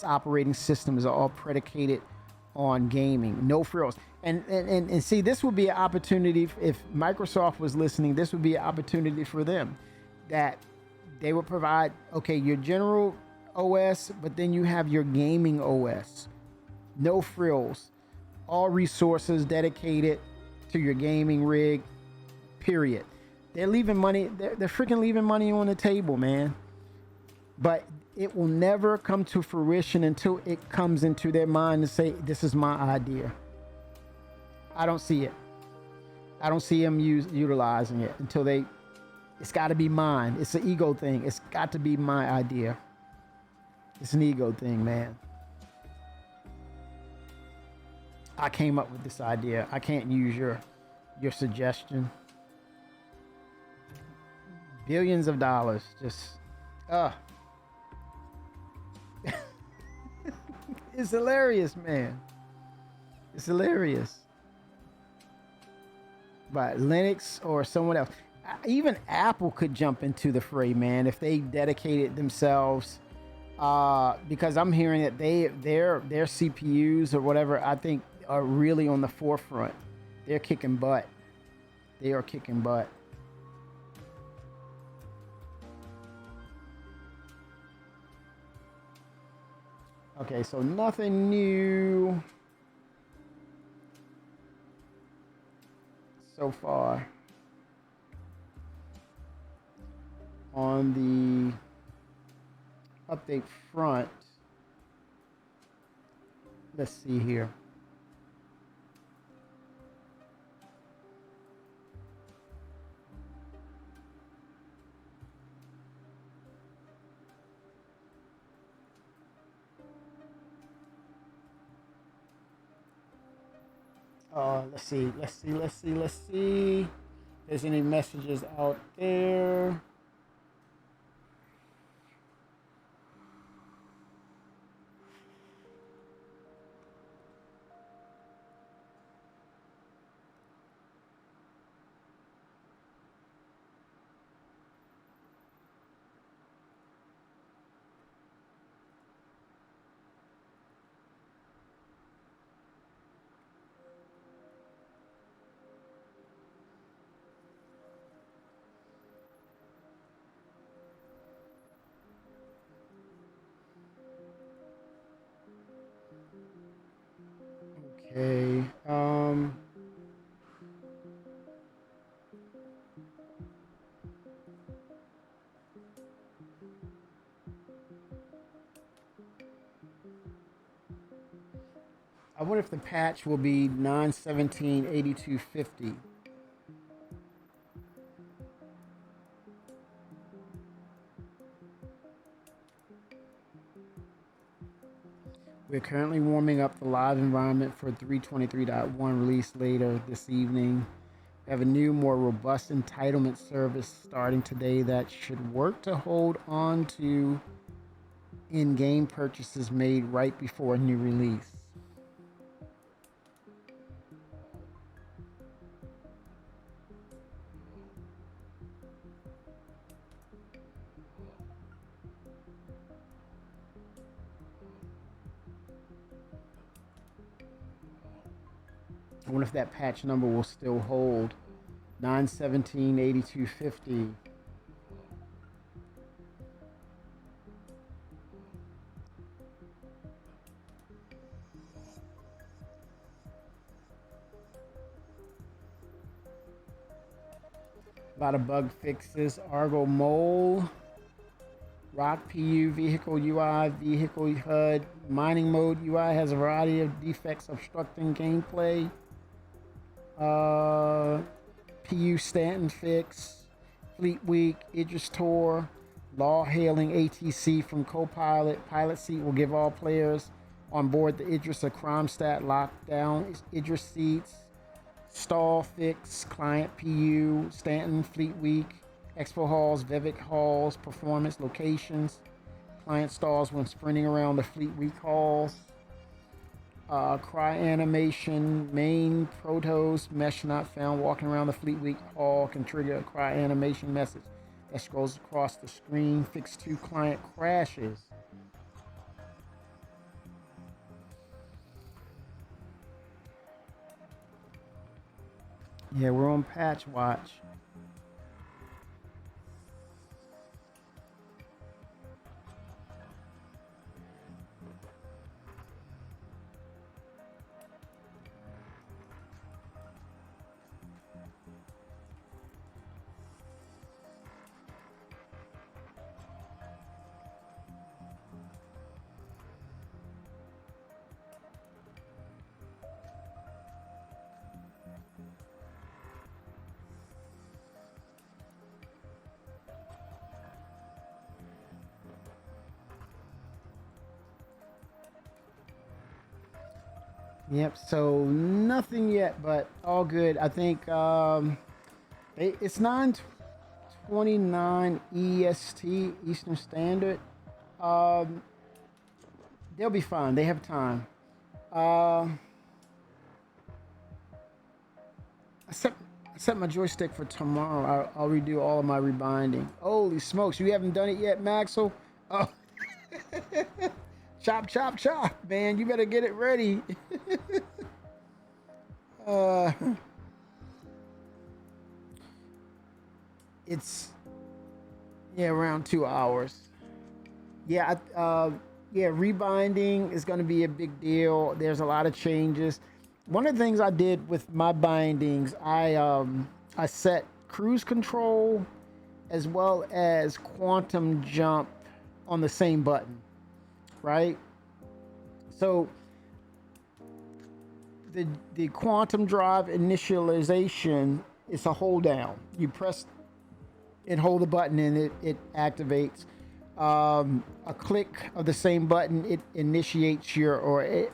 operating system is all predicated on gaming, no frills. And see, this would be an opportunity if Microsoft was listening. This would be an opportunity for them, that they would provide, okay, your general OS, but then you have your gaming OS, no frills, all resources dedicated to your gaming rig, period. They're leaving money, they're freaking leaving money on the table, man. But it will never come to fruition until it comes into their mind to say, this is my idea. I don't see it. I don't see them utilizing it until it's got to be mine. It's an ego thing. It's got to be my idea. It's an ego thing, man. I came up with this idea. I can't use your suggestion. Billions of dollars. Just, it's hilarious, man. It's hilarious. But Linux or someone else, even Apple could jump into the fray, man, if they dedicated themselves. Because I'm hearing that their CPUs or whatever, I think, are really on the forefront. They're kicking butt. They are kicking butt. Okay, so nothing new so far on the update front. Let's see here. Let's see. If there's any messages out there. Okay. I wonder if the patch will be 9.17.8250. We're currently warming up the live environment for 3.23.1 release later this evening. We have a new, more robust entitlement service starting today that should work to hold on to in-game purchases made right before a new release. I wonder if that patch number will still hold. 9.17.8250. A lot of bug fixes. Argo Mole, Rock PU, Vehicle UI, Vehicle HUD, Mining Mode UI has a variety of defects obstructing gameplay. PU Stanton fix, Fleet Week, Idris Tor, Law hailing ATC from Copilot. Pilot seat will give all players on board the Idris a crime stat lockdown. Idris seats, Stall fix, Client PU, Stanton, Fleet Week, Expo halls, Vivek halls, performance locations. Client stalls when sprinting around the Fleet Week halls. Cry animation, main protos, mesh not found, walking around the Fleetweek Hall can trigger a cry animation message that scrolls across the screen. Fix 2 client crashes. Yeah, we're on patch watch. Yep, so nothing yet, but all good. I think it's 9:29 EST, Eastern Standard. Um, they'll be fine. They have time. Uh, I set my joystick for tomorrow. I'll redo all of my rebinding. Holy smokes, you haven't done it yet, Maxwell? Oh, chop, chop, chop, man. You better get it ready. uh, it's, yeah, around 2 hours. Yeah, yeah, rebinding is going to be a big deal. There's a lot of changes. One of the things I did with my bindings, I set cruise control as well as quantum jump on the same button, right? So the quantum drive initialization is a hold down. You press and hold the button and it activates. A click of the same button, it initiates your, or it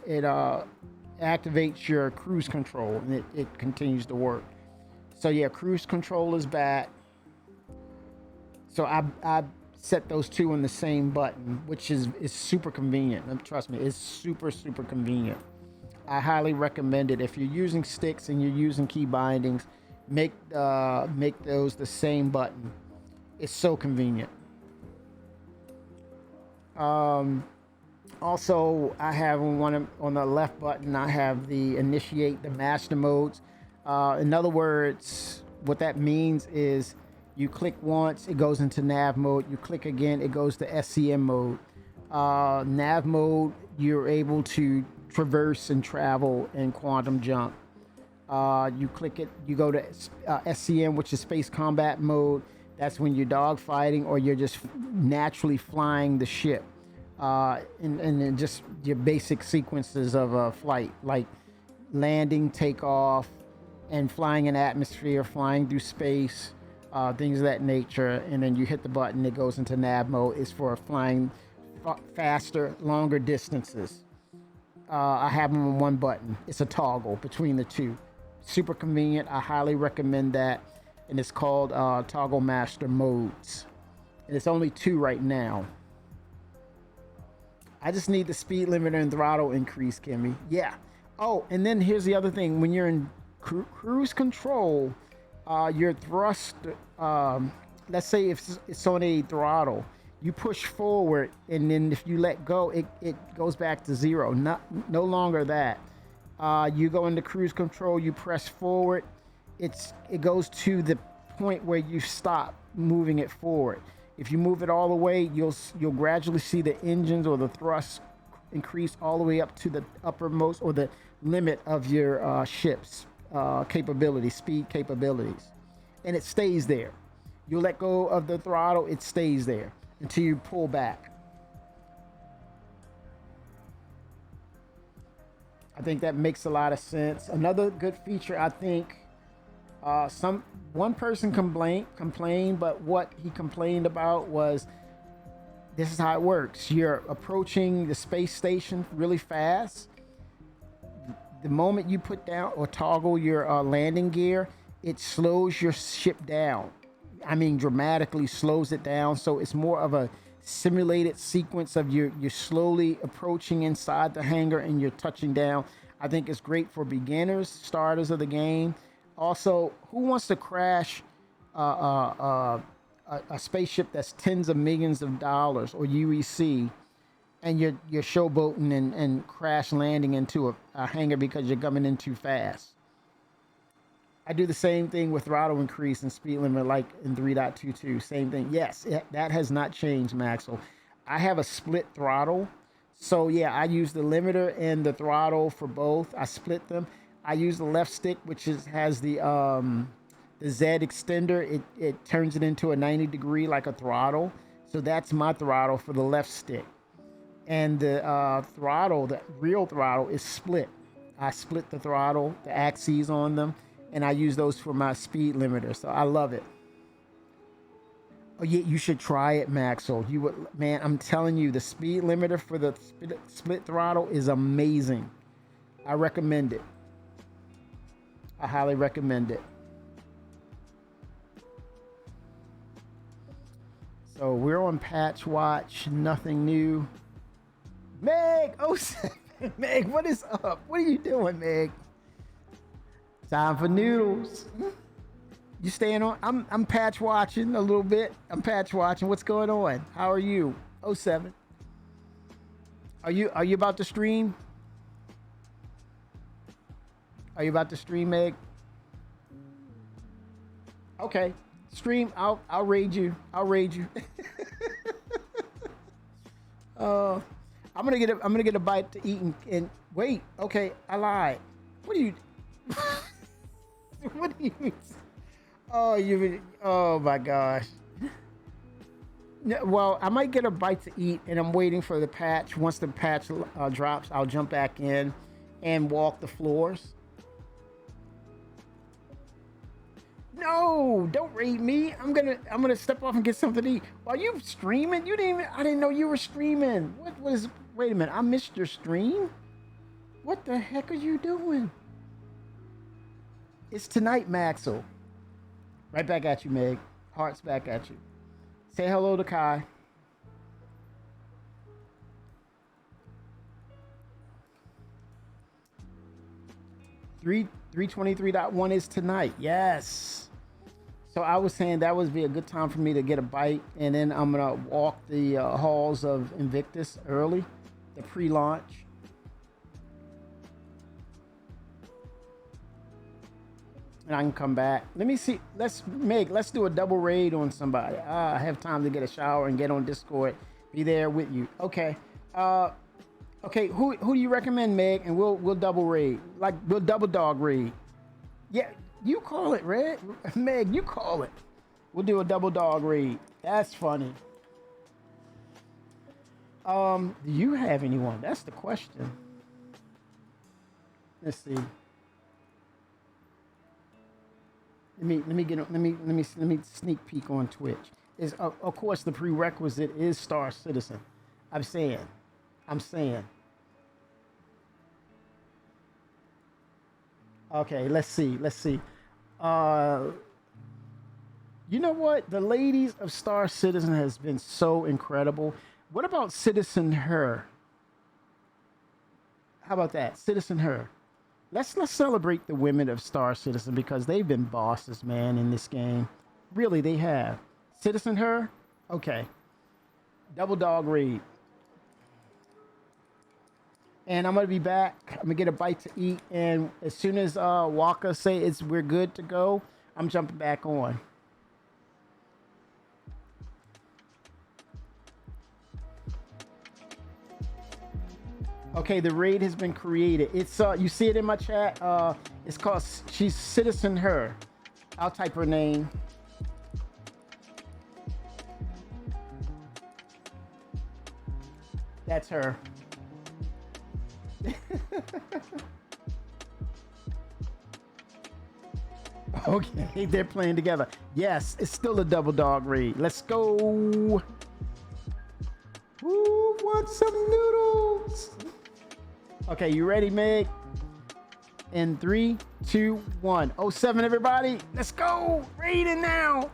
activates your cruise control, and it continues to work. So yeah, cruise control is back. So I set those two on the same button, which is super convenient. Trust me, it's super convenient. I highly recommend it. If you're using sticks and you're using key bindings, make those the same button. It's so convenient. Also, I have on the left button, I have the initiate the master modes. In other words, what that means is you click once, it goes into nav mode. You click again, it goes to SCM mode. Nav mode, you're able to traverse and travel and quantum jump. You click it, you go to SCM, which is space combat mode. That's when you're dogfighting or you're just naturally flying the ship. And then just your basic sequences of a flight, like landing, takeoff, and flying in atmosphere, flying through space, things of that nature. And then you hit the button, it goes into nav mode. It's for flying faster, longer distances. I have them on one button. It's a toggle between the two. Super convenient. I highly recommend that. And it's called Toggle Master Modes. And it's only 2 right now. I just need the speed limiter and throttle increase, Kimmy. Yeah. Oh, and then here's the other thing. When you're in cruise control, your thrust, let's say if it's on a throttle, you push forward, and then if you let go, it goes back to 0. No longer that. You go into cruise control, you press forward, it goes to the point where you stop moving it forward. If you move it all the way, you'll gradually see the engines or the thrust increase all the way up to the uppermost or the limit of your ship's speed capabilities. And it stays there. You let go of the throttle, it stays there until you pull back. I think that makes a lot of sense. Another good feature, I think, one person complained, but what he complained about was this is how it works. You're approaching the space station really fast. The moment you put down or toggle your landing gear, it slows your ship down. I mean, dramatically slows it down. So it's more of a simulated sequence of you're slowly approaching inside the hangar and you're touching down. I think it's great for beginners, starters of the game. Also, who wants to crash a spaceship that's tens of millions of dollars or UEC, and you're showboating and crash landing into a hangar because you're coming in too fast? I do the same thing with throttle increase and speed limit, like in 3.22. Same thing. Yes, that has not changed, Maxwell. I have a split throttle. So yeah, I use the limiter and the throttle for both. I split them. I use the left stick, which has the Z extender. It turns it into a 90 degree like a throttle. So that's my throttle for the left stick. And the throttle, the real throttle, is split. I split the throttle, the axes on them, and I use those for my speed limiter. So I love it. Oh yeah, you should try it, Maxwell. You would, man. I'm telling you, the speed limiter for the split throttle is amazing. I recommend it. I highly recommend it. So we're on patch watch. Nothing new. Meg, oh Meg, what is up? What are you doing, Meg? Time for noodles. You staying on? I'm patch watching a little bit. I'm patch watching. What's going on? How are you? 07. Are you about to stream? Are you about to stream, Meg? Okay. Stream. I'll raid you. I'll raid you. I'm gonna get a bite to eat and wait. Okay, I lied. What do you? What do you? Oh my gosh. Well, I might get a bite to eat, and I'm waiting for the patch. Once the patch drops, I'll jump back in and walk the floors. No, don't raid me. I'm gonna step off and get something to eat. Are you streaming? I didn't know you were streaming. What was? Wait a minute, I missed your stream. What the heck are you doing? It's tonight, Maxwell. Right back at you, Meg. Hearts back at you. Say hello to Kai. Three 323.1 is tonight. Yes. So I was saying that would be a good time for me to get a bite, and then I'm gonna walk the halls of Invictus early, the pre-launch. And I can come back. Let me see. Let's do a double raid on somebody. I have time to get a shower and get on Discord. Be there with you. Okay. Okay. Who do you recommend, Meg? And we'll double raid. Like we'll double dog raid. Yeah, you call it, Red. Meg, you call it. We'll do a double dog raid. That's funny. Do you have anyone? That's the question. Let's see. Let me sneak peek on Twitch. Is of course the prerequisite is Star Citizen. I'm saying. Okay, let's see. You know what? The ladies of Star Citizen has been so incredible. What about Citizen Her? How about that? Citizen Her. Let's celebrate the women of Star Citizen because they've been bosses, man, in this game. Really, they have. Citizen Her? Okay. Double dog raid. And I'm going to be back. I'm going to get a bite to eat. And as soon as Waka say we're good to go, I'm jumping back on. Okay, the raid has been created. It's you see it in my chat. It's called she's Citizen Her. I'll type her name. That's her. Okay, they're playing together. Yes, it's still a double dog raid. Let's go. Who wants some noodles? Okay, you ready, Meg? In 3, 2, 1. 07, everybody. Let's go. Raiding now.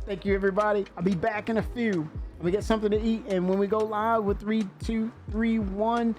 Thank you, everybody. I'll be back in a few. We get something to eat, and when we go live with 3, 2, 3, 1.